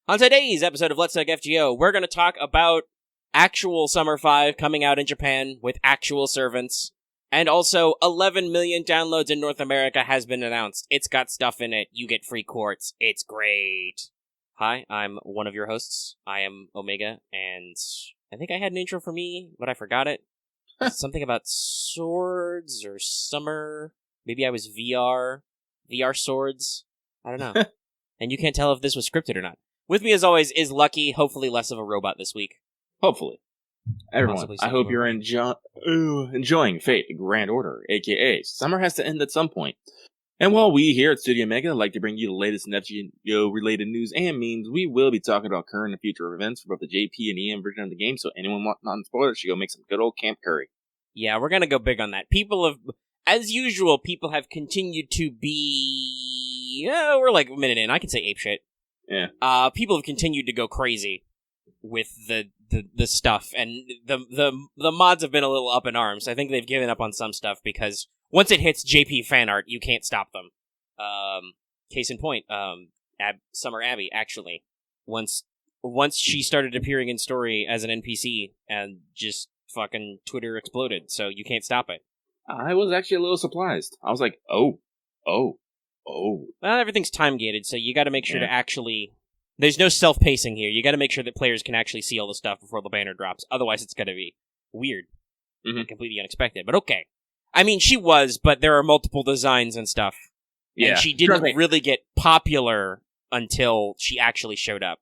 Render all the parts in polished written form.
On today's episode of Let's Talk FGO, we're going to talk about actual Summer 5 coming out in Japan with actual servants, and also 11 million downloads in North America has been announced. It's got stuff in it. You get free quartz. It's great. Hi, I'm one of your hosts. I am Omega, and I think I had an intro for me, but I forgot it. Something about swords or summer. Maybe I was VR swords. I don't know. And you can't tell if this was scripted or not. With me, as always, is Lucky, hopefully less of a robot this week. Hopefully. Everyone, I hope you're enjoying Fate, the Grand Order, aka summer has to end at some point. And while we here at Studio Mega like to bring you the latest in FGO-related news and memes, we will be talking about current and future events for both the JP and EM version of the game, so anyone wanting non-spoilers should go make some good old Camp Curry. Yeah, we're gonna go big on that. As usual, people have continued to be... we're like a minute in, I can say apeshit. Yeah. People have continued to go crazy with the stuff, and the mods have been a little up in arms. I think they've given up on some stuff because once it hits JP fan art, you can't stop them. Case in point, Summer Abby, actually. Once she started appearing in story as an NPC, and just fucking Twitter exploded, so you can't stop it. I was actually a little surprised. I was like, oh. Well, everything's time-gated, so you gotta make sure to actually... There's no self-pacing here. You gotta make sure that players can actually see all the stuff before the banner drops. Otherwise, it's gonna be weird. And completely unexpected. But okay. I mean, she was, but there are multiple designs and stuff. Yeah. And she didn't really get popular until she actually showed up.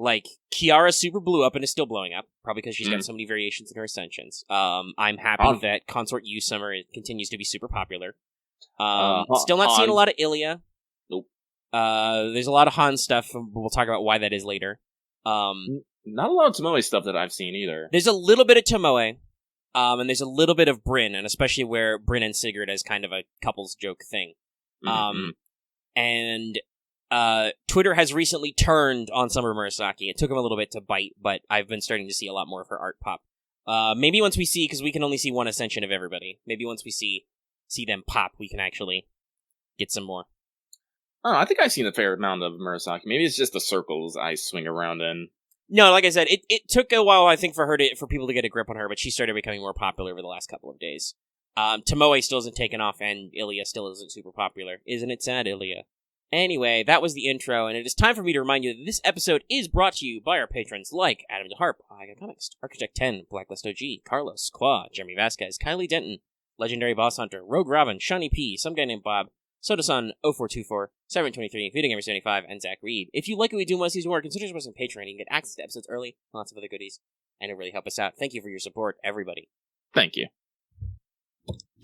Like, Kiara super blew up and is still blowing up, probably because she's got so many variations in her ascensions. I'm happy that Consort Yu Summer continues to be super popular. Still not seeing a lot of Illya. Nope. There's a lot of Han stuff. We'll talk about why that is later. Not a lot of Tomoe stuff that I've seen either. There's a little bit of Tomoe, and there's a little bit of Bryn, and especially where Bryn and Sigurd as kind of a couples joke thing. And Twitter has recently turned on Summer Murasaki. It took him a little bit to bite, but I've been starting to see a lot more of her art pop. Maybe once we see, because we can only see one ascension of everybody. Maybe once we see them pop, we can actually get some more. Oh, I think I've seen a fair amount of Murasaki. Maybe it's just the circles I swing around in. No, like I said, it took a while, I think, for people to get a grip on her, but she started becoming more popular over the last couple of days. Tomoe still isn't taken off, and Illya still isn't super popular. Isn't it sad, Illya? Anyway, that was the intro, and it is time for me to remind you that this episode is brought to you by our patrons like Adam DeHarp, Icon Comics, Architect 10, Blacklist OG, Carlos, Qua, Jeremy Vasquez, Kylie Denton, Legendary Boss Hunter, Rogue Robin, Shawnee P, some guy named Bob, Sodasun 0424, 723, Feeding Gamer 75, and Zach Reed. If you like what we do and want to see more, consider supporting Patreon. You can get access to episodes early, lots of other goodies, and it really helps us out. Thank you for your support, everybody. Thank you.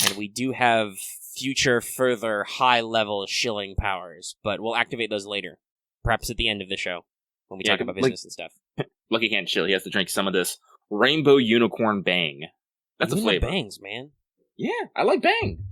And we do have future further high-level shilling powers, but we'll activate those later. Perhaps at the end of the show, when we talk about business and stuff. Lucky can't chill. He has to drink some of this Rainbow Unicorn Bang. That's a flavor. Bangs, man. Yeah, I like Bang.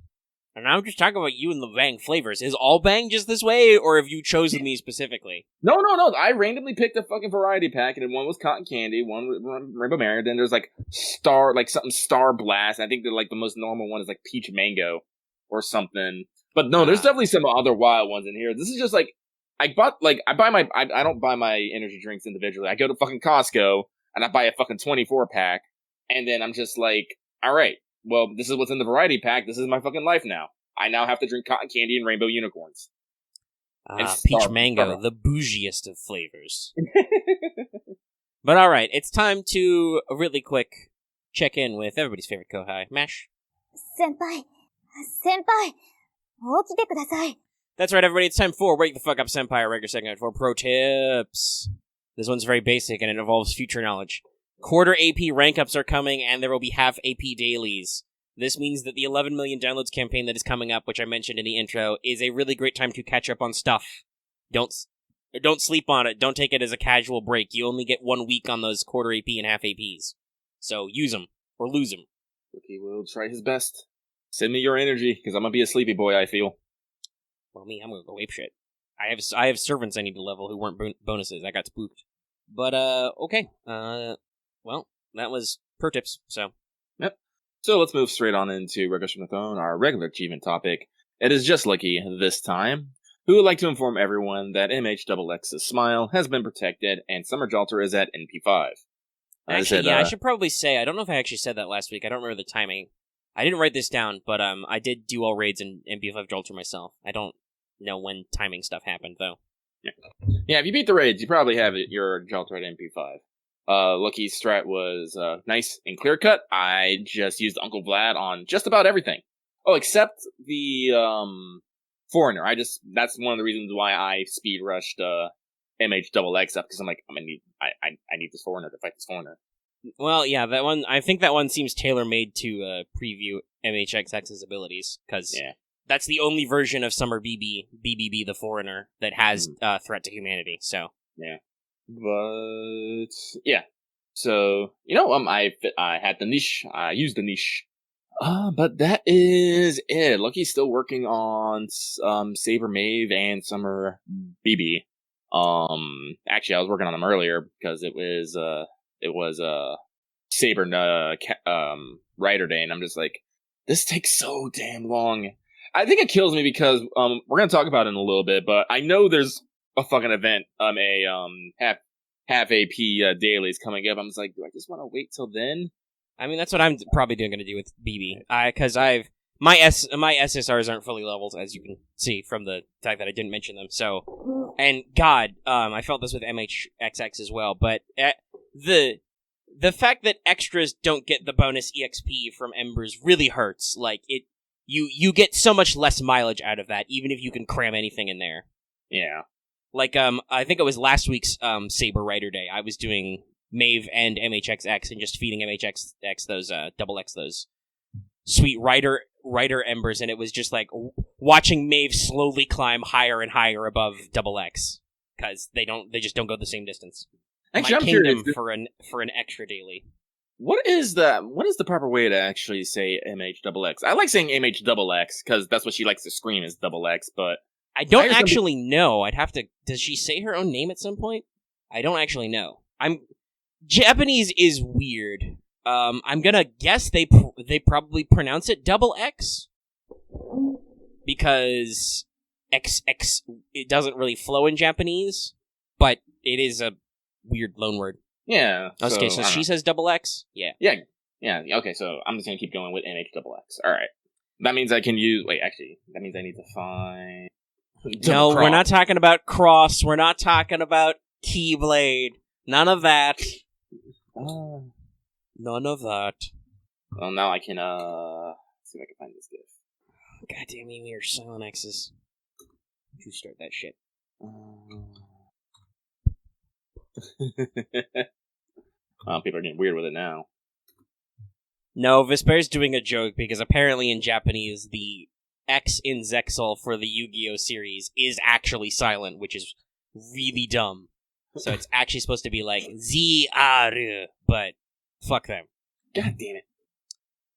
And I'm just talking about you and the Bang flavors. Is all Bang just this way, or have you chosen these specifically? No. I randomly picked a fucking variety pack, and one was cotton candy, one was Rainbow Berry, then there's something Star Blast. And I think the most normal one is like Peach Mango or something. But no, there's definitely some other wild ones in here. This is just I don't buy my energy drinks individually. I go to fucking Costco and I buy a fucking 24 pack, and then I'm just like, all right. Well, this is what's in the variety pack. This is my fucking life now. I now have to drink cotton candy and rainbow unicorns. Peach mango, the bougiest of flavors. But alright, it's time to really quick check in with everybody's favorite Kohai, Mash. Senpai, 起きてください. That's right, everybody, it's time for Wake the Fuck Up Senpai, our regular segment for Pro Tips. This one's very basic, and it involves future knowledge. Quarter AP rank ups are coming, and there will be half AP dailies. This means that the 11 million downloads campaign that is coming up, which I mentioned in the intro, is a really great time to catch up on stuff. Don't sleep on it. Don't take it as a casual break. You only get 1 week on those quarter AP and half APs. So use them, or lose them. He will try his best. Send me your energy, because I'm going to be a sleepy boy, I feel. Well, I'm going to go apeshit. I have servants I need to level who weren't bonuses. I got spooked. But, okay. Well, that was Pro Tips, so. Yep. So let's move straight on into Records from the Throne, our regular achievement topic. It is just lucky this time. who would like to inform everyone that MHXX's smile has been protected and Summer Jalter is at NP5. Actually, I should probably say, I don't know if I actually said that last week. I don't remember the timing. I didn't write this down, but I did do all raids in NP5 Jalter myself. I don't know when timing stuff happened, though. Yeah, if you beat the raids, you probably have your Jalter at NP5. Lucky's strat was nice and clear cut. I just used Uncle Vlad on just about everything. Oh, except the Foreigner. That's one of the reasons why I speed rushed MHXX up, because I'm like, I need this Foreigner to fight this Foreigner. Well, yeah, that one. I think that one seems tailor-made to preview MHXX's abilities, because that's the only version of Summer BBB, the Foreigner, that has threat to humanity. So yeah, but yeah, so I had the niche. I used the niche. But that is it. Lucky's still working on Saber Maeve and Summer BB. Actually, I was working on them earlier because it was Saber Rider Day, and I'm just like, this takes so damn long. I think it kills me because we're gonna talk about it in a little bit, but I know there's a fucking event, half AP dailies coming up. I'm just like, do I just want to wait till then? I mean, that's what I'm probably going to do with BB, because my SSRs aren't fully leveled, as you can see from the fact that I didn't mention them. So, and God, I felt this with MHXX as well. But the fact that extras don't get the bonus EXP from Embers really hurts. Like you get so much less mileage out of that, even if you can cram anything in there. Yeah. Like I think it was last week's Saber Rider Day. I was doing Maeve and MHXX and just feeding MHXX those those sweet Rider Embers, and it was just like watching Maeve slowly climb higher and higher above XX, because they just don't go the same distance. Actually, I'm curious for an extra daily. What is the proper way to actually say MHXX? I like saying MHXX because that's what she likes to scream is XX, but I don't actually know. I'd have to. Does she say her own name at some point? I don't actually know. Japanese is weird. I'm gonna guess they probably pronounce it XX because XX it doesn't really flow in Japanese, but it is a weird loan word. Yeah. Okay, so she says XX. Yeah. Yeah. Okay, so I'm just gonna keep going with NHXX. All right. That means I can use. Wait, actually, that means I need to find. No, we're not talking about cross. We're not talking about Keyblade. None of that. None of that. Well, now I can, see if I can find this gift. God damn you, your silent X's. You start that shit. People are getting weird with it now. No, Vesper's doing a joke because apparently in Japanese, the X in Zexal for the Yu-Gi-Oh! Series is actually silent, which is really dumb. So it's actually supposed to be like Z-R, but fuck them. God damn it.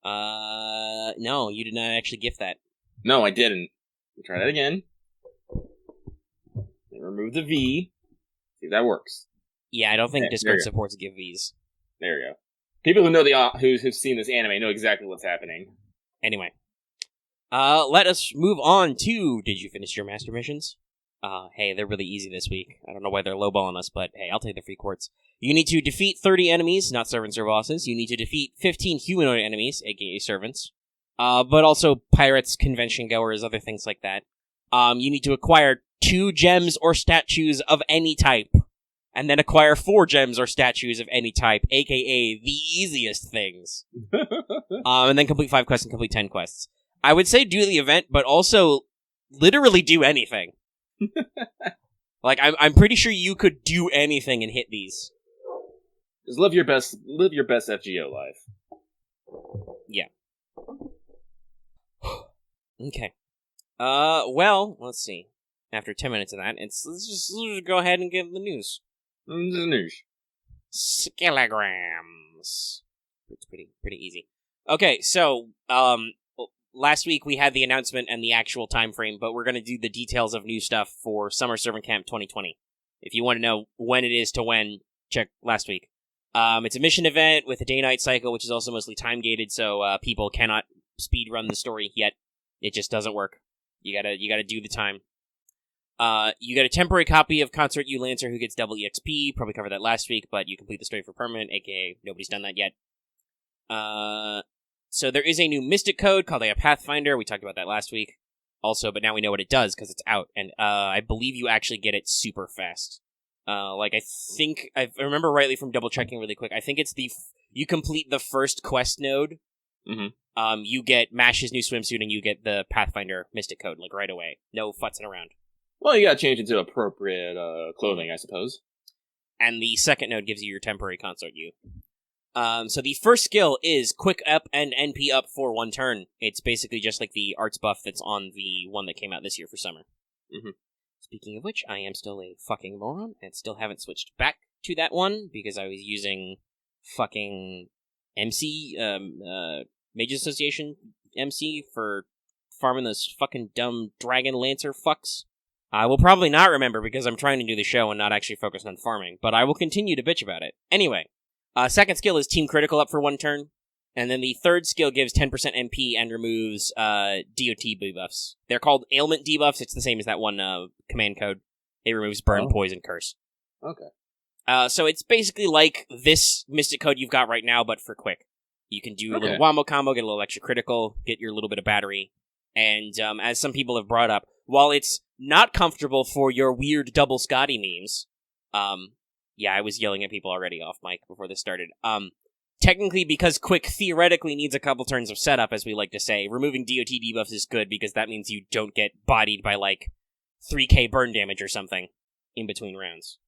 No, you did not actually gift that. No, I didn't. Try that again. Remove the V. See if that works. Yeah, I don't think Discord supports give Vs. There you go. People who know who've seen this anime know exactly what's happening. Anyway. Let us move on to, did you finish your master missions? Hey, they're really easy this week. I don't know why they're lowballing us, but hey, I'll take the free quartz. You need to defeat 30 enemies, not servants or bosses. You need to defeat 15 humanoid enemies, aka servants. But also pirates, convention goers, other things like that. You need to acquire 2 gems or statues of any type. And then acquire 4 gems or statues of any type, aka the easiest things. And then complete 5 quests and complete 10 quests. I would say do the event, but also literally do anything. Like, I'm pretty sure you could do anything and hit these. Just live your best FGO life. Yeah. Okay. Well, let's see. After 10 minutes of that, let's just go ahead and give the news. The news. Skelegrams. It's pretty easy. Okay, so, last week we had the announcement and the actual time frame, but we're going to do the details of new stuff for Summer Servant Camp 2020. If you want to know when it is to when, check last week. It's a mission event with a day-night cycle, which is also mostly time-gated, so people cannot speed run the story yet. It just doesn't work. You gotta do the time. You get a temporary copy of Consort Yu Lancer who gets double EXP. Probably covered that last week, but you complete the story for permanent, aka nobody's done that yet. So there is a new Mystic code called a Pathfinder. We talked about that last week also, but now we know what it does because it's out. And I believe you actually get it super fast. I think, I remember rightly from double checking really quick, I think it's you complete the first quest node, you get Mash's new swimsuit and you get the Pathfinder Mystic code, like, right away. No futzing around. Well, you gotta change it to appropriate clothing, I suppose. And the second node gives you your temporary Consort Yu. So the first skill is Quick Up and NP Up for 1 turn. It's basically just like the arts buff that's on the one that came out this year for summer. Speaking of which, I am still a fucking moron, and still haven't switched back to that one, because I was using fucking MC, Mages Association MC for farming those fucking dumb Dragon Lancer fucks. I will probably not remember because I'm trying to do the show and not actually focus on farming, but I will continue to bitch about it. Anyway, second skill is Team Critical Up for 1 turn. And then the third skill gives 10% MP and removes DOT debuffs. They're called ailment debuffs. It's the same as that one command code. It removes burn, poison, curse. Okay. So it's basically like this Mystic code you've got right now, but for quick. You can do a little wombo combo, get a little extra critical, get your little bit of battery. And as some people have brought up, while it's not comfortable for your weird double Scotty memes, yeah, I was yelling at people already off mic before this started. Technically, because Quick theoretically needs a couple turns of setup, as we like to say, removing DOT debuffs is good because that means you don't get bodied by, 3k burn damage or something in between rounds.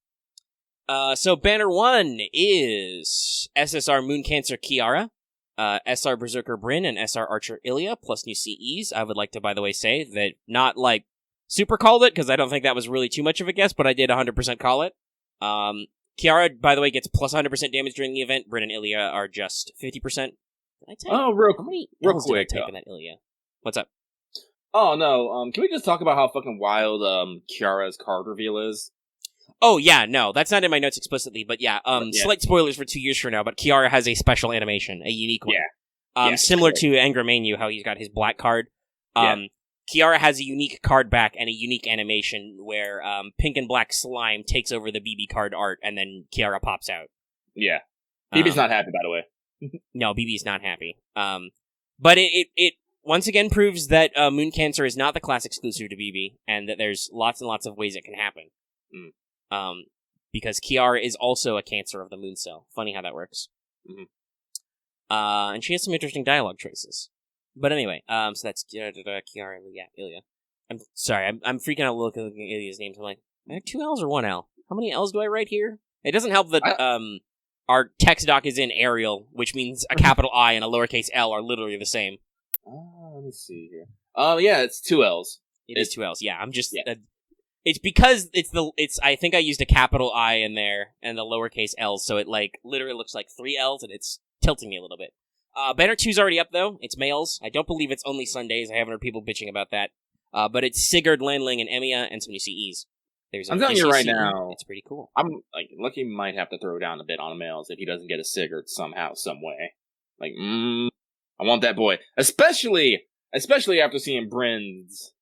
So Banner 1 is SSR MoonCancer Kiara, SR Berserker Bryn, and SR Archer Illya, plus new CEs. I would like to, by the way, say that not, super called it, because I don't think that was really too much of a guess, but I did 100% call it. Kiara, by the way, gets plus 100% damage during the event. Bryn and Illya are just 50%. Did I type? Oh, real quick. Did I type in that Illya? What's up? Oh, no. Can we just talk about how fucking wild Kiara's card reveal is? Oh, yeah, no. That's not in my notes explicitly, but yeah. Slight spoilers for 2 years from now, but Kiara has a special animation, a unique one. Yeah. Similar to Angramenu, how he's got his black card. Kiara has a unique card back and a unique animation where pink and black slime takes over the BB card art, and then Kiara pops out. Yeah. BB's not happy, by the way. No, BB's not happy. But it once again proves that MoonCancer is not the class exclusive to BB, and that there's lots and lots of ways it can happen. Because Kiara is also a Cancer of the Moon Cell. Funny how that works. And she has some interesting dialogue choices. But anyway, so that's Kiara, Illya. I'm sorry, I'm freaking out looking at Illya's names. I'm like, I have 2 L's or 1 L? How many L's do I write here? It doesn't help that our text doc is in Arial, which means a capital I and a lowercase l are literally the same. Let me see here. Yeah, it's 2 L's. It is 2 L's, yeah. I'm just... it's because it's I think I used a capital I in there and the lowercase l, so it, literally looks like 3 L's, and it's tilting me a little bit. Banner 2's already up, though. It's males. I don't believe it's only Sundays. I haven't heard people bitching about that. But it's Sigurd, Landling, and Emiya, and some new CEs. I'm telling you right now, it's pretty cool. I'm Lucky might have to throw down a bit on males if he doesn't get a Sigurd somehow, some way. I want that boy, especially after seeing Bryn's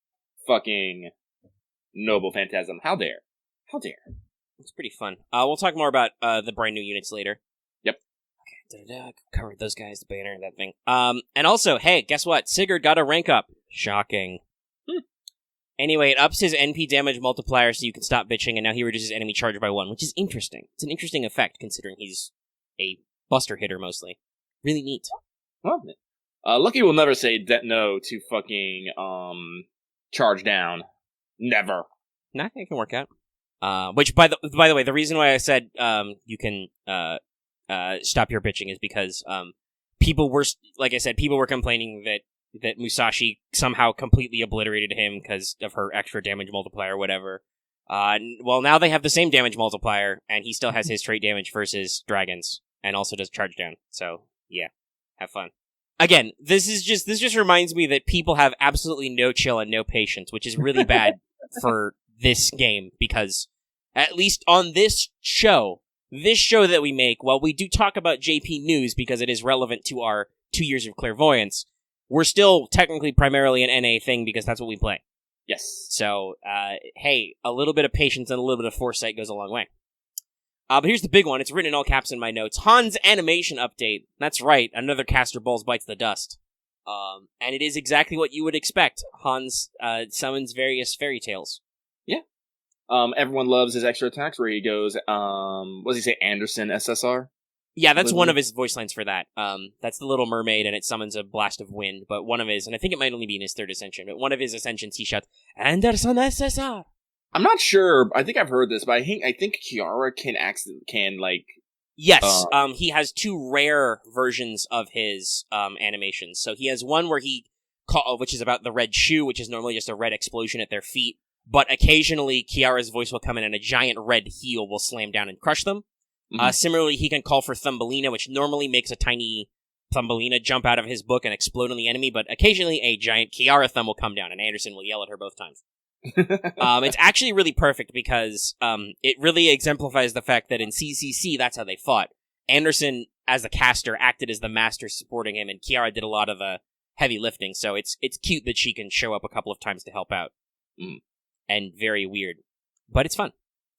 fucking noble phantasm. How dare? It's pretty fun. We'll talk more about the brand new units later. Yep. Okay, covered those guys, the banner, and that thing. And also, hey, guess what? Sigurd got a rank up. Shocking. Anyway, it ups his NP damage multiplier so you can stop bitching, and now he reduces enemy charge by 1, which is interesting. It's an interesting effect, considering he's a buster hitter, mostly. Really neat. Well, Lucky will never say no to fucking, charge down. Never. Nah, it can work out. Which, by the way, the reason why I said, you can, stop your bitching is because, people were, like I said, people were complaining that Musashi somehow completely obliterated him because of her extra damage multiplier or whatever. Well, now they have the same damage multiplier, and he still has his trait damage versus dragons, and also does charge down. So, yeah, have fun. Again, this just reminds me that people have absolutely no chill and no patience, which is really bad for this game, because at least on this show that we make, while we do talk about JP news because it is relevant to our 2 years of clairvoyance, we're still technically primarily an NA thing because that's what we play. Yes. So, hey, a little bit of patience and a little bit of foresight goes a long way. But here's the big one. It's written in all caps in my notes. Han's animation update. That's right. Another caster balls bites the dust. And it is exactly what you would expect. Hans summons various fairy tales. Yeah. Everyone loves his extra attacks where he goes, what does he say, Anderson SSR? Yeah, that's one of his voice lines for that. That's the Little Mermaid, and it summons a blast of wind. But one of his, and I think it might only be in his third ascension, but one of his ascensions he shouts, Anderson SSR! I'm not sure. I think I've heard this, but I think Kiara can Yes, he has two rare versions of his animations. So he has one where which is about the red shoe, which is normally just a red explosion at their feet. But occasionally, Kiara's voice will come in and a giant red heel will slam down and crush them. Mm-hmm. Similarly, he can call for Thumbelina, which normally makes a tiny Thumbelina jump out of his book and explode on the enemy, but occasionally a giant Kiara thumb will come down, and Anderson will yell at her both times. It's actually really perfect because it really exemplifies the fact that in CCC, that's how they fought. Anderson, as a caster, acted as the master supporting him, and Kiara did a lot of the heavy lifting, so it's cute that she can show up a couple of times to help out. And very weird. But it's fun.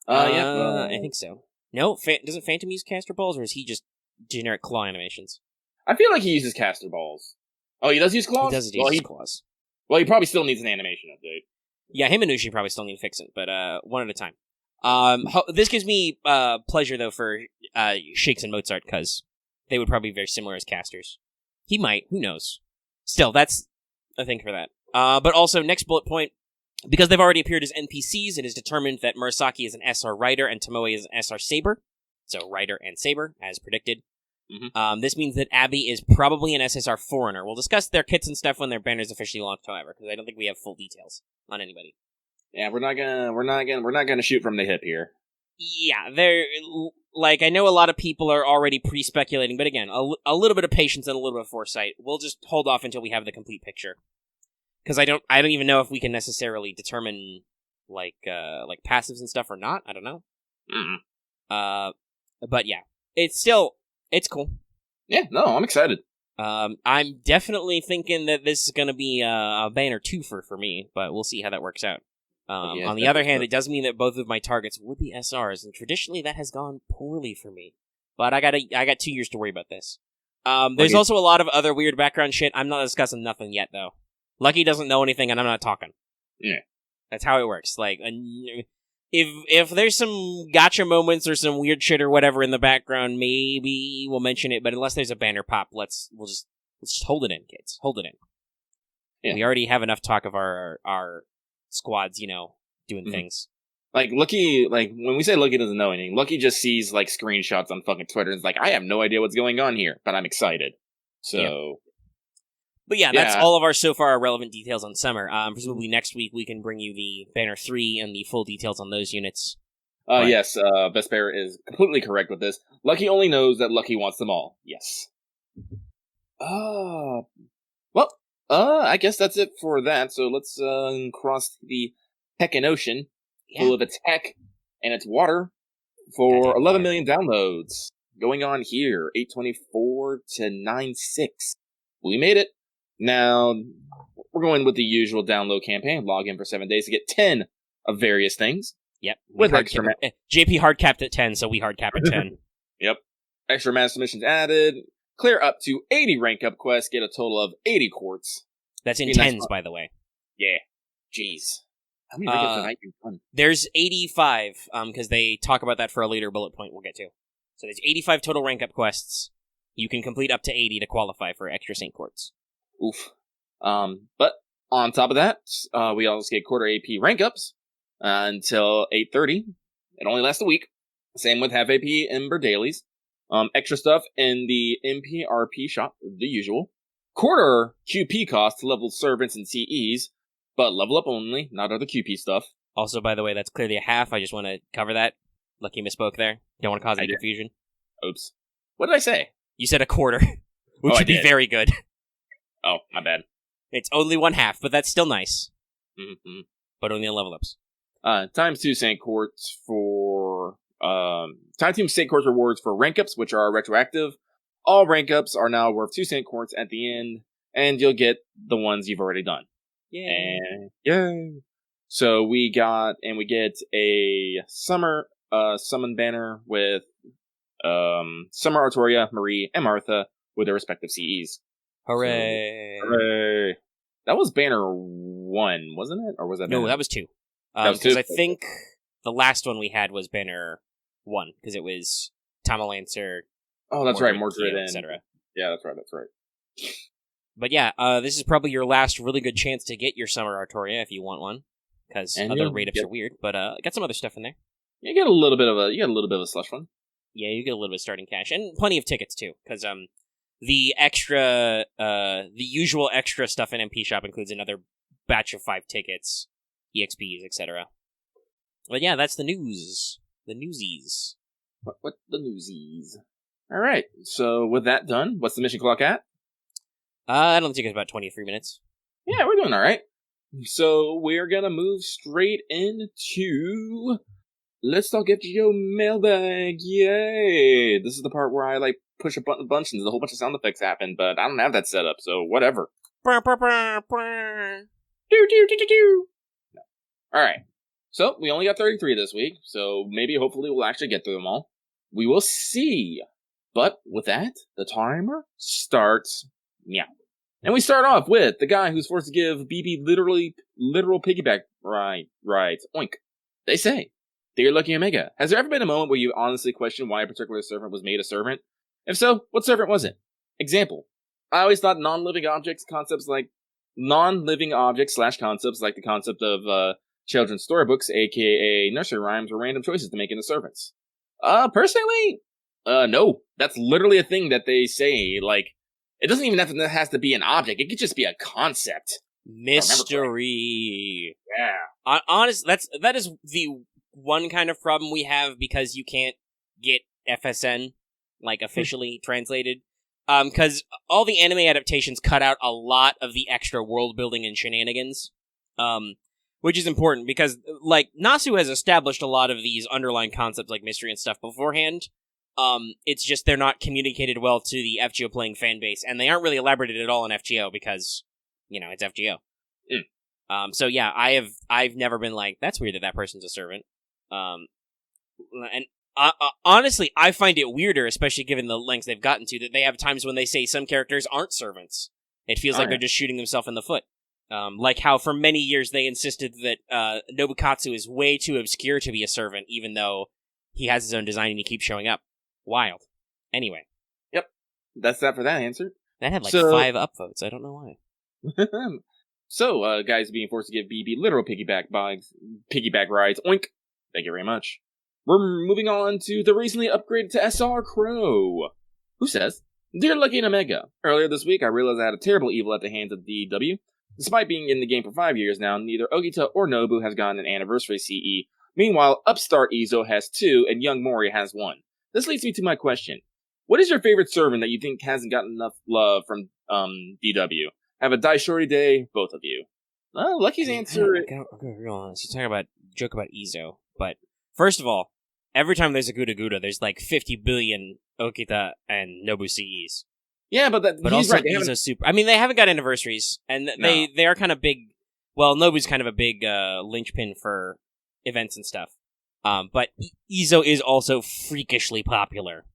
Yeah. I think so. No? Doesn't Phantom use caster balls, or is he just generic claw animations? I feel like he uses caster balls. Oh, he does use claws? He does use claws. Well, he probably still needs an animation update. Yeah, him and Nushi probably still need to fix it, but one at a time. This gives me pleasure, though, for Shakes and Mozart, because they would probably be very similar as casters. He might, who knows. Still, that's a thing for that. But also, next bullet point, because they've already appeared as NPCs, it is determined that Murasaki is an SR Rider and Tomoe is an SR Saber. So, Rider and Saber, as predicted. Mm-hmm. This means that Abby is probably an SSR Foreigner. We'll discuss their kits and stuff when their banner's officially launched, however, because I don't think we have full details on anybody. Yeah, we're not gonna shoot from the hip here. Yeah, they're like, I know a lot of people are already pre-speculating, but again, a little bit of patience and a little bit of foresight. We'll just hold off until we have the complete picture, because I don't even know if we can necessarily determine like passives and stuff or not. I don't know. But yeah, it's cool. Yeah, no, I'm excited. I'm definitely thinking that this is going to be a banner twofer for me, but we'll see how that works out. On the other hand, it does mean that both of my targets would be SRs, and traditionally that has gone poorly for me. But I got 2 years to worry about this. There's also a lot of other weird background shit. I'm not discussing nothing yet, though. Lucky doesn't know anything, and I'm not talking. Yeah. That's how it works. Like, if there's some gotcha moments or some weird shit or whatever in the background, maybe we'll mention it. But unless there's a banner pop, let's just hold it in, kids. Hold it in. Yeah. We already have enough talk of our squads, doing things. Like, Lucky, when we say Lucky doesn't know anything, Lucky just sees, screenshots on fucking Twitter and is like, I have no idea what's going on here, but I'm excited. So... Yeah. But yeah, that's all of our so far relevant details on Summer. Presumably next week we can bring you the Banner 3 and the full details on those units. Yes, Vesper is completely correct with this. Lucky only knows that Lucky wants them all. Yes. I guess that's it for that. So let's cross the Heckin' Ocean, full of its heck and its water, for 11 million downloads. Going on here, 824 to 96. We made it. Now, we're going with the usual download campaign. Log in for 7 days to get 10 of various things. Yep. With extra JP hard capped at 10, so we hard cap at 10. Yep. Extra master missions added. Clear up to 80 rank up quests. Get a total of 80 quartz. That's in tens, by the way. Yeah. Jeez. How many rank ups have I done? There's 85, because they talk about that for a later bullet point we'll get to. So there's 85 total rank up quests. You can complete up to 80 to qualify for extra Saint Quartz. Oof. But on top of that, we also get quarter AP rank ups until 8:30. It only lasts a week. Same with half AP Ember dailies. Extra stuff in the MPRP shop, the usual. Quarter QP cost to level servants and CEs, but level up only, not other QP stuff. Also, by the way, that's clearly a half. I just want to cover that. Lucky misspoke there. Don't want to cause any confusion. Oops. What did I say? You said a quarter, which would be very good. Oh, my bad. It's only one half, but that's still nice. Mm-hmm. But only on level ups. Times 2 Saint Quartz for... times 2 Saint Quartz rewards for rank ups, which are retroactive. All rank ups are now worth 2 Saint Quartz at the end, and you'll get the ones you've already done. Yay. Yay. So we get a summer summon banner with Summer Artoria, Marie, and Martha with their respective CEs. Hooray! So, hooray! That was banner 1, wasn't it? Or was that banner? No, that was 2. That was 2? Because I think the last one we had was banner 1, because it was Tamalancer. Oh, that's right, Mordred, etc. Yeah, that's right. But yeah, this is probably your last really good chance to get your Summer Artoria if you want one, because other raid-ups are weird. But got some other stuff in there. You get a little bit of a slush one. Yeah, you get a little bit of starting cash and plenty of tickets too, because the usual extra stuff in MP Shop includes another batch of 5 tickets, EXPs, etc. But yeah, that's the news. The newsies. What the newsies? All right. So with that done, what's the mission clock at? I don't think it's about 23 minutes. Yeah, we're doing all right. So we're gonna move straight into Let's Talk FGO Mailbag. Yay! This is the part where I push a button a bunch and there's a whole bunch of sound effects happen, but I don't have that set up, so whatever. Do do do do do. No. All right. So we only got 33 this week, so hopefully we'll actually get through them all. We will see. But with that, the timer starts. Meow. And we start off with the guy who's forced to give BB literal piggyback rides. Oink. They say, "Dear Lucky Omega, has there ever been a moment where you honestly questioned why a particular servant was made a servant? If so, what servant was it? Example. I always thought non-living objects / concepts like the concept of children's storybooks, aka nursery rhymes, were random choices to make into servants. Personally, no. That's literally a thing that they say. It doesn't even have to be an object. It could just be a concept. Mystery. Yeah. That is the one kind of problem we have because you can't get FSN officially translated. Because all the anime adaptations cut out a lot of the extra world building and shenanigans. Which is important because Nasu has established a lot of these underlying concepts like mystery and stuff beforehand. It's just they're not communicated well to the FGO playing fan base, and they aren't really elaborated at all in FGO because, it's FGO. So yeah, I've never been that's weird that person's a servant. And honestly, I find it weirder, especially given the lengths they've gotten to, that they have times when they say some characters aren't servants. It feels like they're just shooting themselves in the foot. Like how for many years they insisted that Nobukatsu is way too obscure to be a servant, even though he has his own design and he keeps showing up. Wild. Anyway. Yep. That's that for that answer. That had 5 upvotes. I don't know why. So, guys being forced to give BB literal piggyback rides. Oink. Thank you very much. We're moving on to the recently upgraded to SR Crow, who says, "Dear Lucky and Omega, earlier this week I realized I had a terrible evil at the hands of DW. Despite being in the game for 5 years now, neither Ogita or Nobu has gotten an anniversary CE. Meanwhile, Upstart Izo has 2 and Young Mori has 1. This leads me to my question. What is your favorite servant that you think hasn't gotten enough love from DW? Have a die shorty day, both of you." Lucky's answer... I'm gonna be real honest. You joke about Izo, but first of all, every time there's a Guda Guda, there's 50 billion Okita and Nobu CEs. Yeah, but he's also right. Izo super... I mean, they haven't got anniversaries, and they are kind of big... Well, Nobu's kind of a big linchpin for events and stuff. But Izo is also freakishly popular.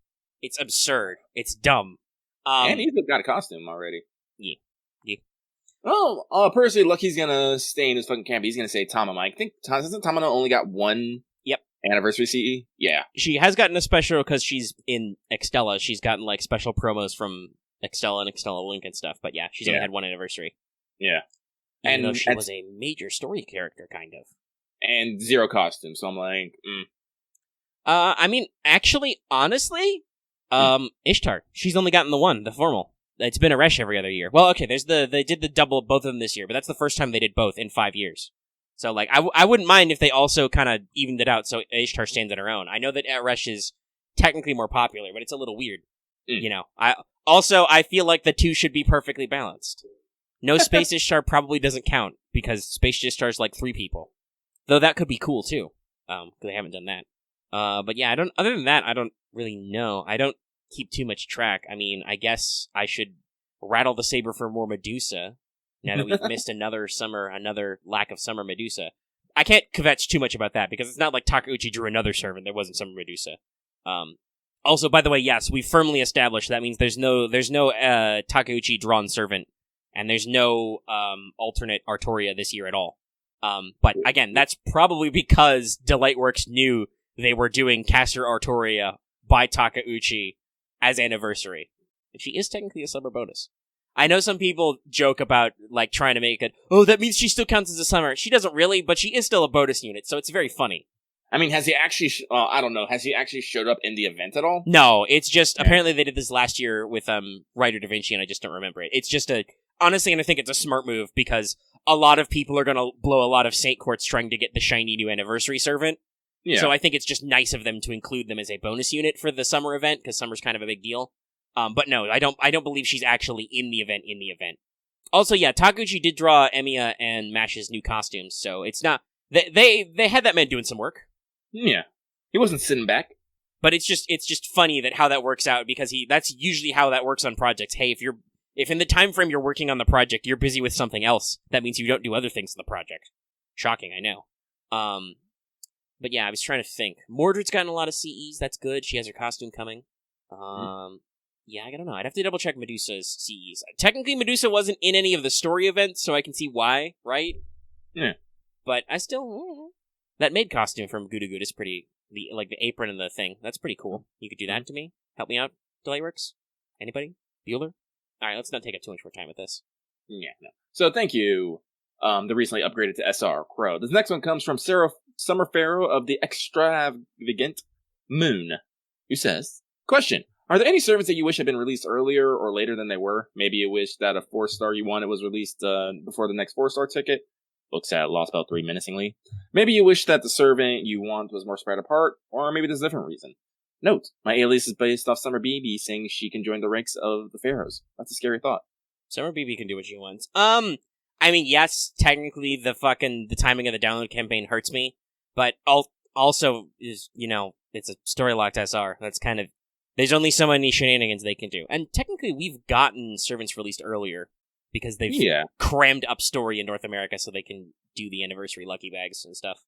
It's absurd. It's dumb. And Izo got a costume already. Yeah. Well, personally, Lucky's gonna stay in his fucking camp. He's gonna say Tamama. I think hasn't Tamama only got 1 anniversary CE? Yeah. She has gotten a special because she's in Extella. She's gotten special promos from Extella and Extella Link and stuff. But yeah, she's only had 1 anniversary. Yeah. Even though she was a major story character, kind of. And 0 costume, so I'm like, I mean, actually, honestly, Ishtar. She's only gotten the 1, the formal. It's been a Resh every other year. Well, okay, they did the double, both of them this year, but that's the first time they did both in 5 years. So, I wouldn't mind if they also kind of evened it out so Ishtar stands on her own. I know that Resh is technically more popular, but it's a little weird. I feel like the 2 should be perfectly balanced. No Space Ishtar probably doesn't count, because Space Ishtar's 3 people. Though that could be cool, too, because they haven't done that. But yeah, other than that, I don't really know. I don't keep too much track. I mean, I guess I should rattle the saber for more Medusa, now that we've missed another lack of summer Medusa. I can't kvetch too much about that because it's not like Takeuchi drew another servant. There wasn't some Medusa. Also, by the way, yes, we firmly established that means there's no Takeuchi drawn servant, and there's no alternate Artoria this year at all. But again, that's probably because Delightworks knew they were doing Caster Artoria by Takeuchi as anniversary. And she is technically a summer bonus. I know some people joke about, like, trying to make it, oh, that means she still counts as a summer. She doesn't really, but she is still a bonus unit, so it's very funny. I mean, has he actually, I don't know, has he actually showed up in the event at all? No, it's just, apparently they did this last year with Ryder Da Vinci, and I just don't remember it. It's just honestly, and I think it's a smart move, because a lot of people are going to blow a lot of Saint Courts trying to get the shiny new anniversary servant. Yeah. So I think it's just nice of them to include them as a bonus unit for the summer event, because summer's kind of a big deal. But no, I don't believe she's actually in the event. Also, yeah, Takeuchi did draw Emiya and Mash's new costumes, so it's not... They had that man doing some work. Yeah. He wasn't sitting back. But it's just funny that how that works out, because that's usually how that works on projects. Hey, if in the time frame you're working on the project, you're busy with something else, that means you don't do other things in the project. Shocking, I know. But yeah, I was trying to think. Mordred's gotten a lot of CEs, that's good. She has her costume coming. Yeah, I don't know. I'd have to double check Medusa's CEs. Technically, Medusa wasn't in any of the story events, so I can see why, right? Yeah. But I still... that maid costume from Goo is pretty... the apron and the thing. That's pretty cool. You could do that to me? Help me out, Delightworks? Anybody? Bueller? Alright, let's not take up too much more time with this. Yeah, no. So thank you, the recently upgraded to SR Crow. This next one comes from Sarah Summerfarrow of the Extravagant Moon, who says, question, are there any servants that you wish had been released earlier or later than they were? Maybe you wish that a 4-star you wanted was released before the next 4-star ticket? Looks at Lost Belt 3 menacingly. Maybe you wish that the servant you want was more spread apart, or maybe there's a different reason. Note, my alias is based off Summer BB saying she can join the ranks of the Pharaohs. That's a scary thought. Summer BB can do what she wants. I mean, yes, technically the timing of the download campaign hurts me, but also is, it's a story-locked SR. That's kind of, there's only so many shenanigans they can do. And technically we've gotten servants released earlier, because they've crammed up story in North America so they can do the anniversary lucky bags and stuff.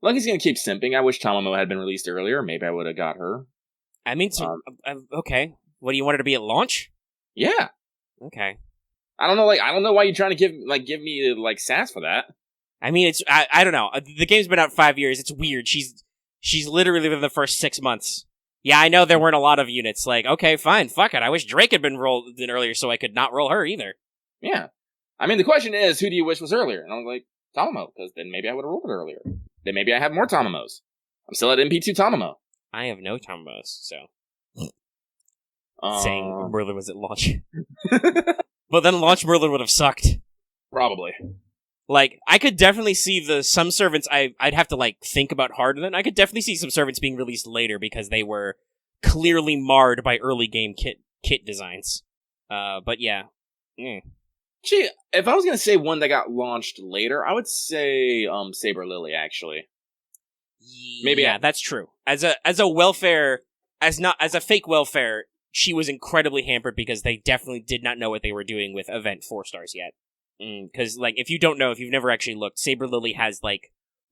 Lucky's gonna keep simping. I wish Tamamo had been released earlier. Maybe I would have got her. I mean, okay. What, do you want her to be at launch? Yeah. Okay. I don't know why you're trying to give me sass for that. I mean, I don't know. The game's been out 5 years. It's weird. She's literally within the first 6 months. Yeah, I know there weren't a lot of units. Okay, fine, fuck it. I wish Drake had been rolled in earlier so I could not roll her either. Yeah. I mean, the question is, who do you wish was earlier? And I was like, Tamamo, because then maybe I would have rolled it earlier. Then maybe I have more Tamamos. I'm still at MP2 Tamamo. I have no Tamamos, so... saying Merlin was at launch. But then launch Merlin would have sucked. Probably. I could definitely see some servants I'd have to, think about harder than. I could definitely see some servants being released later because they were clearly marred by early game kit designs. But yeah. Gee, if I was gonna say one that got launched later, I would say, Saber Lily, actually. Maybe. Yeah, that's true. As a welfare, as a fake welfare, she was incredibly hampered because they definitely did not know what they were doing with event 4 stars yet. Because, if you don't know, if you've never actually looked, Saber Lily has,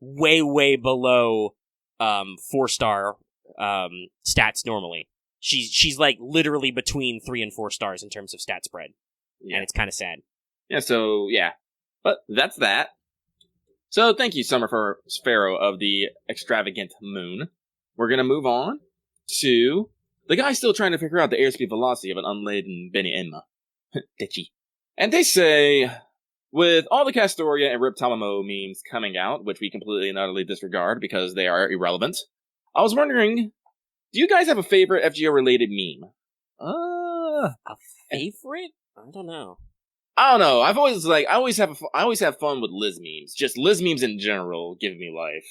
way, way below 4-star stats normally. She's literally between 3 and 4 stars in terms of stat spread. Yeah. And it's kind of sad. Yeah, so, yeah. But that's that. So, thank you, Summer Sparrow of the Extravagant Moon. We're gonna move on to the guy still trying to figure out the airspeed velocity of an unladen Benny Enma. Ditchy. And they say, with all the Castoria and Rip Tamamo memes coming out, which we completely and utterly disregard because they are irrelevant, I was wondering, do you guys have a favorite FGO-related meme? A favorite? I don't know. I don't know. I always have fun with Liz memes. Just Liz memes in general give me life.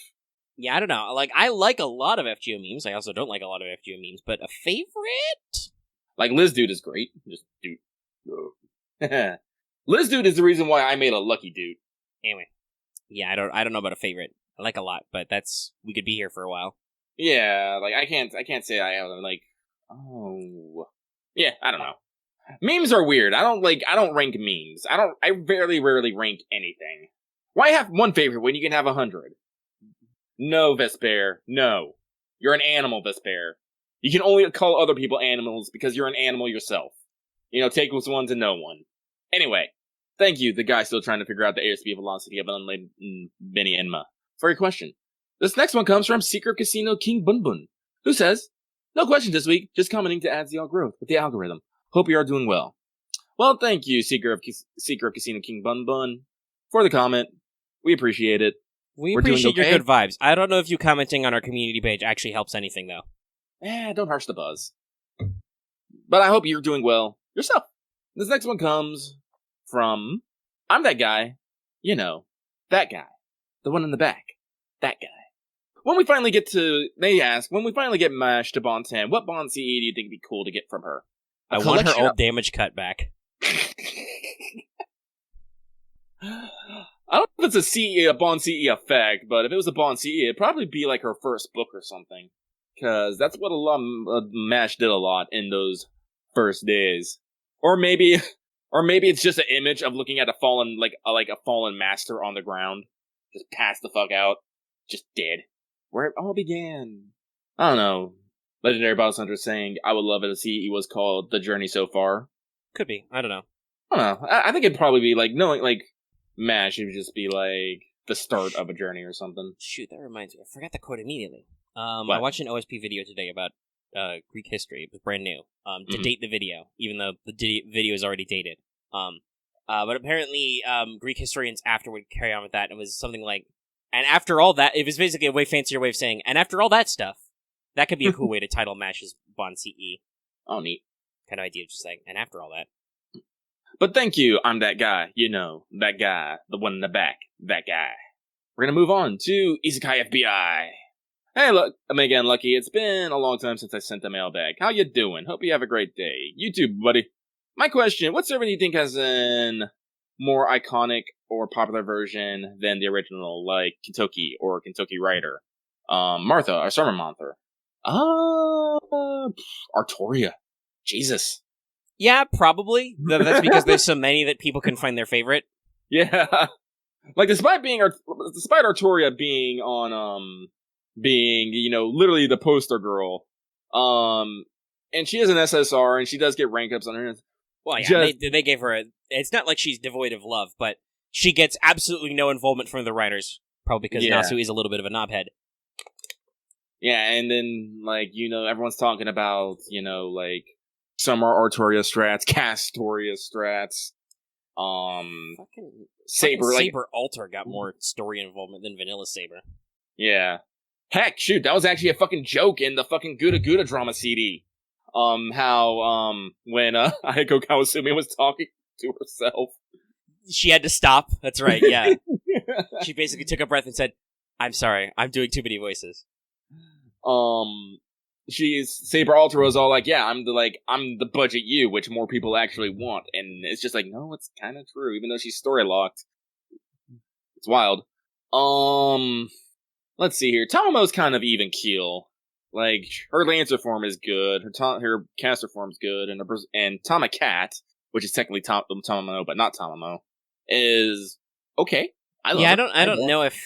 Yeah, I don't know. I like a lot of FGO memes. I also don't like a lot of FGO memes, but a favorite? Liz Dude is great. Just dude. Liz Dude is the reason why I made a Lucky Dude. Anyway. Yeah, I don't know about a favorite. I like a lot, but we could be here for a while. Yeah, I can't say I have yeah, I don't know. Memes are weird. I don't rank memes. I rarely rank anything. Why have one favorite when you can have 100? No, Vesper, no. You're an animal, Vesper. You can only call other people animals because you're an animal yourself. Take one to no one. Anyway, thank you, the guy still trying to figure out the airspeed velocity of unladen Benny Enma, for your question. This next one comes from Secret Casino King Bunbun, who says, no questions this week, just commenting to add to your growth with the algorithm. Hope you are doing well. Well, thank you, Secret Casino King Bunbun, for the comment. We appreciate it. We appreciate your good vibes. I don't know if you commenting on our community page actually helps anything, though. Don't harsh the buzz. But I hope you're doing well yourself. This next one comes from, I'm that guy. That guy. The one in the back. That guy. They ask, when we finally get Mash to Bond 10, what Bond CE do you think would be cool to get from her? I want her old damage cut back. I don't know if it's a Bond CE effect, but if it was a Bond CE, it'd probably be like her first book or something. Because that's what a lot of MASH did a lot in those first days. Or maybe it's just an image of looking at a fallen, like a fallen master on the ground. Just passed the fuck out. Just dead. Where it all began. I don't know. Legendary Boss Hunter saying, I would love it if CE was called The Journey So Far. Could be. I don't know. I think it'd probably be like, knowing, like, MASH, it would just be like the start of a journey or something. Shoot, that reminds me. I forgot the quote immediately. What? I watched an OSP video today about Greek history. It was brand new. To date the video, even though the video is already dated. But apparently, Greek historians after would carry on with that. It was something like, and after all that, it was basically a way fancier way of saying, and after all that stuff, that could be a cool way to title MASH's Bond CE. Oh, neat. Kind of idea of just saying, and after all that. But thank you, I'm that guy. That guy. The one in the back. That guy. We're gonna move on to Isekai FBI. Hey, look, again, Lucky, it's been a long time since I sent the mailbag. How you doing? Hope you have a great day. You too, buddy. My question, what server do you think has a more iconic or popular version than the original, like Kentucky or Kentucky Rider? Martha, or Summer Monster? Artoria. Jesus. Yeah, probably. That's because there's so many that people can find their favorite. Yeah. Like, despite Artoria being on, literally the poster girl, and she is an SSR, and she does get rank ups on her. Well, yeah, they gave her it's not like she's devoid of love, but she gets absolutely no involvement from the writers, probably because Nasu is a little bit of a knobhead. Yeah, and then, everyone's talking about, some are Artoria strats, Castoria strats, Saber, Saber Alter got more story involvement than Vanilla Saber. Yeah. Heck, shoot, that was actually a fucking joke in the fucking Gouda Gouda drama CD. When Ayako Kawasumi was talking to herself. She had to stop. That's right, yeah. She basically took a breath and said, I'm sorry, I'm doing too many voices. Saber Alter was all like, yeah, I'm the budget you, which more people actually want. And it's just like, no, it's kind of true, even though she's story locked. It's wild. Let's see here. Tamamo's kind of even keel. Like, her Lancer form is good, her caster form is good, and Tamacat, which is technically Tamamo, but not Tamamo, is okay. I don't know if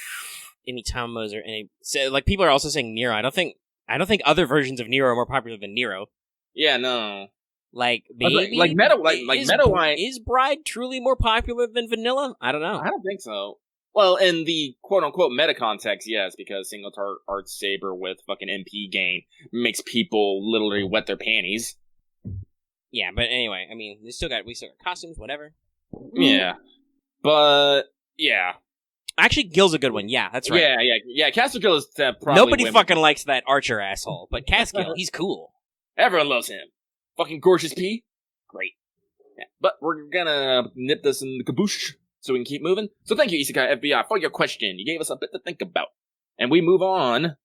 any Tamamos or any. So, like, people are also saying Nero. I don't think other versions of Nero are more popular than Nero. Yeah, no. Like maybe is Bride truly more popular than Vanilla? I don't know. I don't think so. Well, in the quote-unquote meta context, yes, because single art Saber with fucking MP gain makes people literally wet their panties. Yeah, but anyway, I mean, we still got costumes, whatever. Yeah. But, yeah. Actually, Gil's a good one, yeah, that's right. Yeah, Caster Gil is probably... Nobody fucking likes that Archer asshole, but Castiel, he's cool. Everyone loves him. Fucking gorgeous P. Great. Yeah. But we're gonna nip this in the caboose so we can keep moving. So thank you, Isekai FBI, for your question. You gave us a bit to think about. And we move on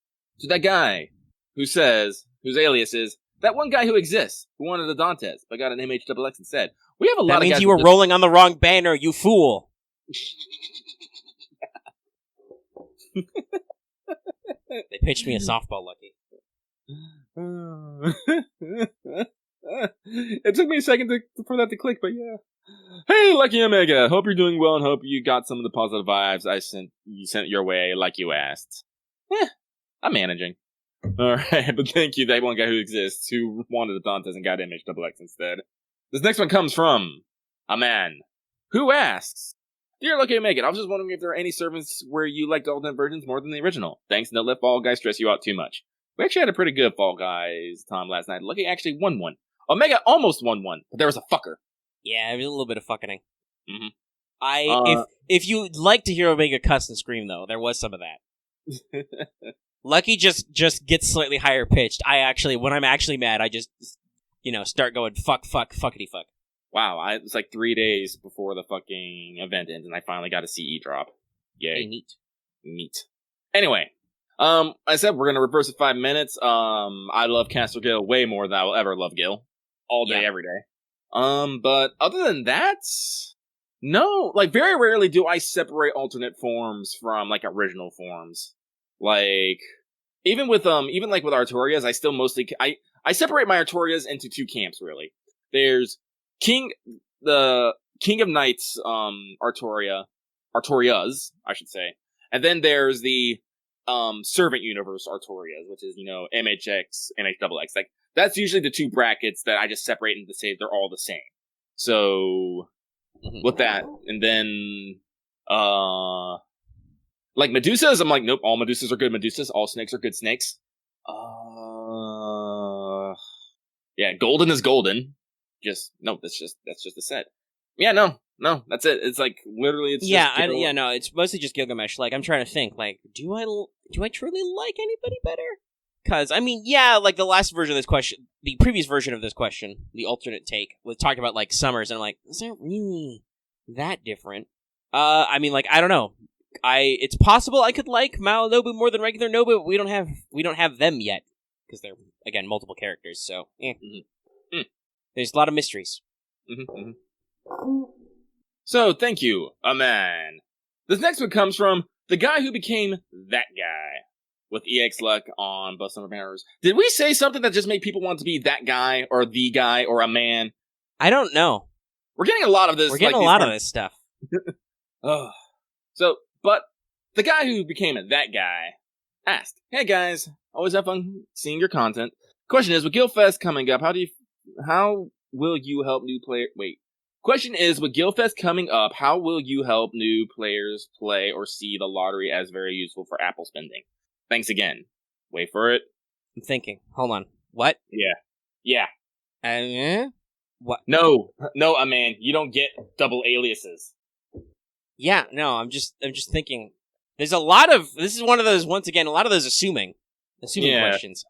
to that guy whose alias is, that one guy who exists, who wanted a Dantes, but got an MHXX instead. We have a lot of guys... That means you were rolling on the wrong banner, you fool. They pitched me a softball, Lucky. It took me a second for that to click, but yeah. Hey, Lucky Omega. Hope you're doing well and hope you got some of the positive vibes I sent your way like you asked. I'm managing. Alright, but thank you, that one guy who exists, who wanted a Dantes and got Image Double X instead. This next one comes from a man who asks, Dear Lucky Omega, I was just wondering if there are any servants where you liked alternate versions more than the original. Thanks, don't let Fall Guys stress you out too much. We actually had a pretty good Fall Guys time last night. Lucky actually won one. Omega almost won one, but there was a fucker. Yeah, it was a little bit of fucking. Mm-hmm. If you like to hear Omega cuss and scream, though, there was some of that. Lucky just gets slightly higher pitched. When I'm actually mad, I just, start going fuckity fuck. Wow, it was like 3 days before the fucking event ends, and I finally got a CE drop. Yay. Hey, Neat. Anyway, I said we're gonna reverse it 5 minutes. I love Caster Gil way more than I will ever love Gil. All day, every day. But other than that, no, like, very rarely do I separate alternate forms from, like, original forms. Like, even with Artorias, I still mostly, I separate my Artorias into two camps, really. There's the King of Knights, Artorias, I should say. And then there's the, Servant Universe Artorias, which is, MHX, MHXXX. Like, that's usually the two brackets that I just separate into say they're all the same. So, with that, and then, like Medusas, I'm like, nope, all Medusas are good Medusas, all snakes are good snakes. Yeah, golden is golden. That's just a set. Yeah, no, that's it. It's like, literally, it's it's mostly just Gilgamesh. Like, I'm trying to think, like, do I truly like anybody better? Because, like, the previous version of this question, the alternate take, was talking about, like, summers, and I'm like, is that really that different? I don't know. It's possible I could like Mao Nobu more than regular Nobu, but we don't have them yet, because they're, again, multiple characters, so, There's a lot of mysteries. So, thank you, a man. This next one comes from the guy who became that guy, with EX Luck on both summer banners. Did we say something that just made people want to be that guy, or the guy, or a man? I don't know. We're getting a lot of this. We're getting a lot of this stuff. But the guy who became that guy asked, Hey guys, always have fun seeing your content. Question is, with Guildfest coming up, how will you help new players... Question is, with Guildfest coming up, how will you help new players play or see the lottery as very useful for Apple spending? Thanks again. Wait for it. I'm thinking. Hold on. What? Yeah. What? No, man. You don't get double aliases. Yeah, no, I'm just thinking. There's a lot of... This is one of those, once again, a lot of those assuming questions.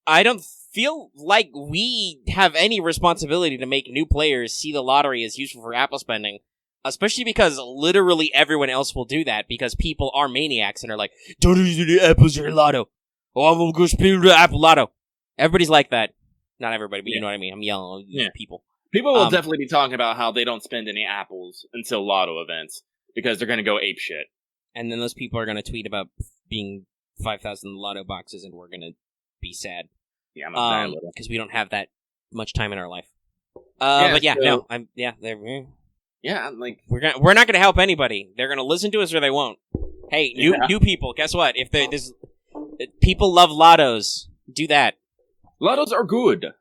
I don't feel like we have any responsibility to make new players see the lottery as useful for Apple spending, especially because literally everyone else will do that, because people are maniacs and are like, don't use the Apple's your lotto. Oh, I'm going to spend the Apple lotto. Everybody's like that. Not everybody, but you know what I mean. I'm yelling at people. People will definitely be talking about how they don't spend any apples until lotto events, because they're going to go apeshit. And then those people are going to tweet about being 5,000 lotto boxes, and we're going to be sad. Yeah, I'm because we don't have that much time in our life. We're not gonna help anybody. They're gonna listen to us or they won't. Hey, new people, guess what? If people love lottos, do that. Lottos are good.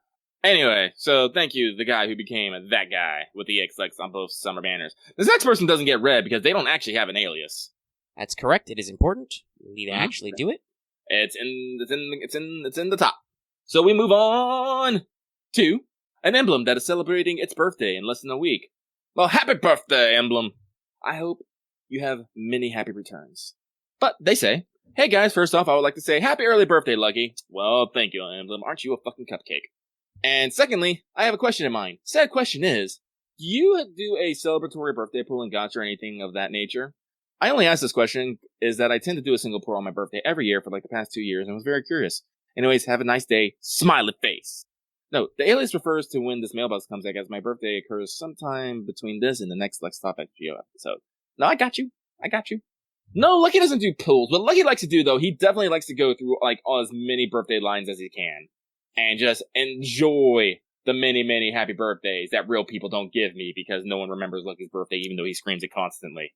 Anyway, so thank you, the guy who became that guy with the X-Lex on both summer banners. This next person doesn't get read because they don't actually have an alias. That's correct. It is important. We need to actually do it. It's in the top. So we move on to an emblem that is celebrating its birthday in less than a week. Well, happy birthday, emblem! I hope you have many happy returns. But they say, hey guys, first off, I would like to say happy early birthday, Lucky. Well, thank you, emblem. Aren't you a fucking cupcake? And secondly, I have a question in mind. Said question is, do you do a celebratory birthday pool in Gacha or anything of that nature? I only ask this question is that I tend to do a single pool on my birthday every year for like the past 2 years and was very curious. Anyways, have a nice day. Smiley face. No, the alias refers to when this mailbag comes back, as my birthday occurs sometime between this and the next Let's Stop at Geo episode. No, I got you. No, Lucky doesn't do pools. What Lucky likes to do, though, he definitely likes to go through like all as many birthday lines as he can. And just enjoy the many, many happy birthdays that real people don't give me because no one remembers Lucky's birthday, even though he screams it constantly.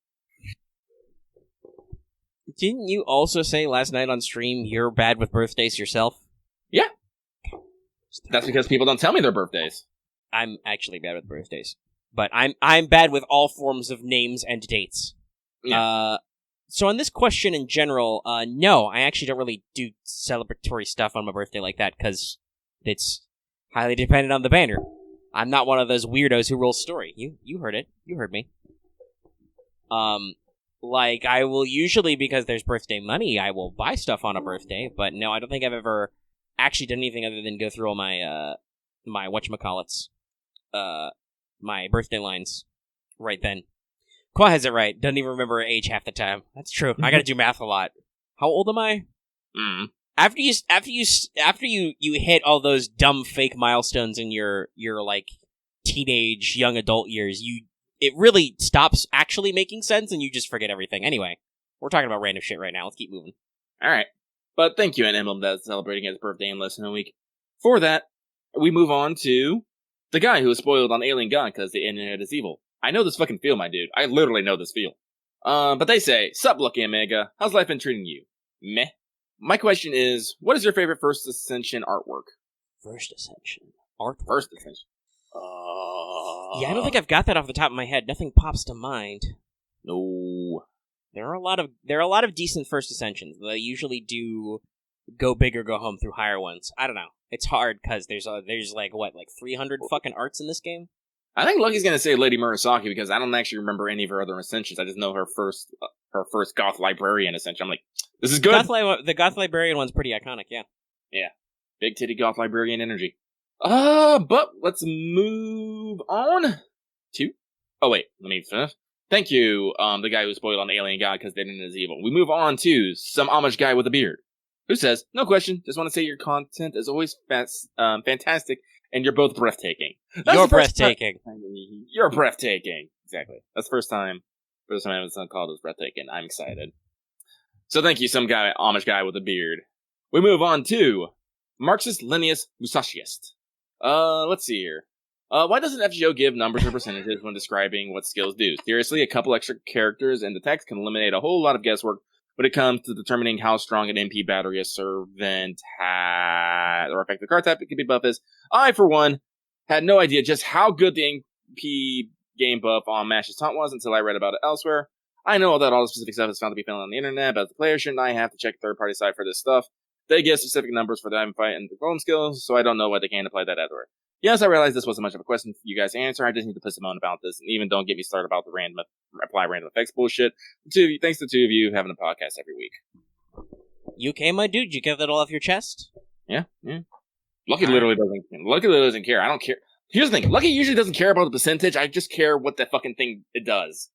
Didn't you also say last night on stream you're bad with birthdays yourself? Yeah. That's because people don't tell me their birthdays. I'm actually bad with birthdays. But I'm bad with all forms of names and dates. Yeah. So on this question in general, no, I actually don't really do celebratory stuff on my birthday like that, because it's highly dependent on the banner. I'm not one of those weirdos who rolls story. You heard it. You heard me. Like, I will usually, because there's birthday money, I will buy stuff on a birthday, but no, I don't think I've ever actually done anything other than go through all my, my whatchamacallits, my birthday lines right then. Qua has it right. Doesn't even remember her age half the time. That's true. I gotta do math a lot. How old am I? After you hit all those dumb fake milestones in your like teenage young adult years, it really stops actually making sense, and you just forget everything. Anyway, we're talking about random shit right now. Let's keep moving. All right, but thank you, an Emblem that's celebrating his birthday in less than a week. For that, we move on to the guy who was spoiled on Alien God because the internet is evil. I know this fucking feel, my dude. I literally know this feel. But they say, "Sup, Lucky Omega? How's life been treating you?" Meh. My question is, what is your favorite First Ascension artwork? First Ascension artwork. First Ascension. Yeah, I don't think I've got that off the top of my head. Nothing pops to mind. No. There are a lot of decent First Ascensions. They usually do go big or go home through higher ones. I don't know. It's hard because there's like 300 fucking arts in this game. I think Lucky's gonna say Lady Murasaki because I don't actually remember any of her other Ascensions. I just know her first Goth Librarian Ascension. I'm like, this is good. The Goth Librarian one's pretty iconic, yeah. Yeah. Big titty Goth Librarian energy. But let's move on to... Oh, wait. Let me finish. Thank you, the guy who spoiled on Alien God because the internet is evil. We move on to some Amish guy with a beard who says, "No question. Just want to say your content is always fantastic, and you're both breathtaking." You're breathtaking. You're breathtaking. Exactly. That's the first time I was called as breathtaking. I'm excited. So thank you, some guy, Amish guy with a beard. We move on to Marxist-Leninist Musashiist. Let's see here. Why doesn't FGO give numbers or percentages when describing what skills do? Seriously, a couple extra characters in the text can eliminate a whole lot of guesswork when it comes to determining how strong an MP battery a servant has, or effective card type it can be buff is. I, for one, had no idea just how good the MP game buff on Mash's Taunt was until I read about it elsewhere. I know that all the specific stuff is found to be found on the internet, but as a player, shouldn't I have to check third-party site for this stuff? They give specific numbers for the item fight and the golem skills, so I don't know why they can't apply that everywhere. Yes, I realize this wasn't much of a question for you guys to answer. I just need to put some on about this, and even don't get me started about the apply random effects bullshit. Thanks to the two of you having a podcast every week. You okay, my dude? You get that all off your chest? Yeah. Lucky literally doesn't care. I don't care. Here's the thing. Lucky usually doesn't care about the percentage. I just care what the fucking thing it does.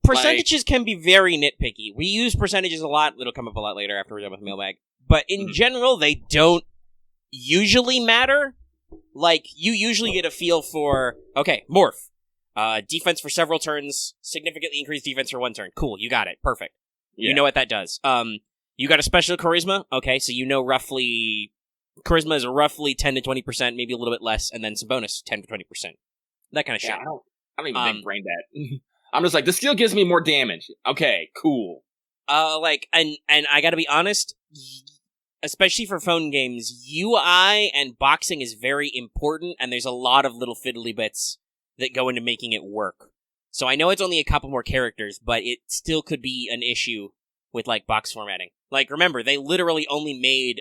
Percentages can be very nitpicky. We use percentages a lot. It'll come up a lot later after we're done with Mailbag. But in general, they don't usually matter. Like, you usually get a feel for, okay, morph. Defense for several turns, significantly increased defense for one turn. Cool, you got it. Perfect. Yeah. You know what that does. You got a special charisma? Okay, so you know roughly... Charisma is roughly 10 to 20%, maybe a little bit less, and then some bonus 10 to 20%. That kind of shit. I don't even think brain that. I'm just like, the skill gives me more damage. Okay, cool. And I gotta be honest, especially for phone games, UI and boxing is very important, and there's a lot of little fiddly bits that go into making it work. So I know it's only a couple more characters, but it still could be an issue with, like, box formatting. Like, remember, they literally only made,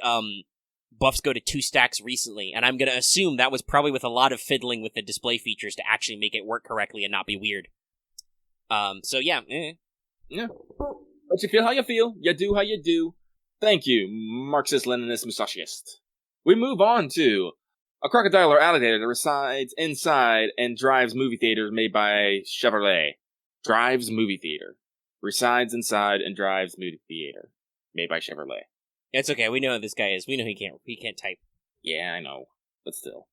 buffs go to 2 stacks recently, and I'm gonna assume that was probably with a lot of fiddling with the display features to actually make it work correctly and not be weird. So yeah. Yeah. But you feel how you feel, you do how you do. Thank you, Marxist-Leninist Musashiist. We move on to a crocodile or alligator that resides inside and drives movie theaters made by Chevrolet. Drives movie theater. Resides inside and drives movie theater made by Chevrolet. It's okay, we know who this guy is. We know he can't type. Yeah, I know. But still.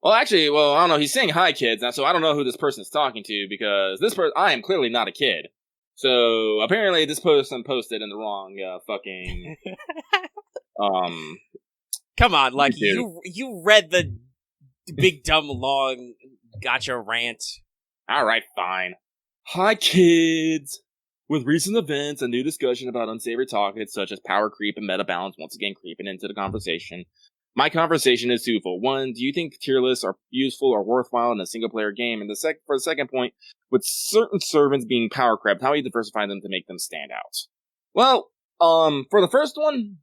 Well, actually, I don't know. He's saying hi, kids, so I don't know who this person is talking to, because I am clearly not a kid. So, apparently, this person posted in the wrong, fucking, Come on, Lucky. You read the big, dumb, long gotcha rant. Alright, fine. Hi, kids! With recent events and new discussion about unsavory topics such as power creep and meta balance once again creeping into the conversation, my conversation is twofold. One, do you think tier lists are useful or worthwhile in a single-player game? And for the second point, with certain servants being power crept, how do you diversify them to make them stand out? Well, for the first one,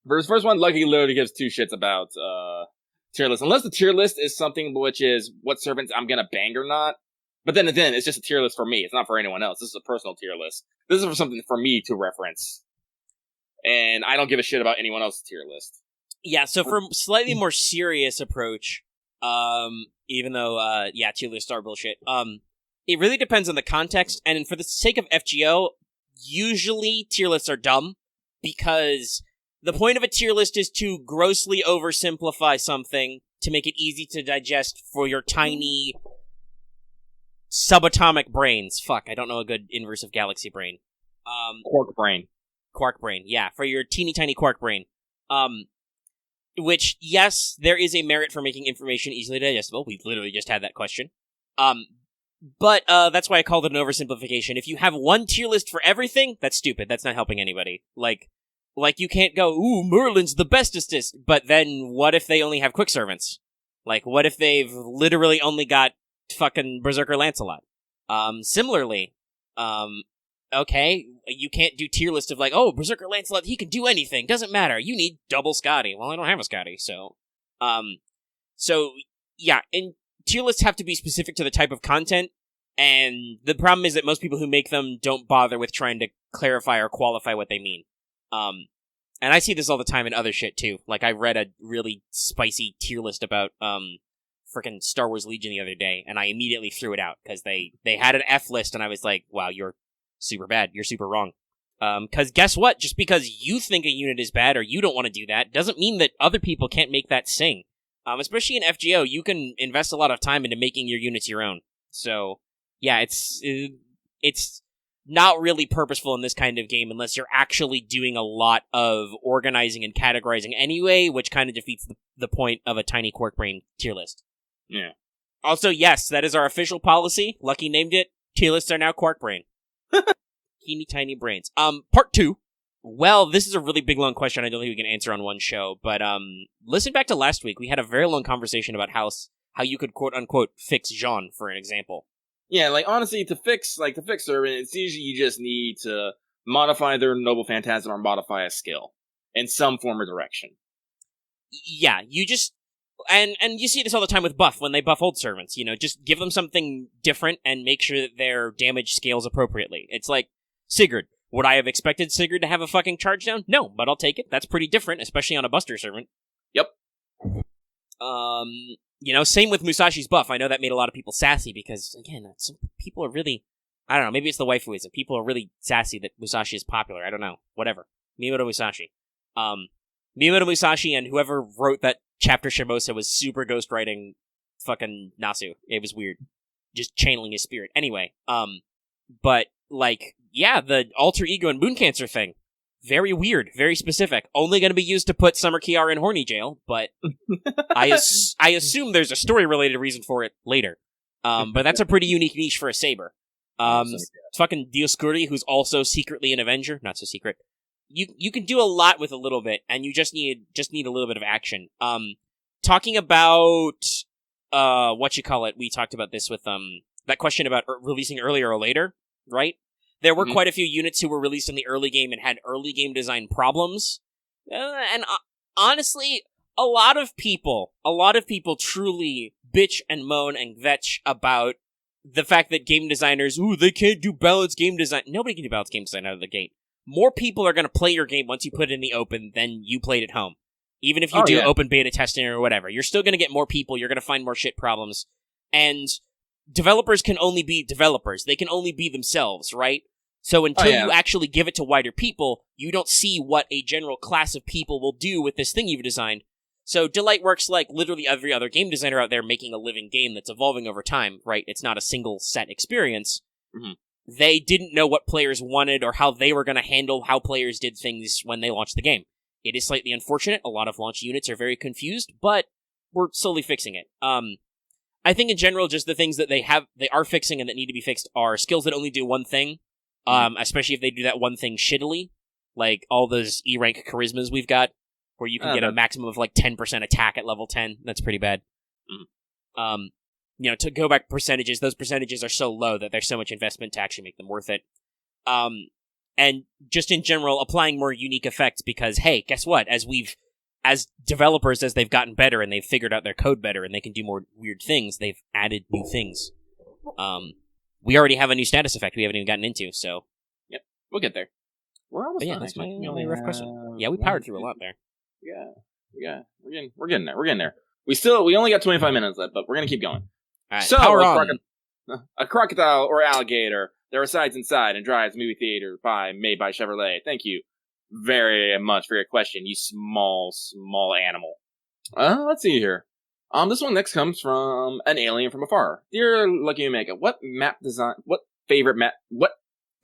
Lucky literally gives two shits about tier lists. Unless the tier list is something which is what servants I'm gonna bang or not. But then it's just a tier list for me. It's not for anyone else. This is a personal tier list. This is for something for me to reference. And I don't give a shit about anyone else's tier list. Yeah, so for a slightly more serious approach, even though, tier lists are bullshit, it really depends on the context, and for the sake of FGO, usually tier lists are dumb, because the point of a tier list is to grossly oversimplify something to make it easy to digest for your tiny subatomic brains. Fuck, I don't know a good inverse of galaxy brain. Quark brain. Quark brain, yeah, for your teeny tiny quark brain. Which, yes, there is a merit for making information easily digestible. We literally just had that question. But that's why I called it an oversimplification. If you have one tier list for everything, that's stupid. That's not helping anybody. Like you can't go, ooh, Merlin's the bestest, but then what if they only have quick servants? Like, what if they've literally only got fucking Berserker Lancelot? Similarly, okay, you can't do tier list of like, oh, Berserker Lancelot, he can do anything, doesn't matter, you need double Scotty. Well, I don't have a Scotty, so yeah, and tier lists have to be specific to the type of content, and the problem is that most people who make them don't bother with trying to clarify or qualify what they mean. And I see this all the time in other shit, too. Like, I read a really spicy tier list about, frickin' Star Wars Legion the other day, and I immediately threw it out, because they had an F list, and I was like, wow, you're super bad. You're super wrong. Because guess what? Just because you think a unit is bad or you don't want to do that doesn't mean that other people can't make that sing. Especially in FGO, you can invest a lot of time into making your units your own. So, yeah, it's not really purposeful in this kind of game unless you're actually doing a lot of organizing and categorizing anyway, which kind of defeats the point of a tiny quark brain tier list. Yeah. Also, yes, that is our official policy. Lucky named it. Tier lists are now quark brain. Teeny tiny brains. Part 2. Well, this is a really big, long question I don't think we can answer on one show, but listen back to last week. We had a very long conversation about how you could quote-unquote fix Jean, for an example. Yeah, like, honestly, to fix servant, it's usually you just need to modify their Noble Phantasm or modify a skill in some form or direction. Yeah, you just... And you see this all the time with buff, when they buff old servants, you know, just give them something different and make sure that their damage scales appropriately. It's like, Sigurd. Would I have expected Sigurd to have a fucking charge down? No, but I'll take it. That's pretty different, especially on a buster servant. Yep. Same with Musashi's buff. I know that made a lot of people sassy because, again, some people are really... I don't know, maybe it's the waifuism. People are really sassy that Musashi is popular. I don't know. Whatever. Miyamoto Musashi. Miyamoto Musashi and whoever wrote that chapter Shimosa was super ghostwriting fucking Nasu. It was weird. Just channeling his spirit. Anyway, but, like, yeah, the alter ego and MoonCancer thing. Very weird, very specific. Only going to be used to put Summer Kiara in horny jail, but I assume there's a story-related reason for it later. But that's a pretty unique niche for a saber. Fucking Dioscuri, who's also secretly an Avenger. Not so secret. You can do a lot with a little bit, and you just need a little bit of action. Talking about we talked about this with that question about releasing earlier or later, right? There were quite a few units who were released in the early game and had early game design problems. And honestly, a lot of people truly bitch and moan and vetch about the fact that game designers, they can't do balanced game design. Nobody can do balanced game design out of the gate. More people are going to play your game once you put it in the open than you played at home. Even if you open beta testing or whatever, you're still going to get more people, you're going to find more shit problems. And developers can only be developers. They can only be themselves, right? So until you actually give it to wider people, you don't see what a general class of people will do with this thing you've designed. So Delight works like literally every other game designer out there making a living game that's evolving over time, right? It's not a single set experience. Mm-hmm. They didn't know what players wanted or how they were going to handle how players did things when they launched the game. It is slightly unfortunate. A lot of launch units are very confused, but we're slowly fixing it. I think in general, just the things that they are fixing and that need to be fixed are skills that only do one thing, especially if they do that one thing shittily, like all those E-rank charismas we've got, where you can get a maximum of like 10% attack at level 10. That's pretty bad. To go back percentages, those percentages are so low that there's so much investment to actually make them worth it. And just in general, applying more unique effects because, hey, guess what? As developers, as they've gotten better and they've figured out their code better and they can do more weird things, they've added new things. We already have a new status effect we haven't even gotten into, so... Yep, we'll get there. We're almost done. That's my only rough question. Yeah, we powered through a lot there. Yeah. We're getting there. We only got 25 minutes left, but we're gonna keep going. All right, so, power on. A crocodile or alligator that resides inside and drives movie theater made by Chevrolet. Thank you very much for your question, you small animal. Let's see here. This one next comes from an alien from afar. Dear Lucky Omega,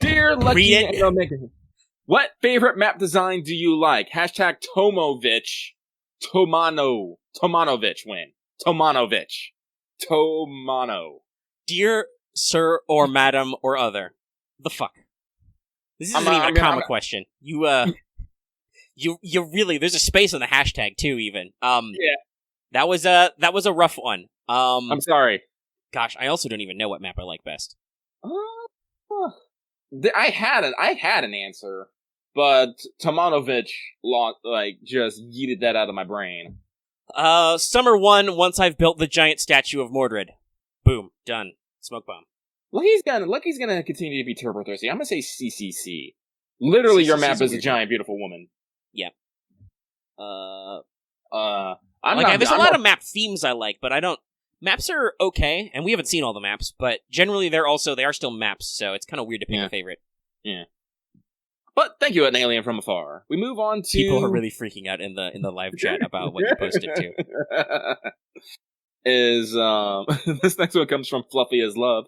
Dear Lucky Omega, what favorite map design do you like? Hashtag Tomanovich win. Tomano. Dear sir or madam or other. The fuck? This isn't even a comma question. You really, there's a space on the hashtag too, even. Yeah. That was a rough one. I'm sorry. Gosh, I also don't even know what map I like best. I had an answer, but Tomanovich just yeeted that out of my brain. Summer 1, once I've built the giant statue of Mordred. Boom. Done. Smoke bomb. Lucky's gonna continue to be turbo thirsty. I'm gonna say CCC. Literally, your map is a giant, beautiful woman. Yeah. There's a lot of map themes I like, but I don't... Maps are okay, and we haven't seen all the maps, but generally they are still maps, so it's kind of weird to pick a favorite. Yeah. But thank you, an alien from afar. We move on to... People are really freaking out in the live chat about what you posted, too. This next one comes from Fluffy as Love.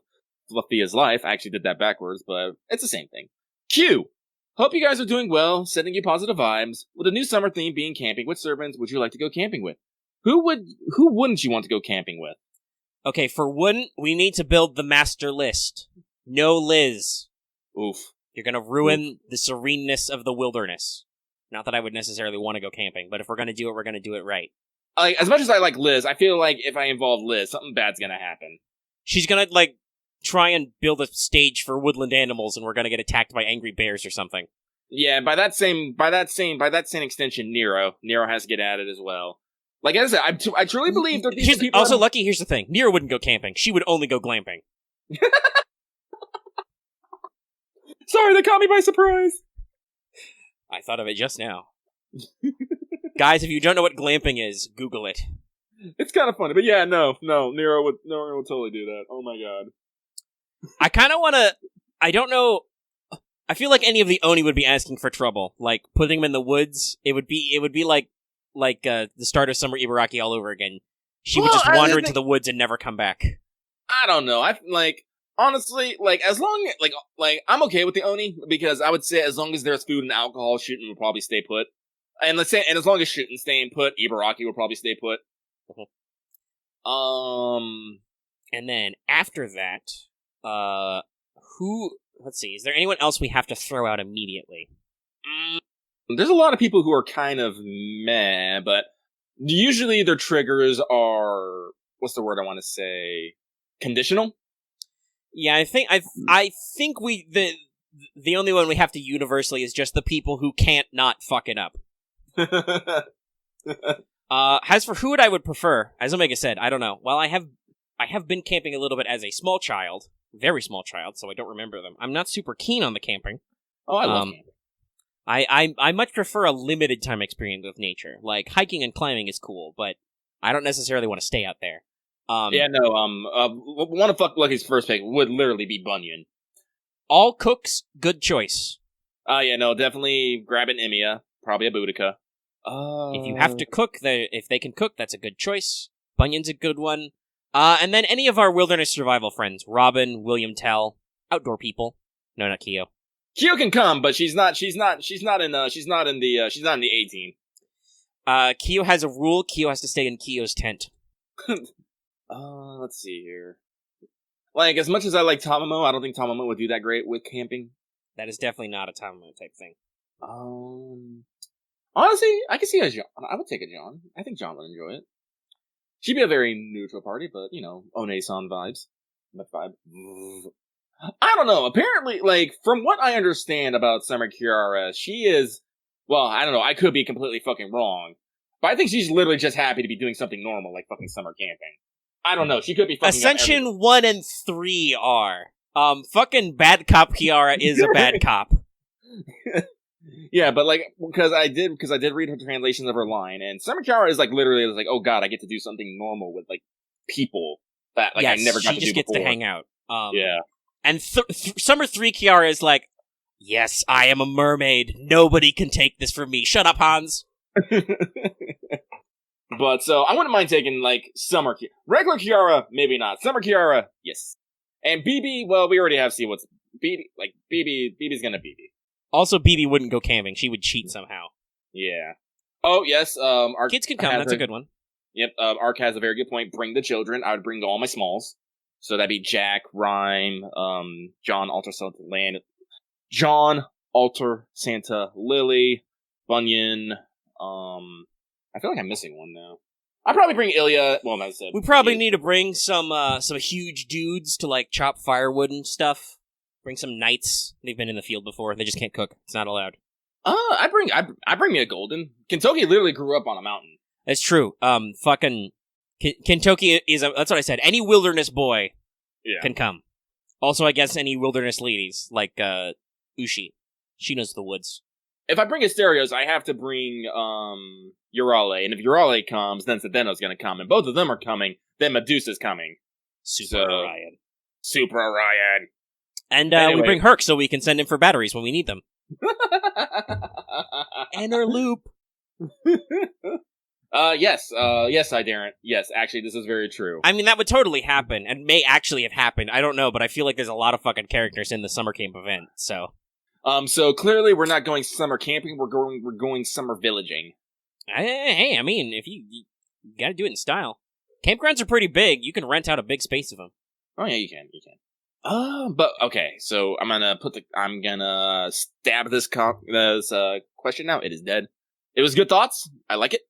Fluffy as Life. I actually did that backwards, but it's the same thing. Q! Hope you guys are doing well, sending you positive vibes. With a new summer theme being camping, which servants would you like to go camping with? Who wouldn't you want to go camping with? Okay, for wouldn't, we need to build the master list. No Liz. Oof. You're gonna ruin the sereneness of the wilderness. Not that I would necessarily want to go camping, but if we're gonna do it, we're gonna do it right. As much as I like Liz, I feel like if I involve Liz, something bad's gonna happen. She's gonna, try and build a stage for woodland animals, and we're gonna get attacked by angry bears or something. Yeah, by that same extension, Nero has to get added as well. Like I said, I truly believe that these people... Also, Lucky, here's the thing. Nero wouldn't go camping. She would only go glamping. Sorry, they caught me by surprise. I thought of it just now. Guys, if you don't know what glamping is, Google it. It's kind of funny, but yeah, no, Nero would totally do that. Oh my god. I kind of want to... I don't know... I feel like any of the Oni would be asking for trouble. Like, putting them in the woods, it would be like the start of Summer Ibaraki all over again. She would just wander into the woods and never come back. I don't know. Honestly, as long I'm okay with the Oni, because I would say as long as there's food and alcohol, shooting will probably stay put. And as long as shooting staying put, Ibaraki will probably stay put. And then after that, let's see, is there anyone else we have to throw out immediately? There's a lot of people who are kind of meh, but usually their triggers are, what's the word I want to say? Conditional? Yeah, I think the only one we have to universally is just the people who can't not fuck it up. As for who I would prefer, as Omega said, I don't know. Well, I have been camping a little bit as a small child, very small child, so I don't remember them. I'm not super keen on the camping. Oh, I love camping. I much prefer a limited time experience with nature. Like, hiking and climbing is cool, but I don't necessarily want to stay out there. One of Fuck Lucky's first pick would literally be Bunyan. All cooks, good choice. Definitely grab an Illya, probably a Boudica. If you have to cook, if they can cook, that's a good choice. Bunyan's a good one. And then any of our wilderness survival friends, Robin, William Tell, outdoor people. No, not Kyo. Kyo can come, but she's not in the A team. Kyo has a rule. Kyo has to stay in Kyo's tent. Let's see here. Like, as much as I like Tamamo, I don't think Tamamo would do that great with camping. That is definitely not a Tamamo type thing. Honestly, I can see a John. I would take a John. I think John would enjoy it. She'd be a very neutral party, but, One-san vibes. That vibe. I don't know. Apparently, like, from what I understand about Summer Kiara, she is, well, I don't know. I could be completely fucking wrong. But I think she's literally just happy to be doing something normal, like fucking summer camping. I don't know. She could be fucking Ascension 1 and 3 are. Fucking bad cop Kiara is a bad cop. Yeah, but like, because I did read her translations of her line, and Summer Kiara is like literally like, oh god, I get to do something normal with like people that like yes, I never got to do before. She just gets to hang out. Yeah. And Summer 3 Kiara is like, yes, I am a mermaid. Nobody can take this from me. Shut up, Hans. But so I wouldn't mind taking like Summer Kiara. Regular Kiara, maybe not. Summer Kiara, yes. And BB, well, we already have seen what's BB. Like BB's gonna BB. Also, BB wouldn't go camping. She would cheat somehow. Yeah. Oh yes. Ark Kids can come. That's a good one. Yep. Ark has a very good point. Bring the children. I would bring all my smalls. So that'd be Jack, Rhyme, John, Alter Santa, Lily, Bunyan. I feel like I'm missing one now. I'd probably bring Illya. Well, that's it. We probably need to bring some huge dudes to like chop firewood and stuff. Bring some knights. They've been in the field before. They just can't cook. It's not allowed. I bring me a golden. Kentucky literally grew up on a mountain. That's true. Fucking Kentucky is that's what I said. Any wilderness boy can come. Also, I guess any wilderness ladies like Ushi. She knows the woods. If I bring Asterios, I have to bring Urale, and if Urale comes, then Sedeno's gonna come, and both of them are coming. Then Medusa's coming. Super Orion. And anyway. we bring Herc so we can send him for batteries when we need them. Enter loop. Yes, I daren't. Yes, actually, this is very true. I mean, that would totally happen, and may actually have happened. I don't know, but I feel like there's a lot of fucking characters in the summer camp event, so. So clearly we're not going summer camping, we're going summer villaging. Hey, I mean, if you gotta do it in style. Campgrounds are pretty big, you can rent out a big space of them. Oh yeah, you can. But okay, so I'm gonna stab this question now. It is dead. It was good thoughts. I like it.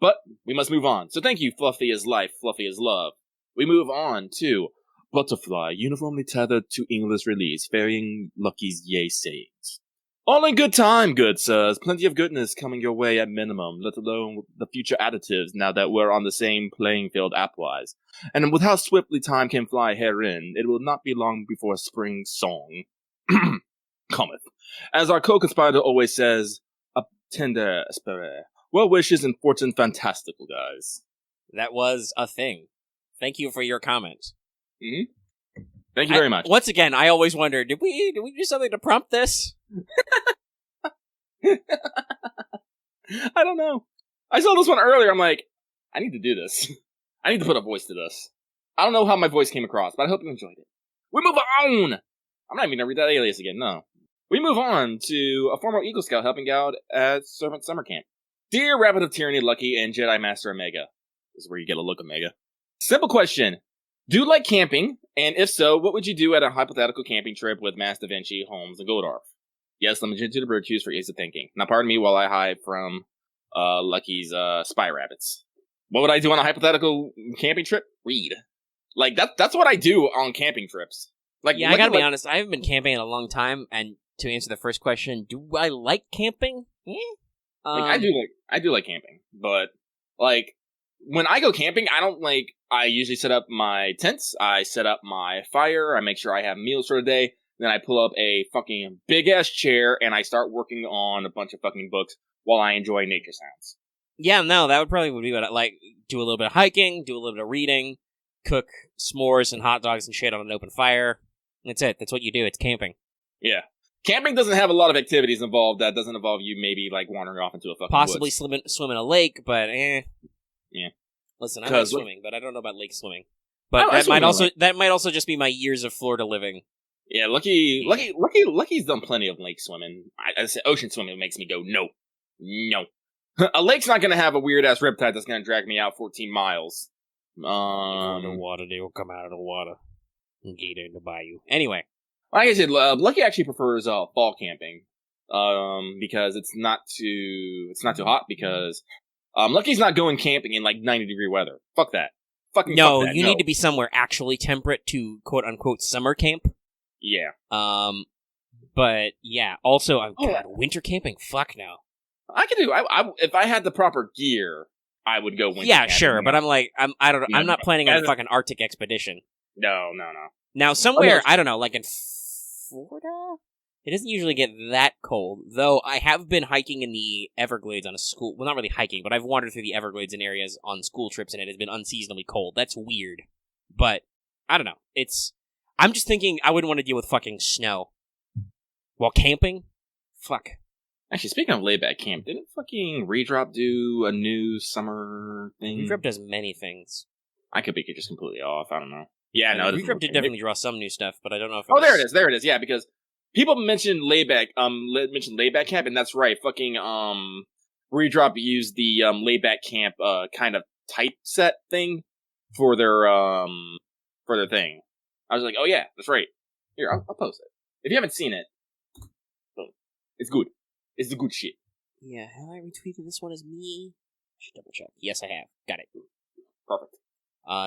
But we must move on. So thank you, Fluffy is life, Fluffy is love. We move on to Butterfly, uniformly tethered to English release, ferrying Lucky's yay sayings. All in good time, good sirs. Plenty of goodness coming your way at minimum, let alone the future additives now that we're on the same playing field app-wise. And with how swiftly time can fly herein, it will not be long before spring song cometh. As our co-conspirator always says, a tender espere. Well wishes and fortune fantastical, guys. That was a thing. Thank you for your comment. Mm-hmm. Thank you very much. Once again, I always wonder, did we do something to prompt this? I don't know. I saw this one earlier. I'm like, I need to do this. I need to put a voice to this. I don't know how my voice came across, but I hope you enjoyed it. We move on! I'm not even gonna read that alias again, no. We move on to a former Eagle Scout helping out at Servant Summer Camp. Dear Rabbit of Tyranny Lucky and Jedi Master Omega. This is where you get a look, Omega. Simple question. Do you like camping? And if so, what would you do at a hypothetical camping trip with Mass Da Vinci, Holmes, and Goldorf? Yes, limited to the virtues for ease of thinking. Now pardon me while I hide from Lucky's spy rabbits. What would I do on a hypothetical camping trip? Read. Like, that's what I do on camping trips. Like, yeah, I gotta be honest, I haven't been camping in a long time, and to answer the first question, do I like camping? I do like camping, but like when I go camping, I usually set up my tents, I set up my fire, I make sure I have meals for the day, then I pull up a fucking big ass chair and I start working on a bunch of fucking books while I enjoy nature sounds. Yeah, no, that would probably be what I like. Do a little bit of hiking, do a little bit of reading, cook s'mores and hot dogs and shit on an open fire. That's it. That's what you do. It's camping. Yeah. Camping doesn't have a lot of activities involved that doesn't involve you maybe like wandering off into a fucking possibly woods. swim in a lake, but Yeah. Listen, I like swimming, but I don't know about lake swimming. But that might also just be my years of Florida living. Yeah, Lucky's done plenty of lake swimming. I said ocean swimming makes me go no. A lake's not gonna have a weird-ass riptide that's gonna drag me out 14 miles. Underwater, they will come out of the water and get in the bayou. Anyway. Like I said, Lucky actually prefers fall camping. Because it's not too hot, because Lucky's not going camping in, like, 90-degree weather. Fuck that. Fucking no, fuck that. you need to be somewhere actually temperate to quote-unquote summer camp. Yeah. But, yeah, also, God, winter camping? Fuck no. I could do. If I had the proper gear, I would go winter. Yeah, camping. sure, but I'm like, I don't know. I'm not planning on a fucking Arctic expedition. No. Now, somewhere, I don't know, like in Florida? It doesn't usually get that cold, though I have been hiking in the Everglades on a school... Well, not really hiking, but I've wandered through the Everglades in areas on school trips, and it has been unseasonably cold. That's weird. But, I don't know. I'm just thinking I wouldn't want to deal with fucking snow. While camping? Fuck. Actually, speaking of layback camp, didn't fucking Redrop do a new summer thing? Redrop does many things. I could be just completely off. I don't know. Yeah, no. Redrop did definitely draw some new stuff, but I don't know if there it is. Yeah, because people mentioned layback camp, and that's right. Fucking Redrop used the layback camp kind of typeset thing for their thing. I was like, oh yeah, that's right. Here, I'll post it. If you haven't seen it, it's good. It's the good shit. Yeah, have I retweeted this one as me? I should double check. Yes, I have. Got it. Perfect.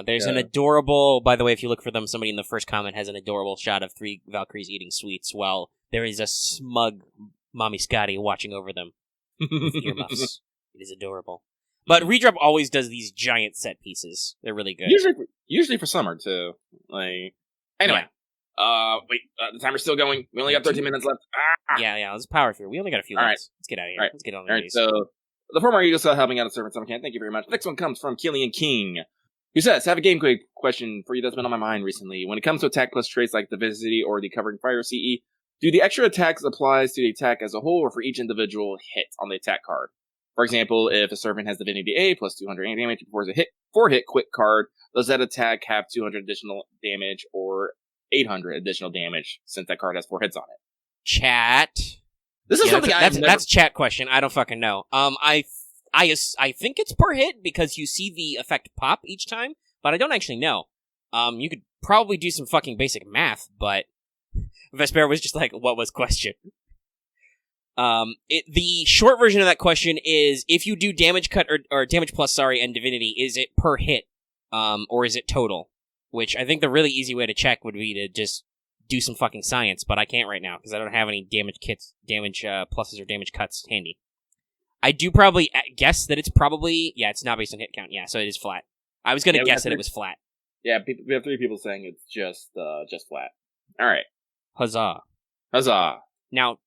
There's an adorable, by the way, if you look for them, somebody in the first comment has an adorable shot of 3 Valkyries eating sweets while there is a smug Mommy Scotty watching over them with earmuffs. It is adorable. But Redrop always does these giant set pieces. They're really good. Usually for summer, too. Like, anyway. Yeah. Wait, the timer's still going. We only got 13 minutes left. Yeah, let's power through. We only got a few minutes. Let's get out of here. Let's get on the All right, so the former Eagle Cell helping out a servant summer camp. Thank you very much. Next one comes from Killian King, who says, have a game quick question for you that's been on my mind recently. When it comes to attack plus traits like the Divisity or the Covering Fire CE, do the extra attacks applies to the attack as a whole or for each individual hit on the attack card? For example, if a servant has Divinity A plus 200 damage before it's a 4-hit quick card, does that attack have 200 additional damage or 800 additional damage since that card has 4 hits on it? Chat. This is something that's a chat question. I don't fucking know. I think it's per hit because you see the effect pop each time, but I don't actually know. You could probably do some fucking basic math, but Vesper was just like, what was question? The short version of that question is, if you do damage cut or damage plus, and Divinity, is it per hit, or is it total? Which I think the really easy way to check would be to just do some fucking science, but I can't right now because I don't have any damage pluses or damage cuts handy. I do probably guess that it's probably, it's not based on hit count, so it is flat. I was gonna guess that it was flat. Yeah, we have 3 people saying it's just flat. Alright. Huzzah. Now,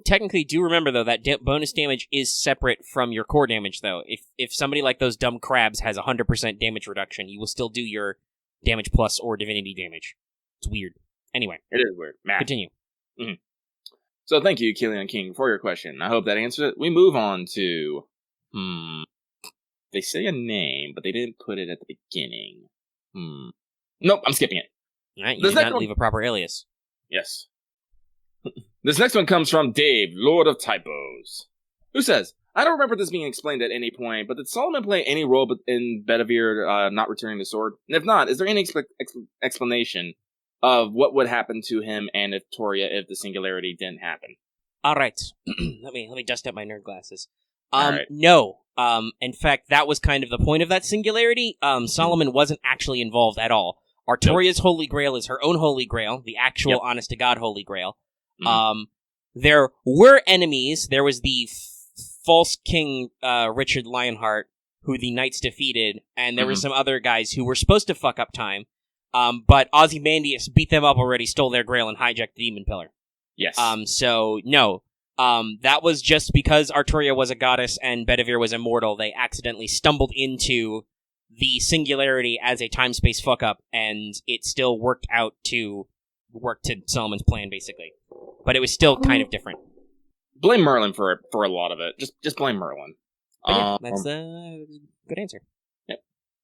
technically, do remember, though, that bonus damage is separate from your core damage, though. If somebody like those dumb crabs has 100% damage reduction, you will still do your damage plus or divinity damage. It's weird. Anyway. It is weird. Math. Continue. Mm-hmm. So thank you, Killian King, for your question. I hope that answered it. We move on to... They say a name, but they didn't put it at the beginning. Nope, I'm skipping it. Alright, you did not leave a proper alias. Yes. This next one comes from Dave, Lord of Typos, who says, I don't remember this being explained at any point, but did Solomon play any role in Bedivere not returning the sword? And if not, is there any explanation of what would happen to him and Victoria if the singularity didn't happen? Alright. let me dust up my nerd glasses. Right. No. In fact, that was kind of the point of that singularity. Solomon wasn't actually involved at all. Artoria's Holy Grail is her own Holy Grail, the actual honest-to-God Holy Grail. There were enemies. There was the false king, Richard Lionheart, who the knights defeated, and there were some other guys who were supposed to fuck up time, but Ozymandias beat them up already, stole their grail, and hijacked the Demon Pillar. Yes. So, no. That was just because Artoria was a goddess and Bedivere was immortal, they accidentally stumbled into the singularity as a time-space fuck-up, and it still worked to Solomon's plan, basically. But it was still kind of different. Blame Merlin for a lot of it. Just blame Merlin. That's a good answer. Yep.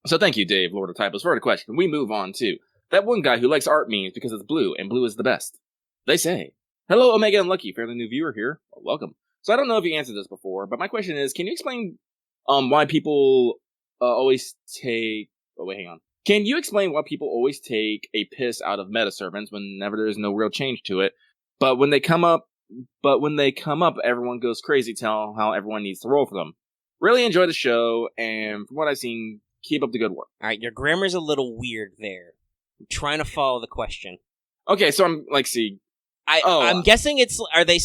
So thank you, Dave, Lord of Typos, for the question. We move on to that one guy who likes art memes because it's blue, and blue is the best. They say, hello, Omega and Lucky, fairly new viewer here. Well, welcome. So I don't know if you answered this before, but my question is, can you explain why people always take... Oh, wait, hang on. Can you explain why people always take a piss out of meta servants whenever there's no real change to it, but when they come up, everyone goes crazy telling how everyone needs to roll for them? Really enjoy the show, and from what I've seen, keep up the good work. All right, your grammar's a little weird there. I'm trying to follow the question. Okay, so I'm like, see, I'm guessing it's. Are they?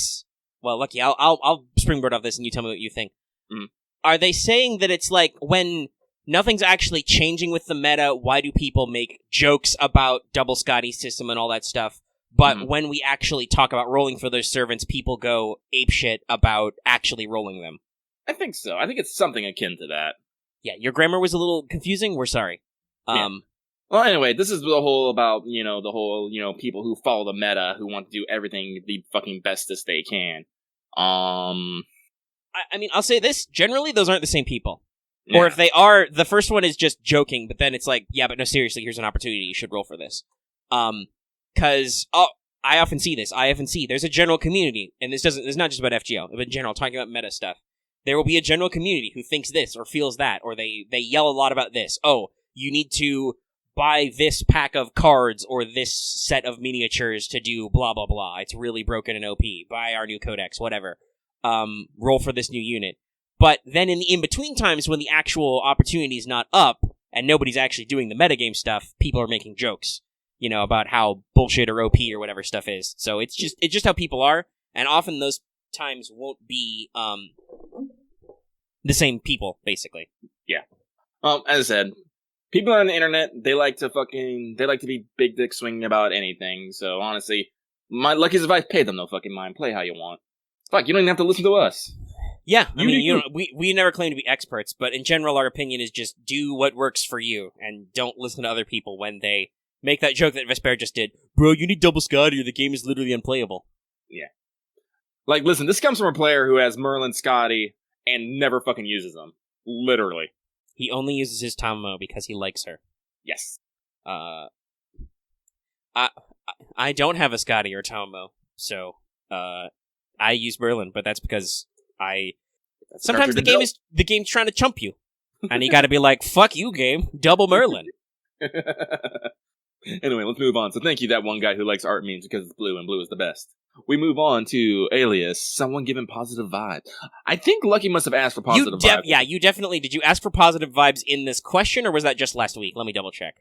Well, Lucky, I'll springboard off this, and you tell me what you think. Mm. Are they saying that it's like when nothing's actually changing with the meta? Why do people make jokes about double Scotty's system and all that stuff? But when we actually talk about rolling for those servants, people go apeshit about actually rolling them. I think so. I think it's something akin to that. Yeah, your grammar was a little confusing. We're sorry. Yeah. Well, anyway, this is the whole about, people who follow the meta, who want to do everything the fucking bestest they can. I mean, I'll say this. Generally, those aren't the same people. Yeah. Or if they are, the first one is just joking, but then it's like, yeah, but no, seriously, here's an opportunity. You should roll for this. Because, I often see this. There's a general community, and it's not just about FGO, but in general, talking about meta stuff. There will be a general community who thinks this or feels that, or they yell a lot about this. Oh, you need to buy this pack of cards or this set of miniatures to do blah, blah, blah. It's really broken and OP. Buy our new codex, whatever. Roll for this new unit. But then in the in-between times when the actual opportunity is not up and nobody's actually doing the metagame stuff, people are making jokes, about how bullshit or OP or whatever stuff is. So it's just how people are, and often those times won't be the same people, basically. Yeah. As I said, people on the internet, they like to be big dick swinging about anything. So honestly, my luckiest advice: pay them no fucking mind. Play how you want. Fuck, you don't even have to listen to us. Yeah, we never claim to be experts, but in general, our opinion is just do what works for you, and don't listen to other people when they make that joke that Vesper just did. Bro, you need double Scotty or the game is literally unplayable. Yeah. Like, listen, this comes from a player who has Merlin Scotty and never fucking uses them. Literally. He only uses his Tomo because he likes her. Yes. I don't have a Scotty or Tomo, so I use Merlin, but that's because sometimes the game's trying to chump you. And you gotta be like, fuck you, game. Double Merlin. Anyway, let's move on. So thank you, that one guy who likes art memes because it's blue and blue is the best. We move on to Alias, someone giving positive vibes. I think Lucky must have asked for positive vibes. Yeah, you definitely... Did you ask for positive vibes in this question, or was that just last week? Let me double check.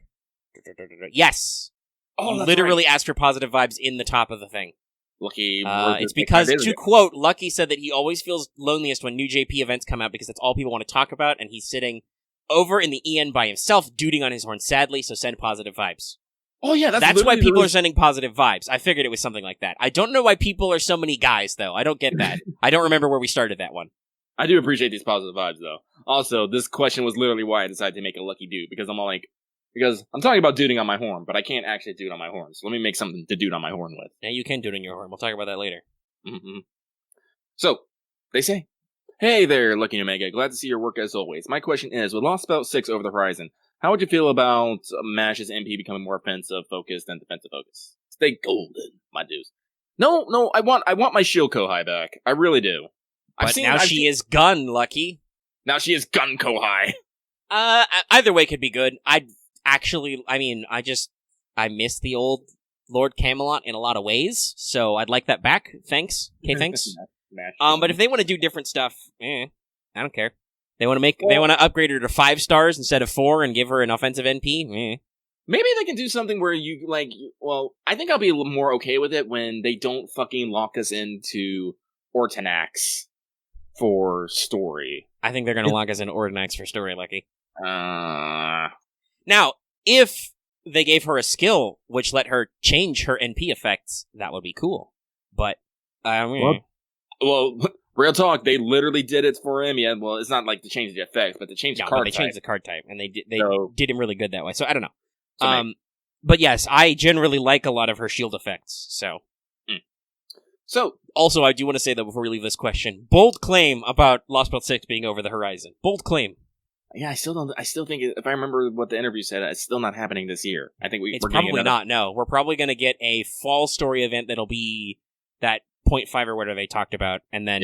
Yes. Oh, you literally asked for positive vibes in the top of the thing. Lucky... it's because, to quote, Lucky said that he always feels loneliest when new JP events come out because that's all people want to talk about, and he's sitting over in the EN by himself, duding on his horn sadly, so send positive vibes. Oh yeah, that's why people are sending positive vibes. I figured it was something like that. I don't know why people are so many guys, though. I don't get that. I don't remember where we started that one. I do appreciate these positive vibes, though. Also, this question was literally why I decided to make a Lucky dude, because I'm talking about duding on my horn, but I can't actually dude on my horn, so let me make something to dude on my horn with. Yeah, you can dude on your horn. We'll talk about that later. Mm-hmm. So, they say, hey there, Lucky Omega. Glad to see your work as always. My question is, with Lost Belt 6 over the horizon, how would you feel about Mash's MP becoming more offensive focused than defensive focused? Stay golden, my dudes. No, I want my shill Kohai back. I really do. But now she is gun, Lucky. Now she is gun Kohai. Either way could be good. I miss the old Lord Camelot in a lot of ways, so I'd like that back. Thanks. Okay, thanks. But if they want to do different stuff, I don't care. They want to upgrade her to 5 stars instead of 4 and give her an offensive NP. Maybe they can do something where I think I'll be a little more okay with it when they don't fucking lock us into Ortanax for story. I think they're going to lock us into Ortanax for story, Lucky. Now, if they gave her a skill which let her change her NP effects, that would be cool. But, well, real talk, they literally did it for him. Yeah, well, it's not like to change the effects, but to change the card type. They changed the card type, and they did him really good that way. So I don't know. But yes, I generally like a lot of her shield effects. So also, I do want to say that before we leave this question, bold claim about Lost Belt 6 being over the horizon. Bold claim. Yeah, I still think if I remember what the interview said, it's still not happening this year. I think it's probably not. No, we're probably going to get a fall story event that'll be that 0.5 or whatever they talked about, and then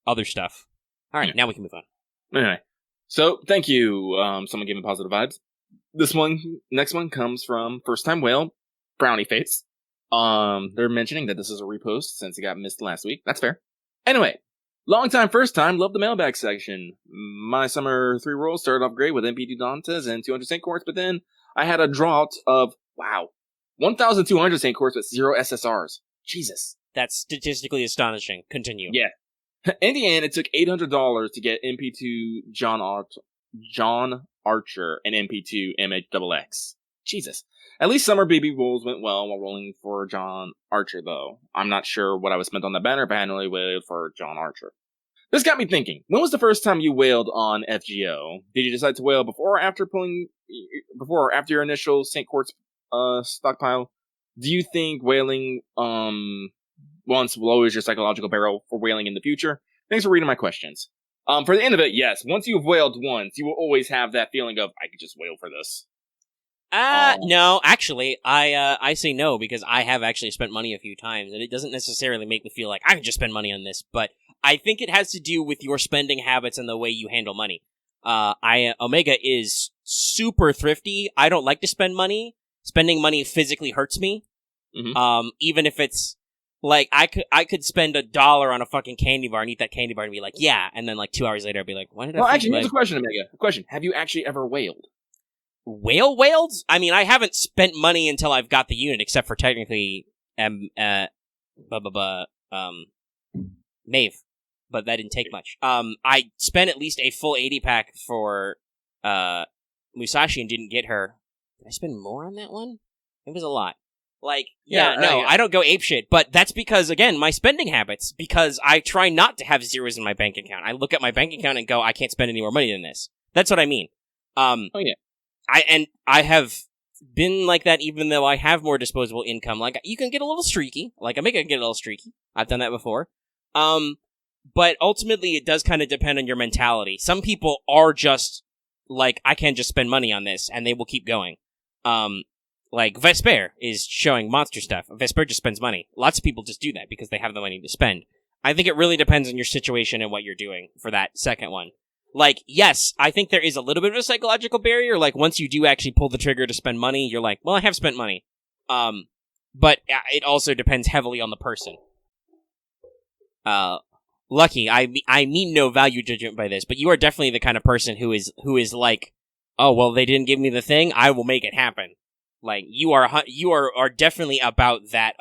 other stuff. All right, now we can move on. Anyway, So, thank you. Someone gave me positive vibes. Next one comes from First Time Whale, Brownie Face. They're mentioning that this is a repost since it got missed last week. That's fair. Anyway, long time, first time, love the mailbag section. My summer 3 rolls started off great with MP2 Dantes and 200 Saint Quartz, but then I had a drought of, 1,200 Saint Quartz with 0 SSRs. Jesus. That's statistically astonishing. Continue. Yeah. In the end, it took $800 to get MP2 John Archer and MP2 MHXX. Jesus. At least summer baby rolls went well while rolling for John Archer, though. I'm not sure what I was spent on that banner, but I hadn't really whaled for John Archer. This got me thinking. When was the first time you whaled on FGO? Did you decide to whale before or after your initial St. Quartz stockpile? Do you think whaling once will always your psychological barrel for whaling in the future? Thanks for reading my questions. For the end of it, yes. Once you've whaled once, you will always have that feeling of, I could just whale for this. No, actually, I say no, because I have actually spent money a few times, and it doesn't necessarily make me feel like I can just spend money on this, but I think it has to do with your spending habits and the way you handle money. Omega is super thrifty. I don't like to spend money. Spending money physically hurts me. Mm-hmm. Even if it's, like, I could spend $1 on a fucking candy bar and eat that candy bar and be like, yeah, and then, like, 2 hours later I'd be like, why did I actually, here's a question, Omega. A question. Have you actually ever whaled? Whaled? I mean, I haven't spent money until I've got the unit, except for technically, Maeve. But that didn't take much. I spent at least a full 80 pack for, Musashi and didn't get her. Did I spend more on that one? It was a lot. Like, I don't go apeshit, but that's because, again, my spending habits, because I try not to have zeros in my bank account. I look at my bank account and go, I can't spend any more money than this. That's what I mean. I have been like that even though I have more disposable income. Like, you can get a little streaky. Like, I make it get a little streaky. I've done that before. But ultimately, it does kind of depend on your mentality. Some people are just, like, I can't just spend money on this, and they will keep going. Like, Vesper is showing monster stuff. Vesper just spends money. Lots of people just do that because they have the money to spend. I think it really depends on your situation and what you're doing for that second one. Like, yes, I think there is a little bit of a psychological barrier. Like, once you do actually pull the trigger to spend money, you're like, well, I have spent money. But it also depends heavily on the person. Lucky, I mean no value judgment by this, but you are definitely the kind of person who is like, oh, well, they didn't give me the thing, I will make it happen. Like, you are definitely about that,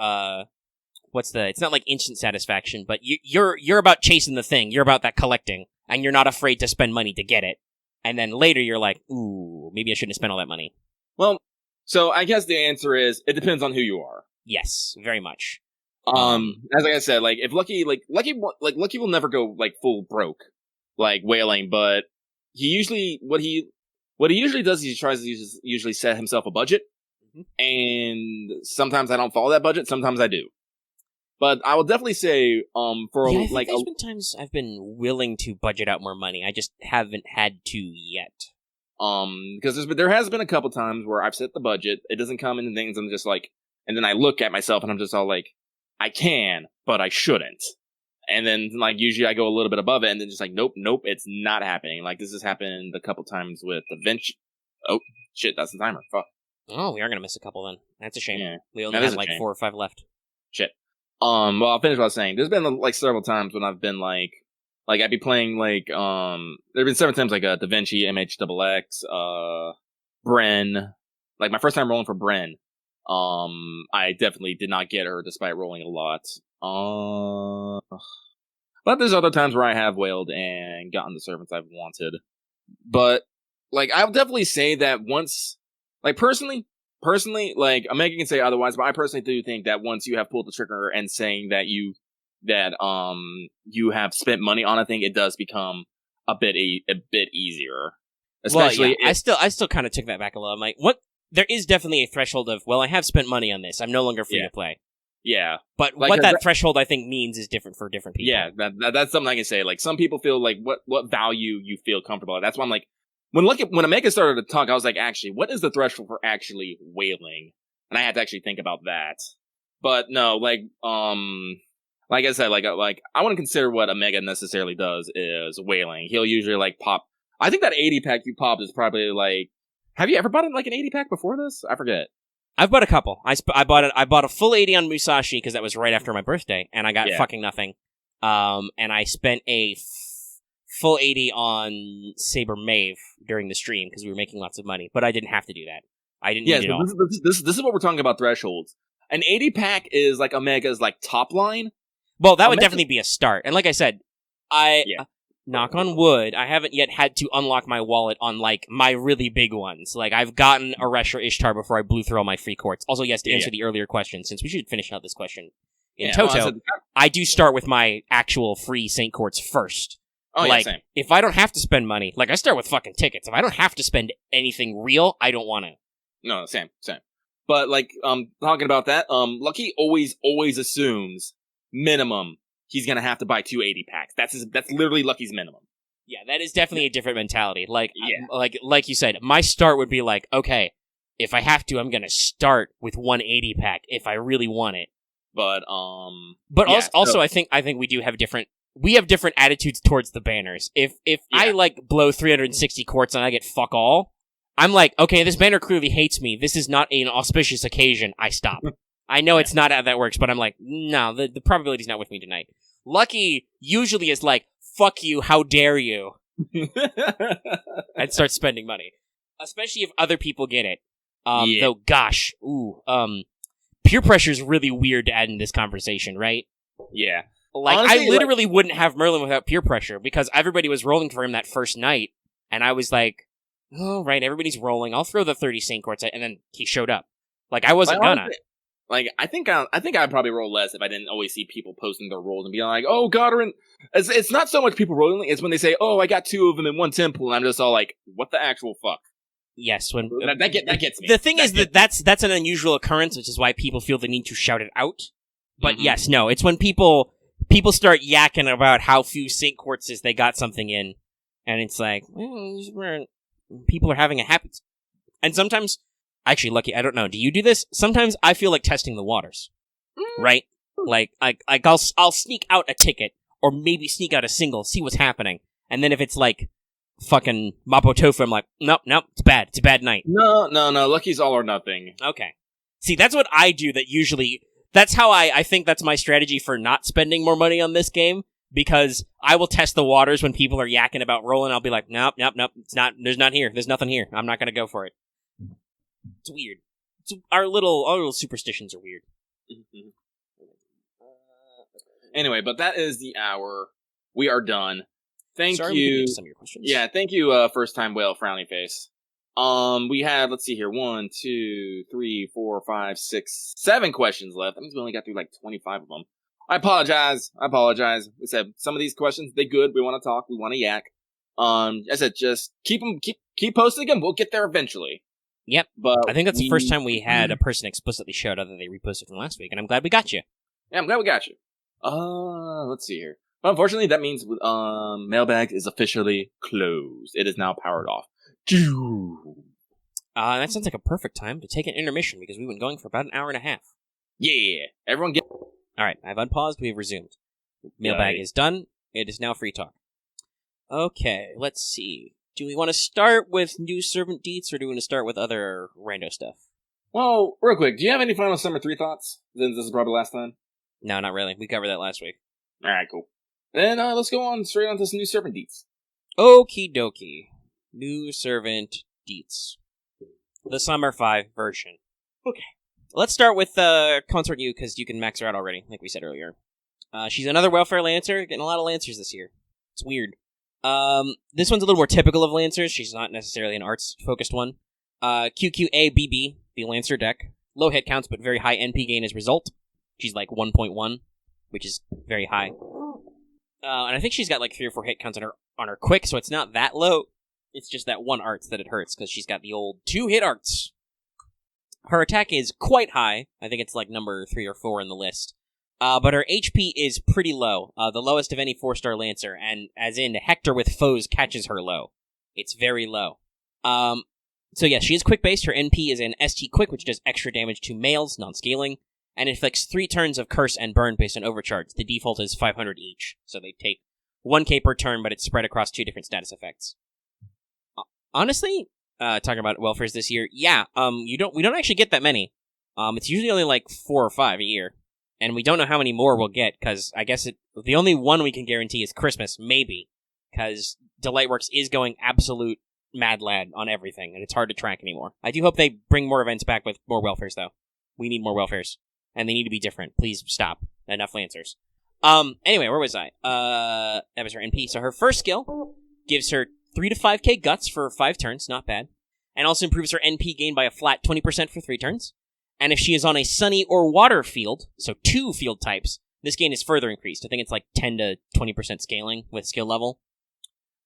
it's not like instant satisfaction, but you're about chasing the thing, you're about that collecting. And you're not afraid to spend money to get it. And then later you're like, ooh, maybe I shouldn't have spent all that money. Well, so I guess the answer is, it depends on who you are. Yes, very much. As I said, like, if Lucky will never go, like, full broke, like, whaling, but what he usually does is he tries to usually set himself a budget. Mm-hmm. And sometimes I don't follow that budget, sometimes I do. But I will definitely say, there's been times I've been willing to budget out more money. I just haven't had to yet. Because there has been a couple times where I've set the budget, it doesn't come into things, I'm just like, and then I look at myself and I'm just all like, I can, but I shouldn't. And then, like, usually I go a little bit above it, and then just like, nope, it's not happening. Like, this has happened a couple times with the Vinci. Oh, shit, that's the timer. Fuck. Oh, we are gonna miss a couple then. That's a shame. Yeah. We only have like 4 or 5 left. Shit. Well, I'll finish what I was saying. There's been, like, several times when I've been, like, I'd be playing, like, there've been several times, like, Da Vinci, MHXX, Bren. Like, my first time rolling for Bren, I definitely did not get her despite rolling a lot. But there's other times where I have whaled and gotten the servants I've wanted. But, like, I would definitely say that once, like, personally, like, Omega can say otherwise, but I personally do think that once you have pulled the trigger and saying that you have spent money on a thing, it does become a bit easier. Especially, I still kind of took that back a little. I'm like, what? There is definitely a threshold of, well, I have spent money on this. I'm no longer free to play. Yeah, but like, what that threshold I think means is different for different people. Yeah, that's something I can say. Like, some people feel like what value you feel comfortable at. That's why I'm like, when Omega started to talk, I was like, actually, what is the threshold for actually whaling? And I had to actually think about that. But no, like I said, like I wouldn't consider what Omega necessarily does is whaling. He'll usually like pop I think that 80 pack you popped is probably like. Have you ever bought like an 80 pack before this? I forget. I've bought a couple. I bought a full 80 on Musashi because that was right after my birthday, and I got fucking nothing. And I spent a full 80 on Saber Mave during the stream because we were making lots of money, but I didn't have to do that. I didn't need it all. This is what we're talking about thresholds. An 80 pack is like Omega's like top line. Well, that would definitely be a start. And like I said, knock on wood, I haven't yet had to unlock my wallet on, like, my really big ones. Like, I've gotten a Resh or Ishtar before I blew through all my free quartz. Also, yes, to answer the earlier question, since we should finish out this question in Toto, I do start with my actual free Saint Quartz first. Oh, like, same. If I don't have to spend money, like, I start with fucking tickets. If I don't have to spend anything real, I don't want to. No, same. But, like, talking about that, Lucky always assumes minimum he's gonna have to buy 2 80 packs. That's literally Lucky's minimum. Yeah, that is definitely a different mentality. Like, like you said, my start would be like, okay, if I have to, I'm gonna start with 1 80 pack if I really want it. But also, I think we have different attitudes towards the banners. If I like blow 360 quartz and I get fuck all, I'm like, okay, this banner clearly hates me. This is not an auspicious occasion. I stop. I know it's not how that works, but I'm like, no, the probability's not with me tonight. Lucky usually is like, fuck you, how dare you? And starts spending money. Especially if other people get it. Though, gosh, peer pressure is really weird to add in this conversation, right? Yeah. Like, honestly, I literally wouldn't have Merlin without peer pressure, because everybody was rolling for him that first night, and I was like, oh, right, everybody's rolling, I'll throw the 30 Saint Quartz, and then he showed up. Like, I wasn't gonna. Like, I think I'd probably roll less if I didn't always see people posting their rolls and being like, oh, Goddard. It's not so much people rolling, it's when they say, oh, I got 2 of them in 1 temple, and I'm just all like, what the actual fuck? Yes, when that gets me. The thing is that's an unusual occurrence, which is why people feel the need to shout it out. But yes, no, it's when people start yakking about how few Saint Quartzes they got something in, and it's like, well, people are having a happy. And sometimes, actually, Lucky, I don't know. Do you do this? Sometimes I feel like testing the waters, right? Like I'll sneak out a ticket, or maybe sneak out a single, see what's happening, and then if it's like fucking Mapo Tofu, I'm like, nope, it's bad. It's a bad night. No. Lucky's all or nothing. Okay. See, that's what I do. That's how I think that's my strategy for not spending more money on this game, because I will test the waters when people are yakking about rolling. I'll be like, nope, it's not. There's nothing here. I'm not gonna go for it. It's weird. Our little superstitions are weird. Anyway, but that is the hour. We are done. Thank Sorry, you. we can get to some of your questions. Yeah, thank you, first time whale frowny face. We had, let's see here, 1, 2, 3, 4, 5, 6, 7 questions left. That means we only got through like 25 of them. I apologize. We said some of these questions, they good. We want to talk. We want to yak. I said just keep posting them. We'll get there eventually. Yep. But I think that's the first time we had a person explicitly shout out that they reposted from last week, and I'm glad we got you. Yeah, I'm glad we got you. Let's see here. But unfortunately, that means Mailbag is officially closed. It is now powered off. That sounds like a perfect time to take an intermission, because we've been going for about an hour and a half. Yeah, everyone get... Alright, I've unpaused, we've resumed. Mailbag is done, it is now free talk. Okay, let's see. Do we want to start with new servant deets, or do we want to start with other rando stuff? Well, real quick, do you have any final Summer 3 thoughts? Since this is probably the last time. No, not really. We covered that last week. Alright, cool. Then let's go on straight on to some new servant deets. Okie dokie. New servant deets. The Summer 5 version. Okay. Let's start with Consort Yu, because you can max her out already, like we said earlier. She's another welfare Lancer, getting a lot of Lancers this year. It's weird. This one's a little more typical of Lancers. She's not necessarily an arts-focused one. QQABB, the Lancer deck. Low hit counts, but very high NP gain as a result. She's like 1.1, which is very high. And I think she's got like 3 or 4 hit counts on her quick, so it's not that low. It's just that one arts that it hurts, because she's got the old 2 hit arts. Her attack is quite high. I think it's like number 3 or 4 in the list. But her HP is pretty low. The lowest of any 4-star Lancer, and as in Hector with foes catches her low. It's very low. So yeah, she is quick-based. Her NP is an ST quick, which does extra damage to males, non-scaling, and inflicts 3 turns of curse and burn based on overcharge. The default is 500 each, so they take 1k per turn, but it's spread across 2 different status effects. Honestly, talking about welfares this year, yeah, we don't actually get that many. It's usually only like 4 or 5 a year, and we don't know how many more we'll get, because I guess the only one we can guarantee is Christmas, maybe, because Delightworks is going absolute mad lad on everything, and it's hard to track anymore. I do hope they bring more events back with more welfares, though. We need more welfares, and they need to be different. Please stop. Enough Lancers. Anyway, where was I? That was her NP. So her first skill gives her 3 to 5k guts for 5 turns, not bad, and also improves her NP gain by a flat 20% for 3 turns. And if she is on a sunny or water field, so 2 field types, this gain is further increased. I think it's like 10 to 20% scaling with skill level.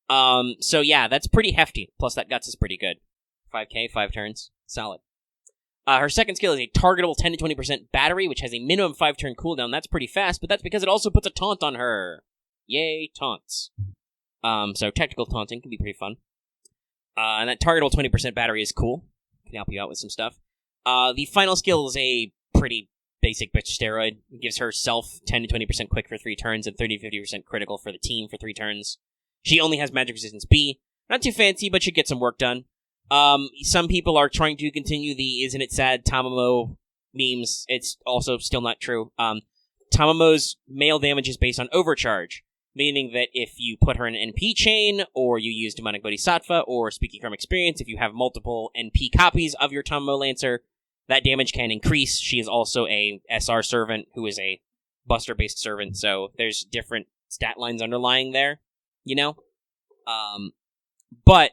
So yeah, that's pretty hefty. Plus that guts is pretty good. 5k, 5 turns. Solid. Her second skill is a targetable 10 to 20% battery, which has a minimum 5-turn cooldown. That's pretty fast, but that's because it also puts a taunt on her. Yay, taunts. So tactical taunting can be pretty fun. And that targetable 20% battery is cool. Can help you out with some stuff. The final skill is a pretty basic bitch steroid. It gives herself 10 to 20% quick for 3 turns and 30 to 50% critical for the team for 3 turns. She only has magic resistance B. Not too fancy, but should get some work done. Some people are trying to continue the Isn't It Sad Tamamo memes. It's also still not true. Tamamo's male damage is based on overcharge, meaning that if you put her in an NP chain, or you use Demonic Bodhisattva, or speaking from experience, if you have multiple NP copies of your Tamamo Lancer, that damage can increase. She is also a SR servant, who is a buster-based servant, so there's different stat lines underlying there, you know? But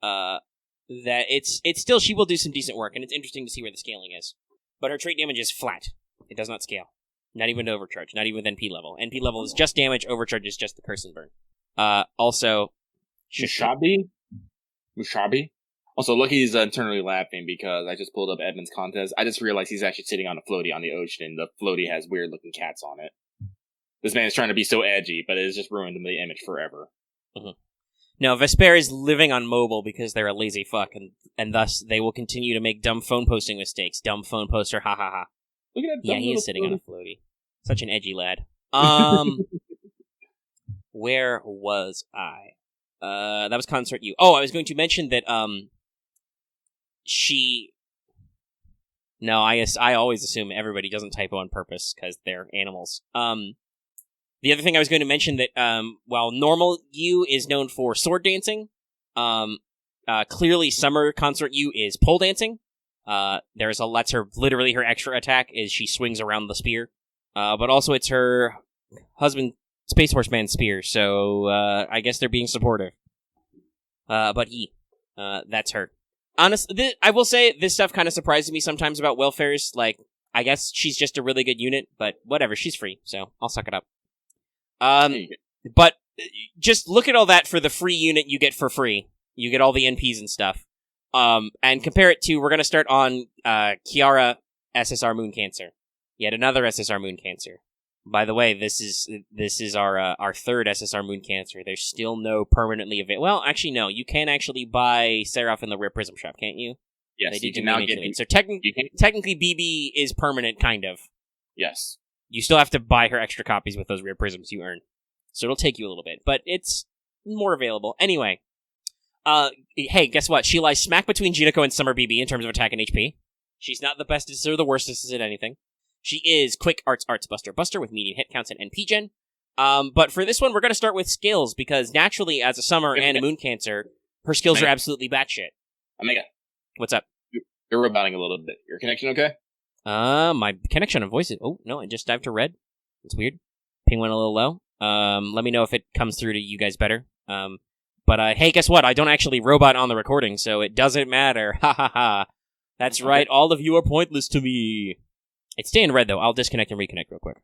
that it's still, she will do some decent work, and it's interesting to see where the scaling is. But her trait damage is flat. It does not scale. Not even to overcharge, not even with NP level. NP level is just damage, overcharge is just the curse and burn. Also... Mushabi? Also, Lucky's internally laughing because I just pulled up Edmund's contest. I just realized he's actually sitting on a floaty on the ocean. The floaty has weird-looking cats on it. This man is trying to be so edgy, but it has just ruined the image forever. Mm-hmm. No, Vesper is living on mobile because they're a lazy fuck, and thus they will continue to make dumb phone posting mistakes. Dumb phone poster, ha ha ha. Look at that. Yeah, he is sitting on a floaty. Such an edgy lad. Where was I? That was Consort Yu. Oh, I was going to mention that, No, I always assume everybody doesn't typo on purpose, because they're animals. The other thing I was going to mention that, while normal Yu is known for sword dancing, clearly Summer Consort Yu is pole dancing. That's literally her extra attack is she swings around the spear. But also it's her husband, Space Horseman spear, so, I guess they're being supportive. But that's her. Honestly, I will say, this stuff kind of surprises me sometimes about welfares. Like, I guess she's just a really good unit, but whatever, she's free, so I'll suck it up. But just look at all that for the free unit you get for free. You get all the NPs and stuff. And compare it to, we're gonna start on, Kiara SSR MoonCancer. Yet another SSR MoonCancer. By the way, this is our third SSR MoonCancer. There's still no permanently available. Well, actually, no. You can actually buy Seraph in the Rare Prism Shop, can't you? Yes, they you can now get it. So technically, BB is permanent, kind of. Yes. You still have to buy her extra copies with those Rare Prisms you earn. So it'll take you a little bit, but it's more available. Anyway, hey, guess what? She lies smack between Jinako and Summer BB in terms of attack and HP. She's not the bestest or the worstest at anything. She is quick arts buster with medium hit counts and NP gen. But for this one, we're going to start with skills, because naturally, as a Summer and a MoonCancer, her skills are absolutely batshit. Omega. What's up? You're roboting a little bit. Your connection okay? My connection on voice is... Oh, no, I just dived to red. It's weird. Ping went a little low. Let me know if it comes through to you guys better. But hey, guess what? I don't actually robot on the recording, so it doesn't matter. Ha ha ha. That's right, all of you are pointless to me. It's staying red, though. I'll disconnect and reconnect real quick.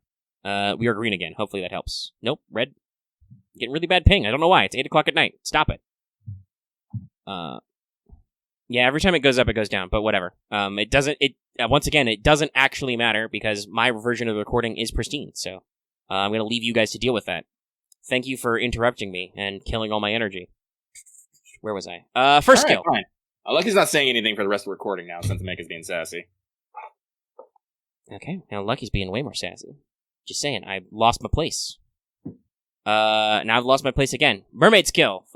We are green again. Hopefully that helps. Nope, red. Getting really bad ping. I don't know why. It's 8 o'clock at night. Stop it. Yeah, every time it goes up, it goes down, but whatever. Once again, it doesn't actually matter, because my version of the recording is pristine, so I'm going to leave you guys to deal with that. Thank you for interrupting me and killing all my energy. Where was I? First skill. Fine. Lucky's not saying anything for the rest of the recording now, since Mega's being sassy. Okay, now Lucky's being way more sassy. Just saying, I lost my place. Now I've lost my place again. Mermaid skill.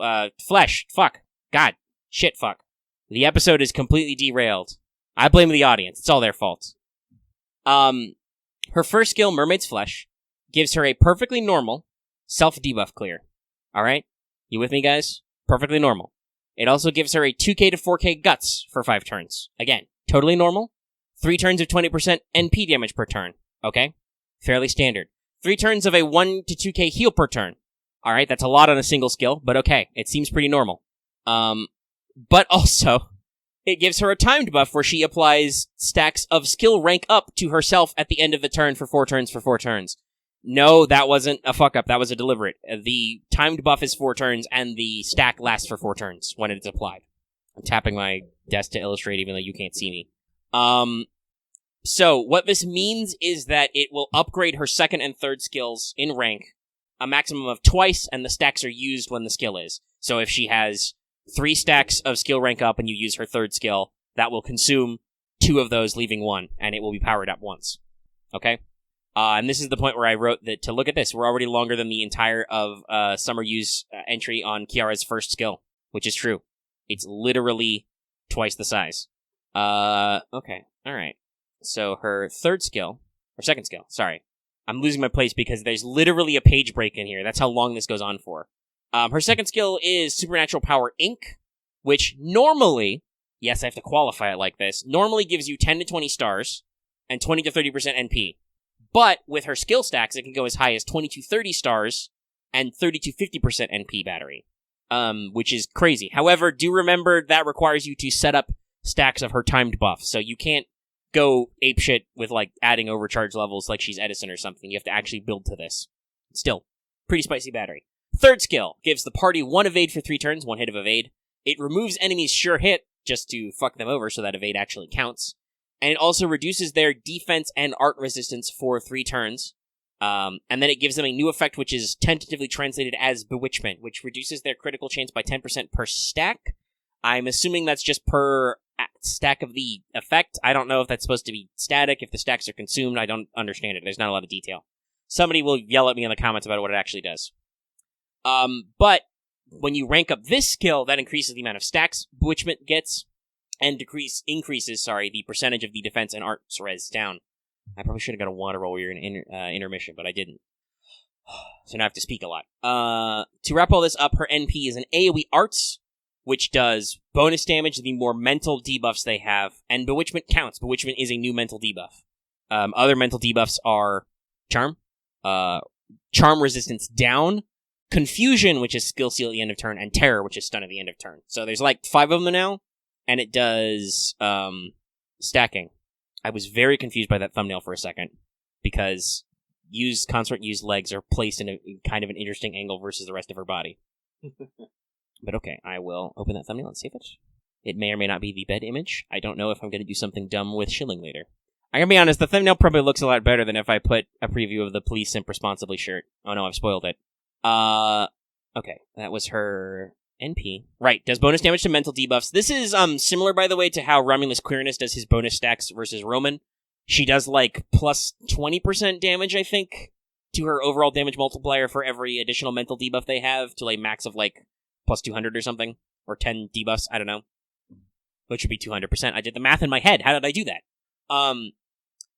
Flesh. Fuck. God. Shit, fuck. The episode is completely derailed. I blame the audience. It's all their fault. Her first skill, Mermaid's Flesh, gives her a perfectly normal self-debuff clear. Alright? You with me, guys? Perfectly normal. It also gives her a 2k to 4k guts for 5 turns. Again, totally normal. 3 turns of 20% NP damage per turn. Okay? Fairly standard. 3 turns of a 1 to 2k heal per turn. Alright, that's a lot on a single skill, but okay. It seems pretty normal. But also, it gives her a timed buff where she applies stacks of skill rank up to herself at the end of the turn for 4 turns for 4 turns. No, that wasn't a fuck-up. That was a deliberate. The timed buff is 4 turns, and the stack lasts for 4 turns when it's applied. I'm tapping my desk to illustrate, even though you can't see me. So, what this means is that it will upgrade her second and third skills in rank a maximum of twice, and the stacks are used when the skill is. So if she has 3 stacks of skill rank up and you use her third skill, that will consume 2 of those, leaving 1, and it will be powered up once. Okay? And this is the point where I wrote that, to look at this, we're already longer than the entire of Summer Yu's entry on Kiara's first skill, which is true. It's literally twice the size. Okay, alright. So her second skill, sorry. I'm losing my place because there's literally a page break in here. That's how long this goes on for. Her second skill is Supernatural Power Inc., which normally, yes, I have to qualify it like this, normally gives you 10 to 20 stars and 20 to 30% NP. But with her skill stacks, it can go as high as 20 to 30 stars and 30 to 50% NP battery, which is crazy. However, do remember that requires you to set up stacks of her timed buff, so you can't go apeshit with, like, adding overcharge levels like she's Edison or something. You have to actually build to this. Still, pretty spicy battery. Third skill gives the party 1 evade for 3 turns, 1 hit of evade. It removes enemies' sure hit just to fuck them over so that evade actually counts. And it also reduces their defense and art resistance for 3 turns. And then it gives them a new effect which is tentatively translated as Bewitchment, which reduces their critical chance by 10% per stack. I'm assuming that's just per stack of the effect. I don't know if that's supposed to be static, if the stacks are consumed. I don't understand it. There's not a lot of detail. Somebody will yell at me in the comments about what it actually does. But when you rank up this skill, that increases the amount of stacks Bewitchment gets, and increases the percentage of the defense and arts res down. I probably should have got a water while we were in intermission, but I didn't. So now I have to speak a lot. To wrap all this up, her NP is an AoE Arts, which does bonus damage the more mental debuffs they have, and Bewitchment counts. Bewitchment is a new mental debuff. Other mental debuffs are Charm, Charm resistance down, Confusion, which is skill seal at the end of turn, and Terror, which is stun at the end of turn. So there's like 5 of them now, and it does stacking. I was very confused by that thumbnail for a second, because Consort Yu's legs are placed in a kind of an interesting angle versus the rest of her body. But okay, I will open that thumbnail and save it. It may or may not be the bed image. I don't know if I'm going to do something dumb with shilling later. I'm going to be honest, the thumbnail probably looks a lot better than if I put a preview of the Please Simp Responsibly shirt. Oh no, I've spoiled it. Okay, that was her NP. Right, does bonus damage to mental debuffs. This is similar, by the way, to how Romulus Queerness does his bonus stacks versus Roman. She does, like, plus 20% damage, I think, to her overall damage multiplier for every additional mental debuff they have, to a max of, like, plus 200 or something. Or 10 debuffs, I don't know. Which would be 200%. I did the math in my head. How did I do that?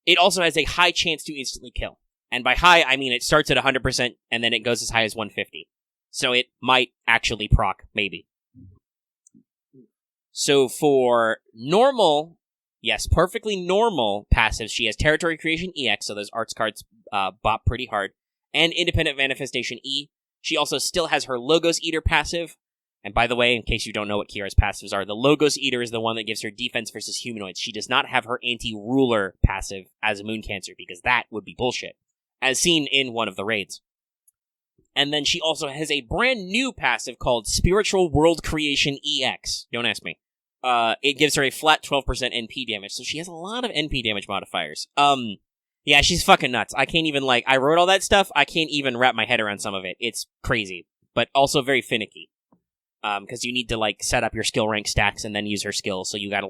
It also has a high chance to instantly kill. And by high, I mean it starts at 100%, and then it goes as high as 150. So it might actually proc, maybe. So for normal, yes, perfectly normal passives, she has Territory Creation EX, so those arts cards bop pretty hard, and Independent Manifestation E. She also still has her Logos Eater passive. And by the way, in case you don't know what Kiara's passives are, the Logos Eater is the one that gives her defense versus humanoids. She does not have her Anti-Ruler passive as a MoonCancer, because that would be bullshit, as seen in one of the raids. And then she also has a brand new passive called Spiritual World Creation EX. Don't ask me. It gives her a flat 12% NP damage, so she has a lot of NP damage modifiers. Yeah, she's fucking nuts. I can't even, I wrote all that stuff, I can't even wrap my head around some of it. It's crazy, but also very finicky. Because you need to, set up your skill rank stacks and then use her skills, so you gotta,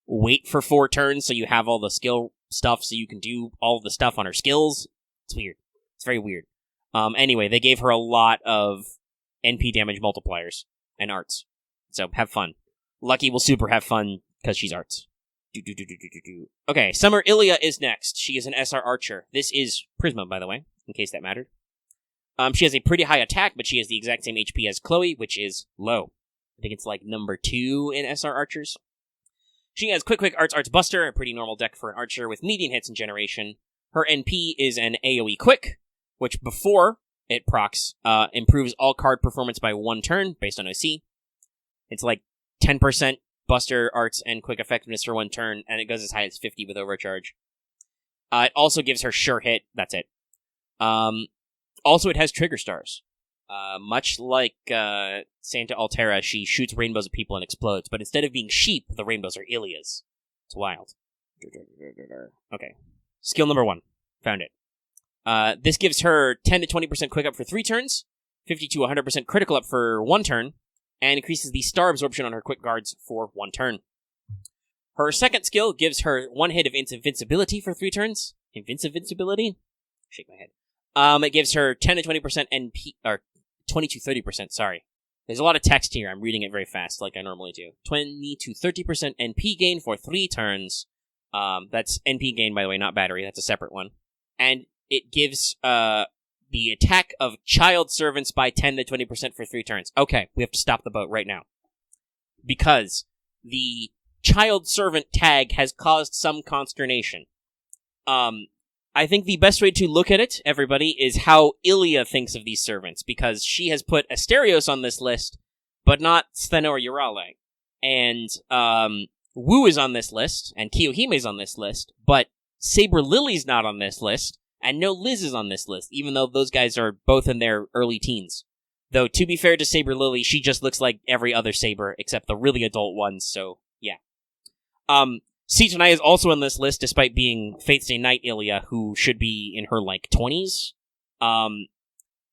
wait for 4 turns so you have all the skill stuff so you can do all the stuff on her skills. It's weird. It's very weird. Anyway, they gave her a lot of NP damage multipliers and arts. So, have fun. Lucky will super have fun because she's arts. Okay, Summer Illya is next. She is an SR Archer. This is Prisma, by the way, in case that mattered. She has a pretty high attack, but she has the exact same HP as Chloe, which is low. I think it's like number 2 in SR Archers. She has Quick Arts Buster, a pretty normal deck for an Archer with median hits and generation. Her NP is an AoE Quick, which before it procs, improves all card performance by 1 turn, based on OC. It's like 10% Buster, Arts, and Quick Effectiveness for 1 turn, and it goes as high as 50 with Overcharge. It also gives her Sure Hit, that's it. Also, it has Trigger Stars. Much like Santa Altera, she shoots rainbows at people and explodes, but instead of being sheep, the rainbows are Illyas. It's wild. Okay. Skill number 1. Found it. This gives her 10 to 20% quick up for 3 turns, 50 to 100% critical up for 1 turn, and increases the star absorption on her quick guards for 1 turn. Her second skill gives her 1 hit of invincibility for 3 turns. Invincibility? Shake my head. It gives her 10 to 20% NP, or 20 to 30%, sorry. There's a lot of text here, I'm reading it very fast, like I normally do. 20 to 30% NP gain for 3 turns. That's NP gain, by the way, not battery, that's a separate one. And it gives, the attack of child servants by 10 to 20% for 3 turns. Okay, we have to stop the boat right now. Because the child servant tag has caused some consternation. I think the best way to look at it, everybody, is how Illya thinks of these servants, because she has put Asterios on this list, but not Steno or Urale. And, Wu is on this list, and Kiyohime's on this list, but Saber Lily's not on this list, and no Liz is on this list, even though those guys are both in their early teens. Though, to be fair to Saber Lily, she just looks like every other Saber, except the really adult ones, so, yeah. Sitonai is also on this list, despite being Fate Stay Night Illya, who should be in her, 20s.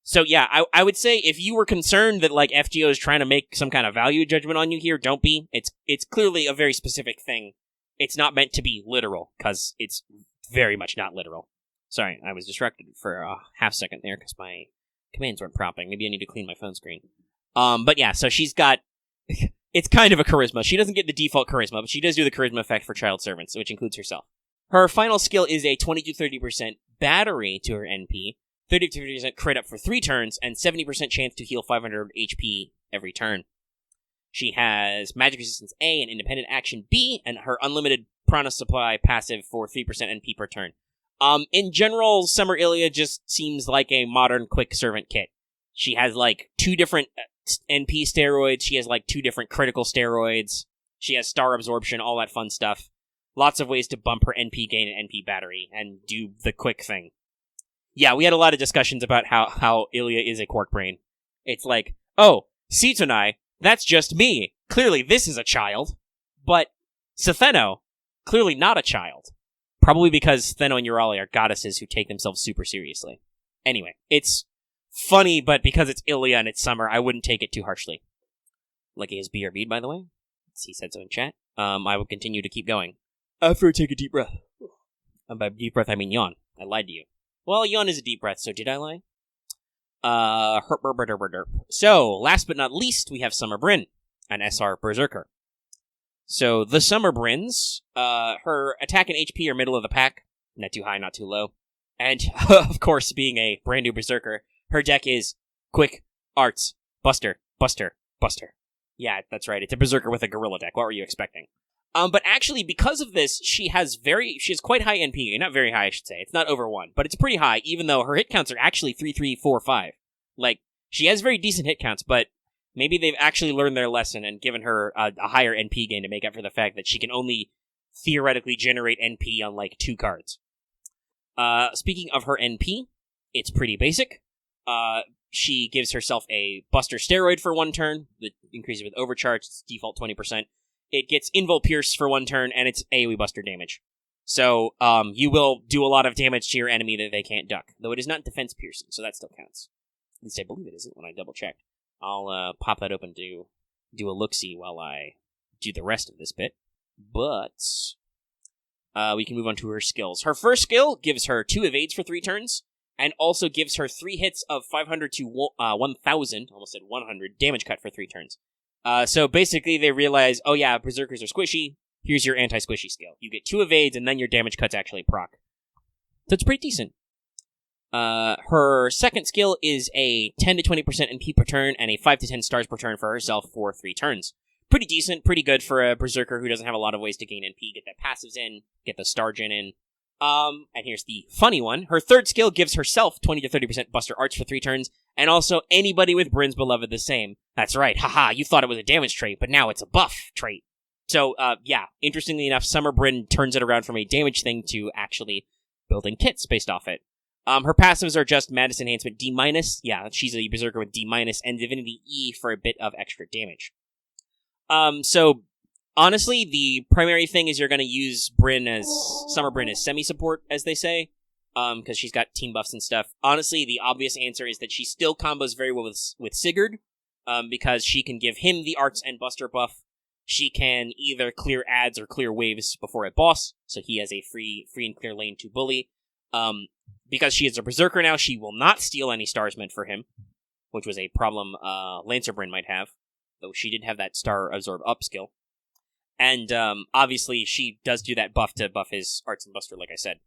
So yeah, I would say if you were concerned that, FGO is trying to make some kind of value judgment on you here, don't be. It's clearly a very specific thing. It's not meant to be literal, because it's very much not literal. Sorry, I was distracted for a half second there, because my commands weren't prompting. Maybe I need to clean my phone screen. But yeah, so she's got... It's kind of a charisma. She doesn't get the default charisma, but she does do the charisma effect for child servants, which includes herself. Her final skill is a 20 to 30% battery to her NP, 30 to 50% crit up for 3 turns, and 70% chance to heal 500 HP every turn. She has Magic Resistance A and Independent Action B, and her Unlimited Prana Supply passive for 3% NP per turn. In general, Summer Illya just seems like a modern quick servant kit. She has, 2 different NP steroids, she has, 2 different critical steroids, she has star absorption, all that fun stuff. Lots of ways to bump her NP gain and NP battery, and do the quick thing. Yeah, we had a lot of discussions about how Illya is a quark brain. It's like, oh, Sitonai, that's just me. Clearly this is a child. But Stheno, clearly not a child. Probably because Stheno and Urale are goddesses who take themselves super seriously. Anyway, it's funny, but because it's Illya and it's summer, I wouldn't take it too harshly. Lucky has BRB'd, by the way. He said so in chat. I will continue to keep going. After I take a deep breath. And by deep breath, I mean yawn. I lied to you. Well, yawn is a deep breath, so did I lie? So, last but not least, we have Summer Bryn, an SR Berserker. So, the Summer Bryns, her attack and HP are middle of the pack. Not too high, not too low. And, of course, being a brand new Berserker, her deck is Quick, Arts, Buster, Buster, Buster. Yeah, that's right, it's a Berserker with a Gorilla deck. What were you expecting? But actually, because of this, she has quite high NP. Not very high, I should say. It's not over 1, but it's pretty high, even though her hit counts are actually 3, 3, 4, 5. She has very decent hit counts, but maybe they've actually learned their lesson and given her a higher NP gain to make up for the fact that she can only theoretically generate NP on, 2 cards. Speaking of her NP, it's pretty basic. She gives herself a Buster Steroid for 1 turn, that increases with Overcharge, it's default 20%. It gets Invul Pierce for 1 turn, and it's AoE Buster damage. So, you will do a lot of damage to your enemy that they can't duck. Though it is not defense piercing, so that still counts. At least I believe it isn't when I double check. I'll pop that open to do a look-see while I do the rest of this bit. But we can move on to her skills. Her first skill gives her 2 evades for 3 turns, and also gives her 3 hits of 500 to 1,000, almost said 100, damage cut for 3 turns. So basically they realize, oh yeah, Berserkers are squishy, here's your anti-squishy skill. You get 2 evades, and then your damage cuts actually proc. So it's pretty decent. Her second skill is a 10 to 20% NP per turn, and a 5 to 10 stars per turn for herself for 3 turns. Pretty decent, pretty good for a Berserker who doesn't have a lot of ways to gain NP. Get that passives in, get the star gen in. And here's the funny one. Her third skill gives herself 20 to 30% Buster Arts for 3 turns, and also anybody with Bryn's Beloved the same. That's right, haha, you thought it was a damage trait, but now it's a buff trait. So, yeah, interestingly enough, Summer Bryn turns it around from a damage thing to actually building kits based off it. Her passives are just Madness Enhancement D-. Yeah, she's a Berserker with D-, and Divinity E for a bit of extra damage. So, honestly, the primary thing is you're going to use Summer Bryn as semi-support, as they say, because she's got team buffs and stuff. Honestly, the obvious answer is that she still combos very well with Sigurd, because she can give him the Arts and Buster buff. She can either clear ads or clear waves before a boss, so he has a free and clear lane to bully. Because she is a Berserker now, she will not steal any stars meant for him, which was a problem Lancer Bryn might have, though she did have that Star Absorb Up skill. And obviously, she does do that buff to buff his Arts and Buster, like I said.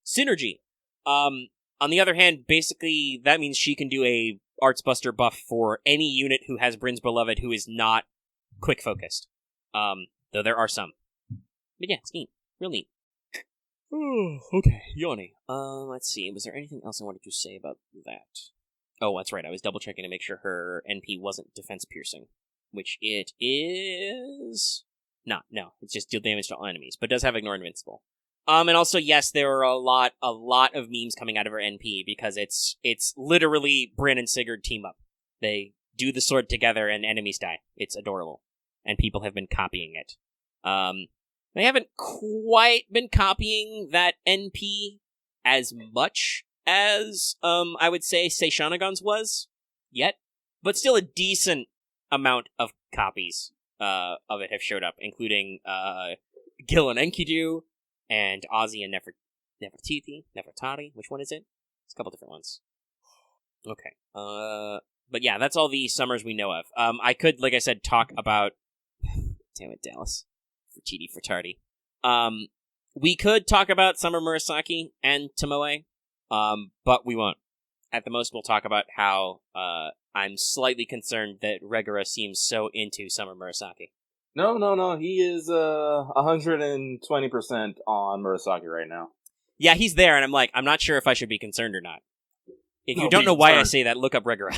Synergy. On the other hand, basically, that means she can do a Arts Buster buff for any unit who has Bryn's Beloved who is not quick-focused. Though there are some. But yeah, it's neat. Real neat. Oh, okay, yawning. Let's see, was there anything else I wanted to say about that? Oh, that's right, I was double-checking to make sure her NP wasn't defense-piercing. Which it is... No, it's just deal damage to all enemies, but does have Ignore Invincible. And also, yes, there are a lot of memes coming out of her NP, because it's literally Bryn and Sigurd team up. They do the sword together and enemies die. It's adorable. And people have been copying it. They haven't quite been copying that NP as much as, I would say Seishanagon's was, yet. But still a decent amount of copies of it have showed up, including Gil and Enkidu, and Ozzy and Nefertiti. Which one is it? It's a couple different ones. Okay. But yeah, that's all the summers we know of. I could, like I said, talk about... Damn it, Dallas. For tardy. We could talk about Summer Murasaki and Tomoe, but we won't. At the most, we'll talk about how I'm slightly concerned that Regura seems so into Summer Murasaki. No. He is 120% on Murasaki right now. Yeah, he's there, and I'm like, I'm not sure if I should be concerned or not. If you No, don't be know why I concerned. say that, look up Regura.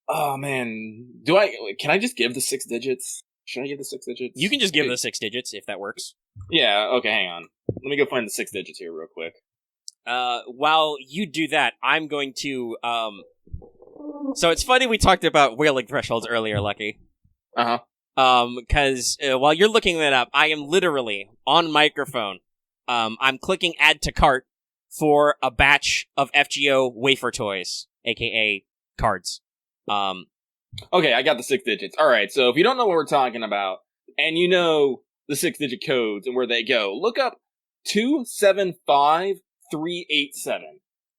Oh, man. Can I just give the 6 digits? Should I give the 6 digits? You can just give the 6 digits, if that works. Yeah, okay, hang on. Let me go find the 6 digits here real quick. While you do that, I'm going to, So it's funny we talked about whaling thresholds earlier, Lucky. Uh-huh. Because while you're looking that up, I am literally, on microphone, I'm clicking add to cart for a batch of FGO wafer toys, aka cards. Okay, I got the 6 digits. Alright, so if you don't know what we're talking about, and you know the 6-digit codes and where they go, look up 275387.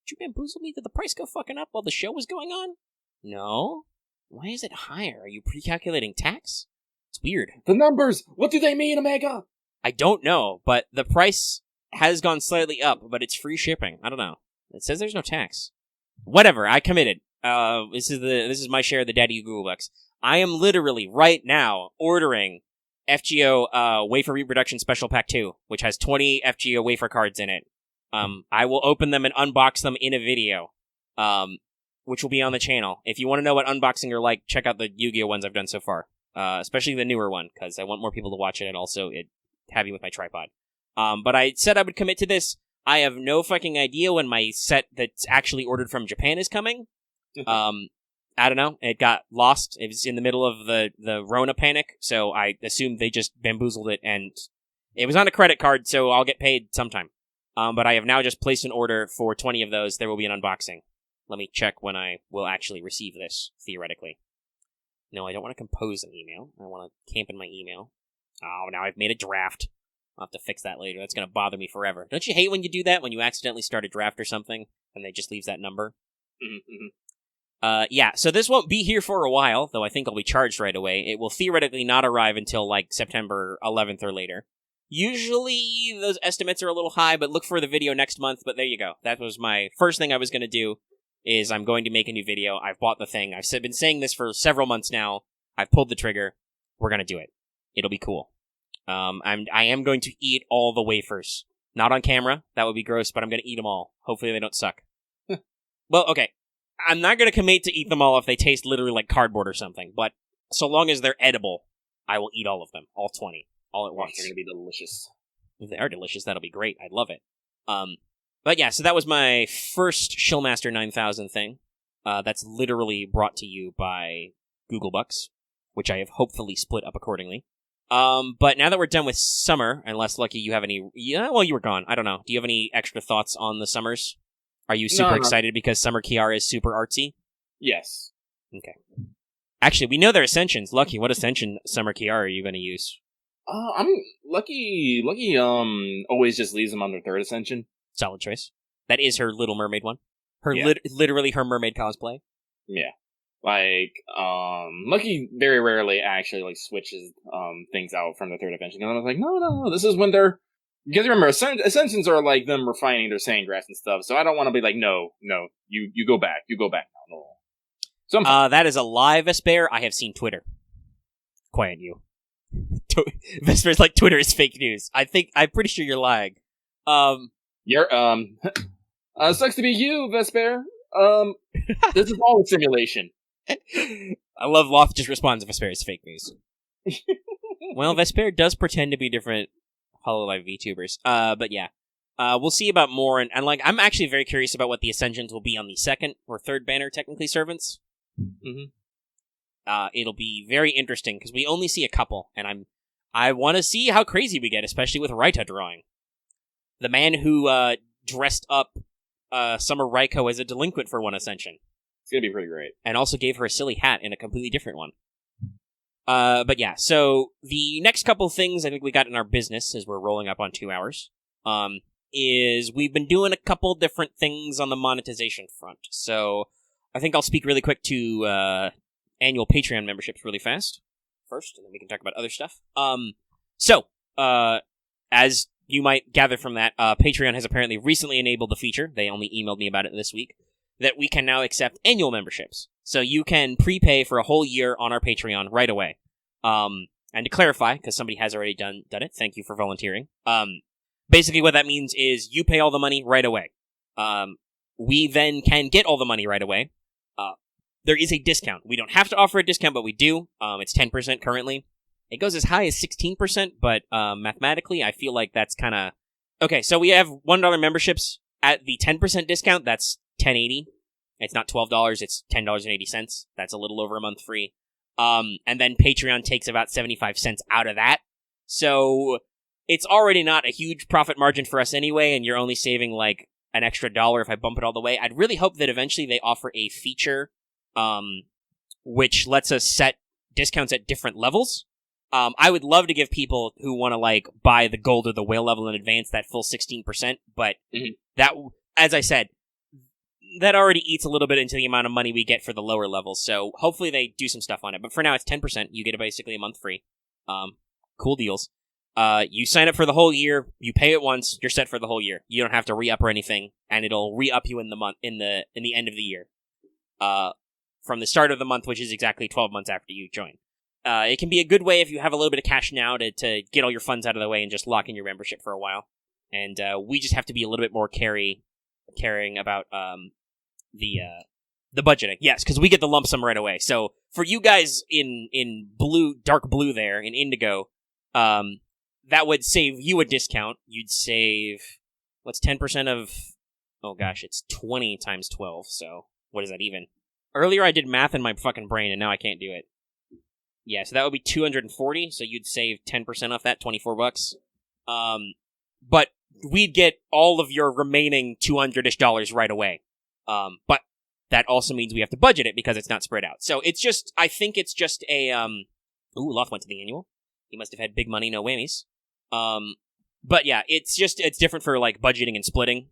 Did you bamboozle me? Did the price go fucking up while the show was going on? No? Why is it higher? Are you pre-calculating tax? It's weird. The numbers! What do they mean, Omega? I don't know, but the price has gone slightly up, but it's free shipping. I don't know. It says there's no tax. Whatever, I committed. This is my share of the Daddy Google Bucks. I am literally, right now, ordering FGO Wafer Reproduction Special Pack 2, which has 20 FGO wafer cards in it. I will open them and unbox them in a video, which will be on the channel. If you want to know what unboxing are like, check out the Yu-Gi-Oh! Ones I've done so far. Especially the newer one, because I want more people to watch it and also happy with my tripod. But I said I would commit to this. I have no fucking idea when my set that's actually ordered from Japan is coming. I don't know. It got lost. It was in the middle of the Rona panic, so I assumed they just bamboozled it, and it was on a credit card, so I'll get paid sometime. But I have now just placed an order for 20 of those. There will be an unboxing. Let me check when I will actually receive this, theoretically. No, I don't want to compose an email. I want to camp in my email. Oh, now I've made a draft. I'll have to fix that later. That's going to bother me forever. Don't you hate when you do that? When you accidentally start a draft or something, and they just leaves that number? Mm-hmm. Yeah, so this won't be here for a while, though I think I'll be charged right away. It will theoretically not arrive until, like, September 11th or later. Usually, those estimates are a little high, but look for the video next month, but there you go. That was my first thing I was going to do, is I'm going to make a new video. I've bought the thing. I've been saying this for several months now. I've pulled the trigger. We're going to do it. It'll be cool. I am going to eat all the wafers. Not on camera. That would be gross, but I'm going to eat them all. Hopefully they don't suck. Well, okay. I'm not going to commit to eat them all if they taste literally like cardboard or something, but so long as they're edible, I will eat all of them. All 20. All at once. They're going to be delicious. If they are delicious, that'll be great. I'd love it. But yeah, so that was my first Shillmaster 9000 thing. That's literally brought to you by Google Bucks, which I have hopefully split up accordingly. But now that we're done with summer, unless, Lucky, you have any... Yeah, well, you were gone. I don't know. Do you have any extra thoughts on the summers? Are you super excited because Summer Kiara is super artsy? Yes. Okay. Actually, we know their ascensions. Lucky, what ascension Summer Kiara are you going to use? I'm Lucky, always just leaves them on their third ascension. Solid choice. That is her Little Mermaid one. Her Yeah. Literally her mermaid cosplay. Yeah. Like, Lucky very rarely actually, like, switches, things out from the third ascension. And I was like, no, this is when they're... Because remember, ascensions are like them refining their Sandgrass and stuff, so I don't want to be like, no, you go back now, no. So that is a lie, Vesper. I have seen Twitter. Quiet you. Vesper's like, Twitter is fake news. I'm pretty sure you're lying. You're, sucks to be you, Vesper. This is all a simulation. I love Loth just responds if Vesper is fake news. Well, Vesper does pretend to be different HoloLive VTubers. But yeah. We'll see about more, and like, I'm actually very curious about what the Ascensions will be on the second or third banner, technically, servants. Mm-hmm. It'll be very interesting, because we only see a couple, and I want to see how crazy we get, especially with Raita drawing. The man who, dressed up, Summer Raiko as a delinquent for one Ascension. It's gonna be pretty great. And also gave her a silly hat in a completely different one. But yeah, so the next couple things I think we got in our business, as we're rolling up on 2 hours, is we've been doing a couple different things on the monetization front. So I think I'll speak really quick to annual Patreon memberships really fast first, and then we can talk about other stuff. So as you might gather from that, Patreon has apparently recently enabled the feature, they only emailed me about it this week, that we can now accept annual memberships. So you can prepay for a whole year on our Patreon right away. And to clarify, because somebody has already done it, thank you for volunteering. Basically what that means is you pay all the money right away. We then can get all the money right away. There is a discount. We don't have to offer a discount, but we do. It's 10% currently. It goes as high as 16%, but mathematically, I feel like that's kind of... Okay, so we have $1 memberships. At the 10% discount, that's $10.80. It's not $12, it's $10.80. That's a little over a month free. And then Patreon takes about 75 cents out of that. So it's already not a huge profit margin for us anyway, and you're only saving like an extra $1 if I bump it all the way. I'd really hope that eventually they offer a feature which lets us set discounts at different levels. I would love to give people who want to like buy the gold or the whale level in advance that full 16%, but that, as I said, that already eats a little bit into the amount of money we get for the lower levels, so hopefully they do some stuff on it. But for now, it's 10%. You get basically a month free. Cool deals. You sign up for the whole year, you pay it once, you're set for the whole year. You don't have to re-up or anything, and it'll re-up you in the end of the year. From the start of the month, which is exactly 12 months after you join. It can be a good way if you have a little bit of cash now to get all your funds out of the way and just lock in your membership for a while. And we just have to be a little bit more caring about the budgeting. Yes, because we get the lump sum right away. So for you guys in blue, dark blue there, in indigo, that would save you a discount. You'd save, what's 10% of, oh gosh, it's 20 times 12, so what is that even? Earlier I did math in my fucking brain, and now I can't do it. Yeah, so that would be 240, so you'd save 10% off that, $24. But we'd get all of your remaining $200-ish right away. But that also means we have to budget it because it's not spread out. So it's just, I think it's just a, ooh, Loth went to the annual. He must have had big money, no whammies. But yeah, it's different for like budgeting and splitting,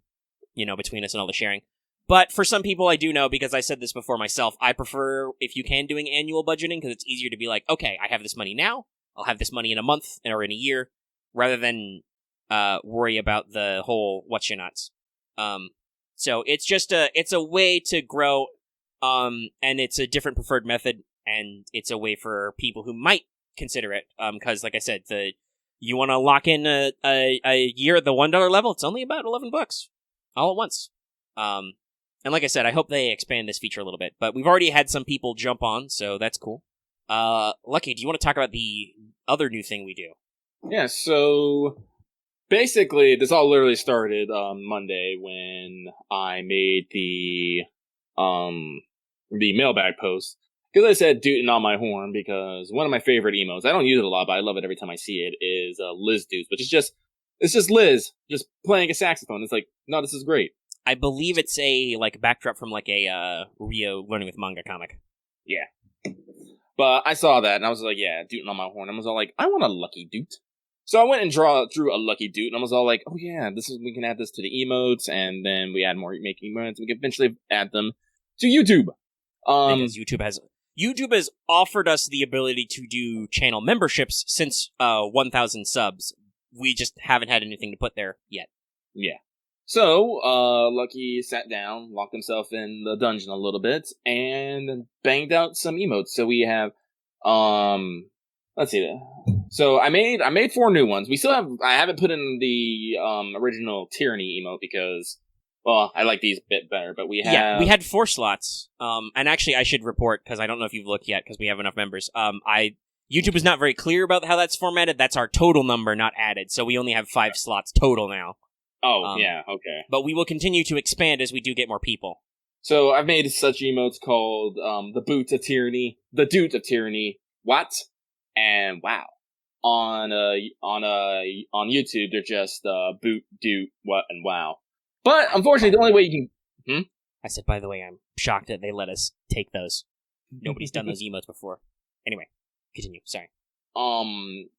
between us and all the sharing. But for some people, I do know, because I said this before myself, I prefer, if you can, doing annual budgeting, because it's easier to be like, okay, I have this money now, I'll have this money in a month or in a year, rather than worry about the whole whatcha-nots. So it's just it's a way to grow, and it's a different preferred method, and it's a way for people who might consider it, because like I said, you want to lock in a year at the $1 level, it's only about $11 all at once. And like I said, I hope they expand this feature a little bit, but we've already had some people jump on, so that's cool. Lucky, do you want to talk about the other new thing we do? Yeah, so basically, this all literally started on Monday when I made the mailbag post. Because I said "Dootin' on my horn," because one of my favorite emotes, I don't use it a lot, but I love it every time I see it, is Liz Deuce, which is just Liz just playing a saxophone. It's like, no, this is great. I believe it's a backdrop from a Rio Learning with Manga comic. Yeah. But I saw that and I was like, yeah, Dootin' on my horn. I was all like, I want a lucky doot. So I went and drew a lucky doot and I was all like, oh yeah, we can add this to the emotes, and then we add more making emotes, and we can eventually add them to YouTube. Because YouTube has offered us the ability to do channel memberships since 1,000 subs. We just haven't had anything to put there yet. Yeah. So, Lucky sat down, locked himself in the dungeon a little bit, and banged out some emotes. So we have, let's see. So I made 4 new ones. I haven't put in the, original Tyranny emote because, well, I like these a bit better, but we had 4 slots. And actually I should report, because I don't know if you've looked yet, because we have enough members. YouTube is not very clear about how that's formatted. That's our total number, not added. So we only have 5 slots total now. Oh, yeah, okay. But we will continue to expand as we do get more people. So I've made such emotes called, the Boot of Tyranny, the Doot of Tyranny, what, and wow. On YouTube, they're just, boot, doot, what, and wow. But, unfortunately, the only way you can... I said, by the way, I'm shocked that they let us take those. Nobody's done those emotes before. Anyway, continue, sorry. Oh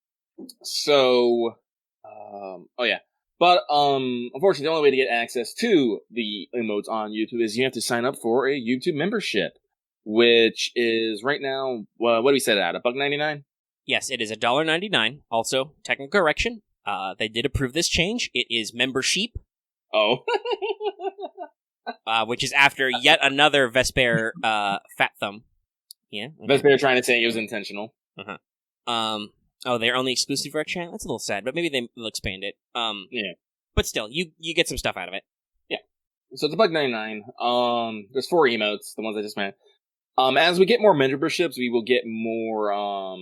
yeah. But, unfortunately, the only way to get access to the emotes on YouTube is you have to sign up for a YouTube membership, which is right now, what do we set it at, $1.99? Yes, it is $1.99. Also, technical correction, they did approve this change. It is membership. Oh. Which is after yet another Vesper, fat thumb. Yeah. Okay. Vesper trying to say it was intentional. Uh-huh. Oh, they're only exclusive for our channel? That's a little sad, but maybe they'll expand it. Yeah. But still, you get some stuff out of it. Yeah. So it's $1.99. There's 4 emotes, the ones I just made. As we get more memberships, we will get more,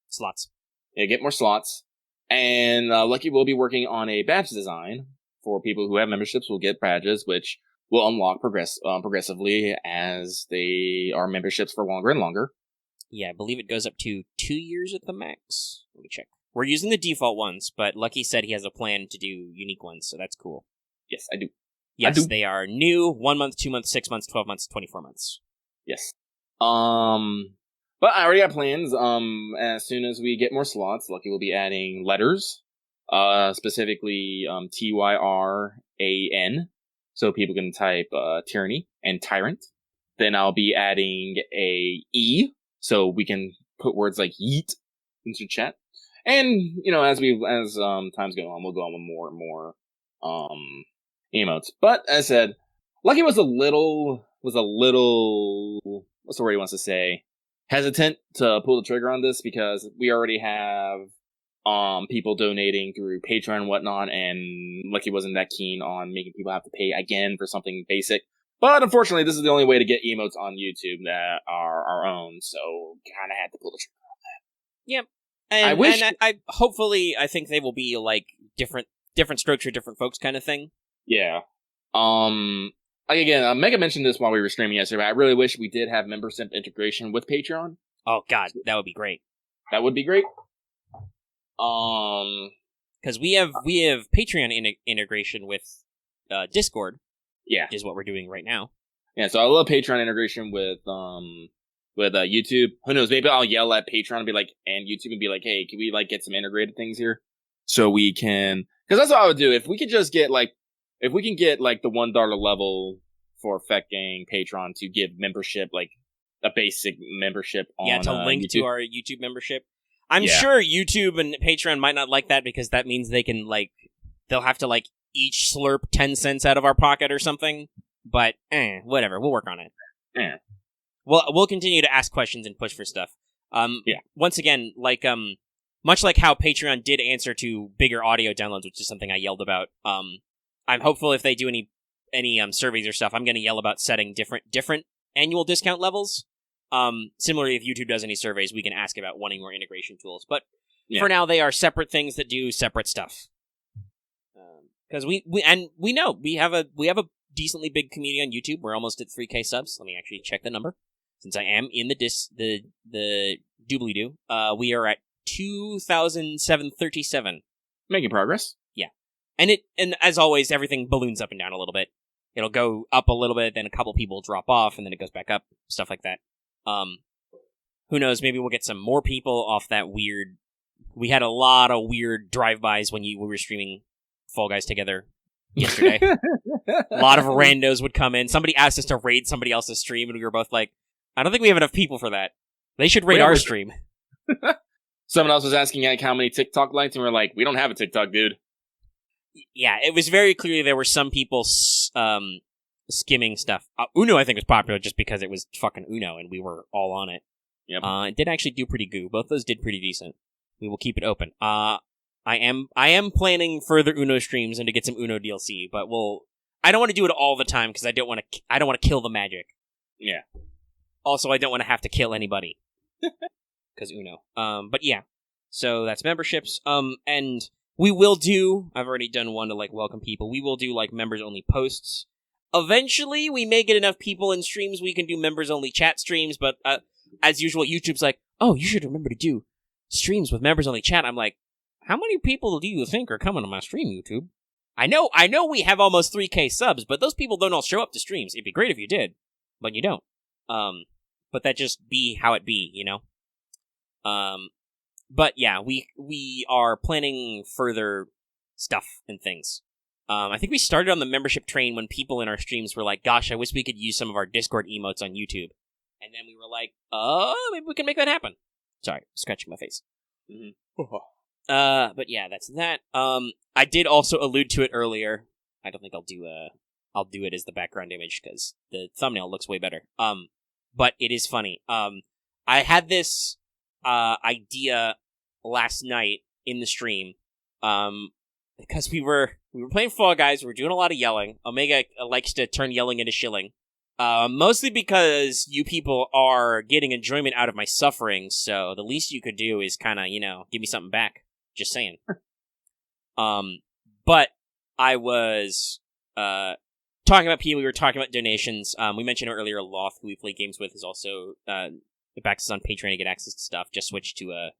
slots. Yeah, get more slots. And, Lucky will be working on a badge design for people who have memberships. Will get badges, which will unlock progressively as they are memberships for longer and longer. Yeah, I believe it goes up to 2 years at the max. Let me check. We're using the default ones, but Lucky said he has a plan to do unique ones, so that's cool. Yes, I do. Yes, they are new, 1 month, 2 months, 6 months, 12 months, 24 months. Yes. But I already got plans. As soon as we get more slots, Lucky will be adding letters. Specifically, TYRAN. So people can type, tyranny and tyrant. Then I'll be adding a E. So we can put words like yeet into chat. And, as times go on, we'll go on with more and more, emotes. But, as I said, Lucky was a little, what's the word he wants to say? Hesitant to pull the trigger on this because we already have, people donating through Patreon and whatnot, and Lucky wasn't that keen on making people have to pay again for something basic. But unfortunately, this is the only way to get emotes on YouTube that are our own, so kind of had to pull the trigger on that. Yep. And I hopefully, I think they will be like different strokes for different folks kind of thing. Yeah. Again, Mega mentioned this while we were streaming yesterday, but I really wish we did have membership integration with Patreon. Oh god, that would be great. That would be great. Because we have Patreon integration with Discord. Yeah, is what we're doing right now. Yeah, so I love Patreon integration with YouTube. Who knows? Maybe I'll yell at Patreon and be like, and YouTube and be like, hey, can we like get some integrated things here so we can? Because that's what I would do if we could just get like, if we can get like the $1 level for affecting Patreon to give membership, like a basic membership on to link YouTube. to our YouTube membership. I'm sure YouTube and Patreon might not like that because that means they can, like, they'll have to, like, each slurp 10 cents out of our pocket or something. But, whatever. We'll work on it. We'll continue to ask questions and push for stuff. Once again, like, much like how Patreon did answer to bigger audio downloads, which is something I yelled about, I'm hopeful if they do any surveys or stuff, I'm going to yell about setting different annual discount levels. Similarly, if YouTube does any surveys, we can ask about wanting more integration tools. But for now, they are separate things that do separate stuff. Because we know we have a decently big community on YouTube. We're almost at 3K subs. Let me actually check the number since I am in the doobly-doo. We are at 2,737. Making progress. Yeah, and as always, everything balloons up and down a little bit. It'll go up a little bit, then a couple people drop off, and then it goes back up. Stuff like that. Who knows? Maybe we'll get some more people off that weird. We had a lot of weird drive-bys when we were streaming Fall Guys together yesterday. A lot of randos would come in. Somebody asked us to raid somebody else's stream, and we were both like, I don't think we have enough people for that. They should raid our stream. Someone else was asking like how many TikTok likes, and we're like, we don't have a TikTok, dude. Yeah, it was very clear there were some people skimming stuff. Uno, I think, was popular just because it was fucking Uno, and we were all on it. Yep. It did actually do pretty good. Both those did pretty decent. We will keep it open. I am planning further Uno streams and to get some Uno DLC, but I don't want to do it all the time because I don't want to kill the magic. Yeah. Also, I don't want to have to kill anybody because Uno. But yeah, so that's memberships. And we will do. I've already done one to like welcome people. We will do like members only posts. Eventually, we may get enough people in streams we can do members only chat streams. But as usual, YouTube's like, oh, you should remember to do streams with members only chat. I'm like, how many people do you think are coming to my stream, YouTube? I know we have almost 3K subs, but those people don't all show up to streams. It'd be great if you did, but you don't. But that just be how it be, you know? But yeah, we are planning further stuff and things. I think we started on the membership train when people in our streams were like, gosh, I wish we could use some of our Discord emotes on YouTube. And then we were like, maybe we can make that happen. Sorry, scratching my face. Mm-hmm. But yeah, that's that. I did also allude to it earlier. I don't think I'll do it as the background image because the thumbnail looks way better. But it is funny. I had this idea last night in the stream. Because we were playing Fall Guys, we were doing a lot of yelling. Omega likes to turn yelling into shilling. Mostly because you people are getting enjoyment out of my suffering, so the least you could do is kind of, give me something back. Just saying. But I was talking about people, we were talking about donations. We mentioned earlier, Loth, who we play games with, is also backs us on Patreon to get access to stuff. Just switched to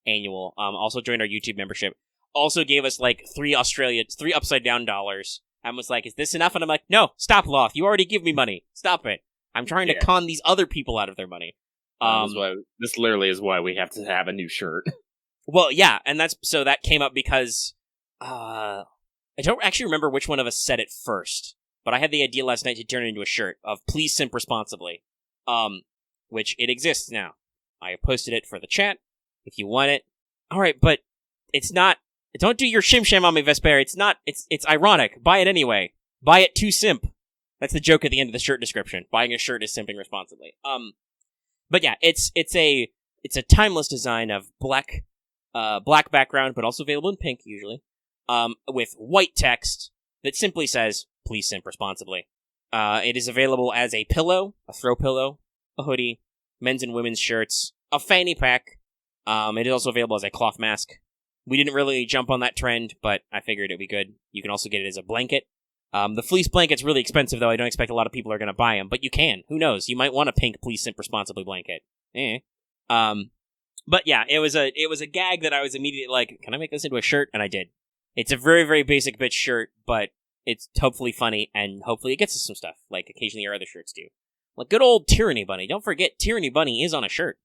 annual. Also joined our YouTube membership. Also gave us like $3 upside down dollars. And was like, is this enough? And I'm like, no, stop, Loth. You already give me money. Stop it. I'm trying to con these other people out of their money. This literally is why we have to have a new shirt. Well, yeah, and that came up because I don't actually remember which one of us said it first, but I had the idea last night to turn it into a shirt of "Please simp responsibly," which it exists now. I posted it for the chat. If you want it, all right, but it's not. Don't do your shim sham on me, Vesper. It's not. It's ironic. Buy it anyway. Buy it to simp. That's the joke at the end of the shirt description. Buying a shirt is simping responsibly. But yeah, it's a timeless design of black background, but also available in pink usually, with white text that simply says, please simp responsibly. It is available as a pillow, a throw pillow, a hoodie, men's and women's shirts, a fanny pack. It is also available as a cloth mask. We didn't really jump on that trend, but I figured it'd be good. You can also get it as a blanket. The fleece blanket's really expensive, though. I don't expect a lot of people are going to buy them, but you can. Who knows? You might want a pink please simp responsibly blanket. But yeah, it was a gag that I was immediately like, can I make this into a shirt? And I did. It's a very, very basic bitch shirt, but it's hopefully funny, and hopefully it gets us some stuff, like occasionally our other shirts do. Like good old Tyranny Bunny. Don't forget, Tyranny Bunny is on a shirt.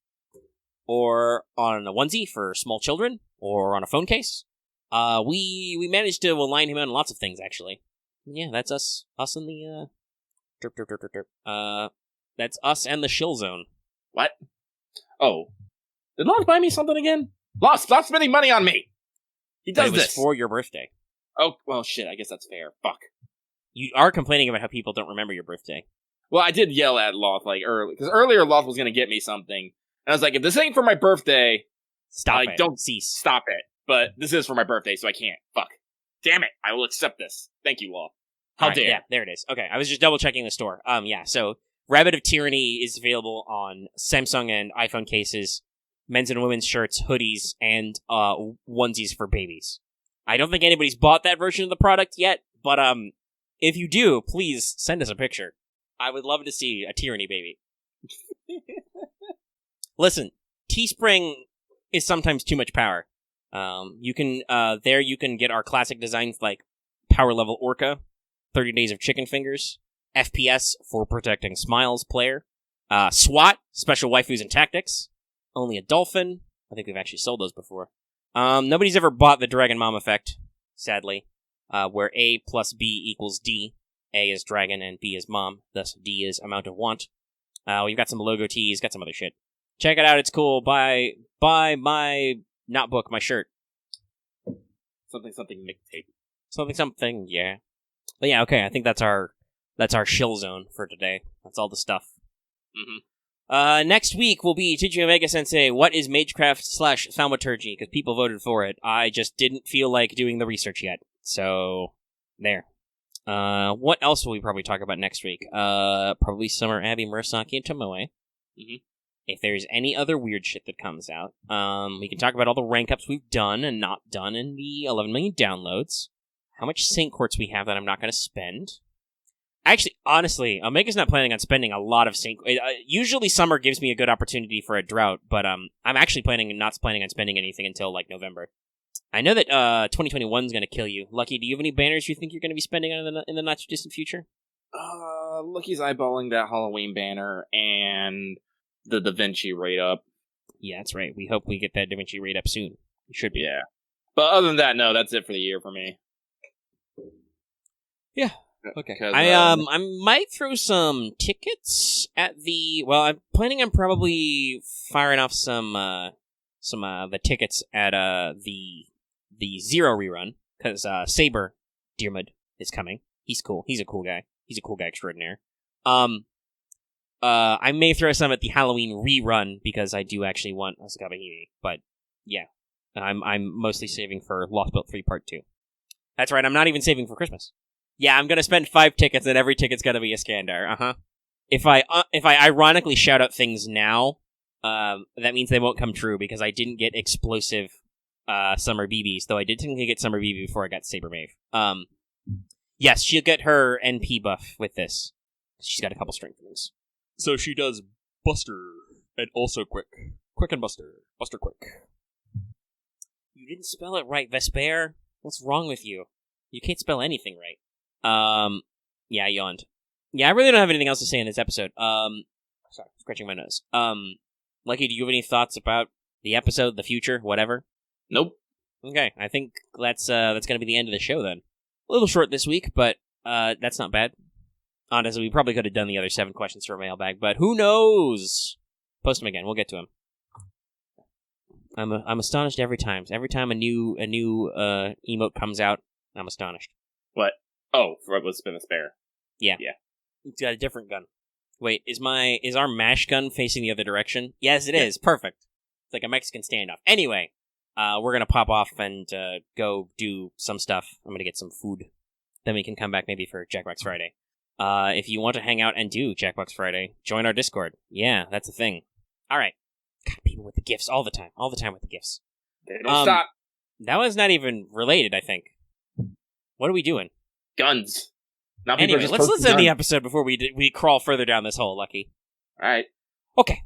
Or on a onesie for small children, or on a phone case. We managed to align him on lots of things, actually. Yeah, that's us in the Derp, derp, derp, derp, derp. That's us and the shill zone. What? Oh. Did Lost buy me something again? Lost, stop spending money on me! He does It was this! for your birthday. Oh, well, shit, I guess that's fair. Fuck. You are complaining about how people don't remember your birthday. Well, I did yell at Loth, like, early, because earlier Loth was gonna get me something, and I was like, if this ain't for my birthday, Stop it. don't Cease. stop it. But this is for my birthday, so I can't. Fuck. Damn it, I will accept this. Thank you, Loth. How Alright, dare. Yeah, there it is. Okay, I was just double checking the store. Yeah, so Rabbit of Tyranny is available on Samsung and iPhone cases, men's and women's shirts, hoodies, and onesies for babies. I don't think anybody's bought that version of the product yet, but if you do, please send us a picture. I would love to see a Tyranny baby. Listen, Teespring is sometimes too much power. You can get our classic designs like Power Level Orca, 30 Days of Chicken Fingers, FPS for Protecting Smiles player, SWAT, Special Waifus and Tactics, Only a Dolphin. I think we've actually sold those before. Nobody's ever bought the Dragon Mom effect, sadly, where A plus B equals D. A is dragon and B is mom, thus D is amount of want. We've got some logo tees, got some other shit. Check it out, it's cool. Buy my, not book, my shirt. Something mixtape. Something, yeah. But yeah, okay, I think that's our shill zone for today. That's all the stuff. Mm-hmm. Next week will be Teaching Omega Sensei, what is Magecraft / Thaumaturgy? Because people voted for it. I just didn't feel like doing the research yet. So, there. What else will we probably talk about next week? Probably Summer Abbey, Murasaki, and Tomoe. Mm-hmm. If there's any other weird shit that comes out, we can talk about all the rank ups we've done and not done and the 11 million downloads. How much Saint Quartz we have that I'm not going to spend. Actually, honestly, Omega's not planning on spending a lot of Saint. Usually, summer gives me a good opportunity for a drought, but I'm actually not planning on spending anything until like November. I know that 2021 is going to kill you. Lucky, do you have any banners you think you're going to be spending on in the not too distant future? Lucky's eyeballing that Halloween banner and the Da Vinci rate up. Yeah, that's right. We hope we get that Da Vinci rate up soon. It should be. Yeah. But other than that, no, that's it for the year for me. Yeah. Okay. I might throw some tickets at the. Well, I'm planning on probably firing off some the tickets at the Zero rerun because Saber Dearmid is coming. He's cool. He's a cool guy. He's a cool guy extraordinaire. I may throw some at the Halloween rerun because I do actually want Asakabahiri. But yeah, I'm mostly saving for Lost Belt 3 Part 2. That's right. I'm not even saving for Christmas. Yeah, I'm gonna spend 5 tickets, and every ticket's gonna be a Skandar. If I ironically shout out things now, that means they won't come true because I didn't get explosive Summer BBs, though I did technically get Summer BB before I got Saber Maeve. Yes, she'll get her NP buff with this. She's got a couple strengthenings. So she does Buster and also Quick. Quick and Buster. Buster Quick. You didn't spell it right, Vesper. What's wrong with you? You can't spell anything right. Yeah, I yawned. Yeah, I really don't have anything else to say in this episode. Sorry, scratching my nose. Lucky, do you have any thoughts about the episode, the future, whatever? Nope. Okay, I think that's gonna be the end of the show then. A little short this week, but that's not bad. Honestly, we probably could have done the other 7 questions for a mailbag, but who knows? Post them again. We'll get to them. I'm astonished every time. Every time a new emote comes out, I'm astonished. What? Oh, let's spin a spare. Yeah. It's got a different gun. Wait, is our mash gun facing the other direction? Yes, it is. Perfect. It's like a Mexican standoff. Anyway, we're gonna pop off and go do some stuff. I'm gonna get some food. Then we can come back maybe for Jackbox Friday. If you want to hang out and do Jackbox Friday, join our Discord. Yeah, that's a thing. All right. God, people with the gifts all the time with the gifts. They don't stop. That was not even related, I think. What are we doing? Guns. Now people Anyway, let's end the episode before we crawl further down this hole, Lucky. All right. Okay.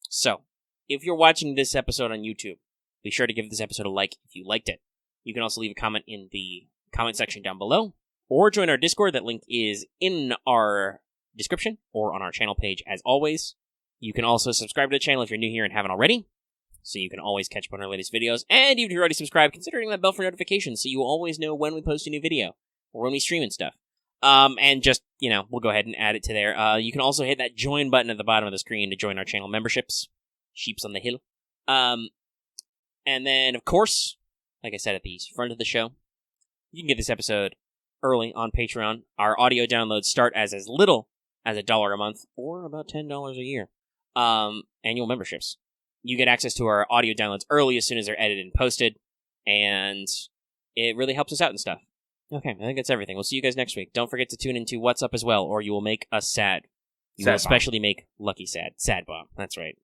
So, if you're watching this episode on YouTube, be sure to give this episode a like if you liked it. You can also leave a comment in the comment section down below, or join our Discord. That link is in our description or on our channel page as always. You can also subscribe to the channel if you're new here and haven't already, so you can always catch up on our latest videos. And if you're already subscribed, consider hitting that bell for notifications so you always know when we post a new video or when we stream and stuff. And just, we'll go ahead and add it to there. You can also hit that join button at the bottom of the screen to join our channel memberships. Sheeps on the hill. And then, of course, like I said at the front of the show, you can get this episode early on Patreon. Our audio downloads start as little as $1 a month, or about $10 a year. Annual memberships. You get access to our audio downloads early as soon as they're edited and posted, and it really helps us out and stuff. Okay, I think that's everything. We'll see you guys next week. Don't forget to tune into What's Up as well, or you will make us sad. You will especially make Lucky sad. Sad Bob. That's right.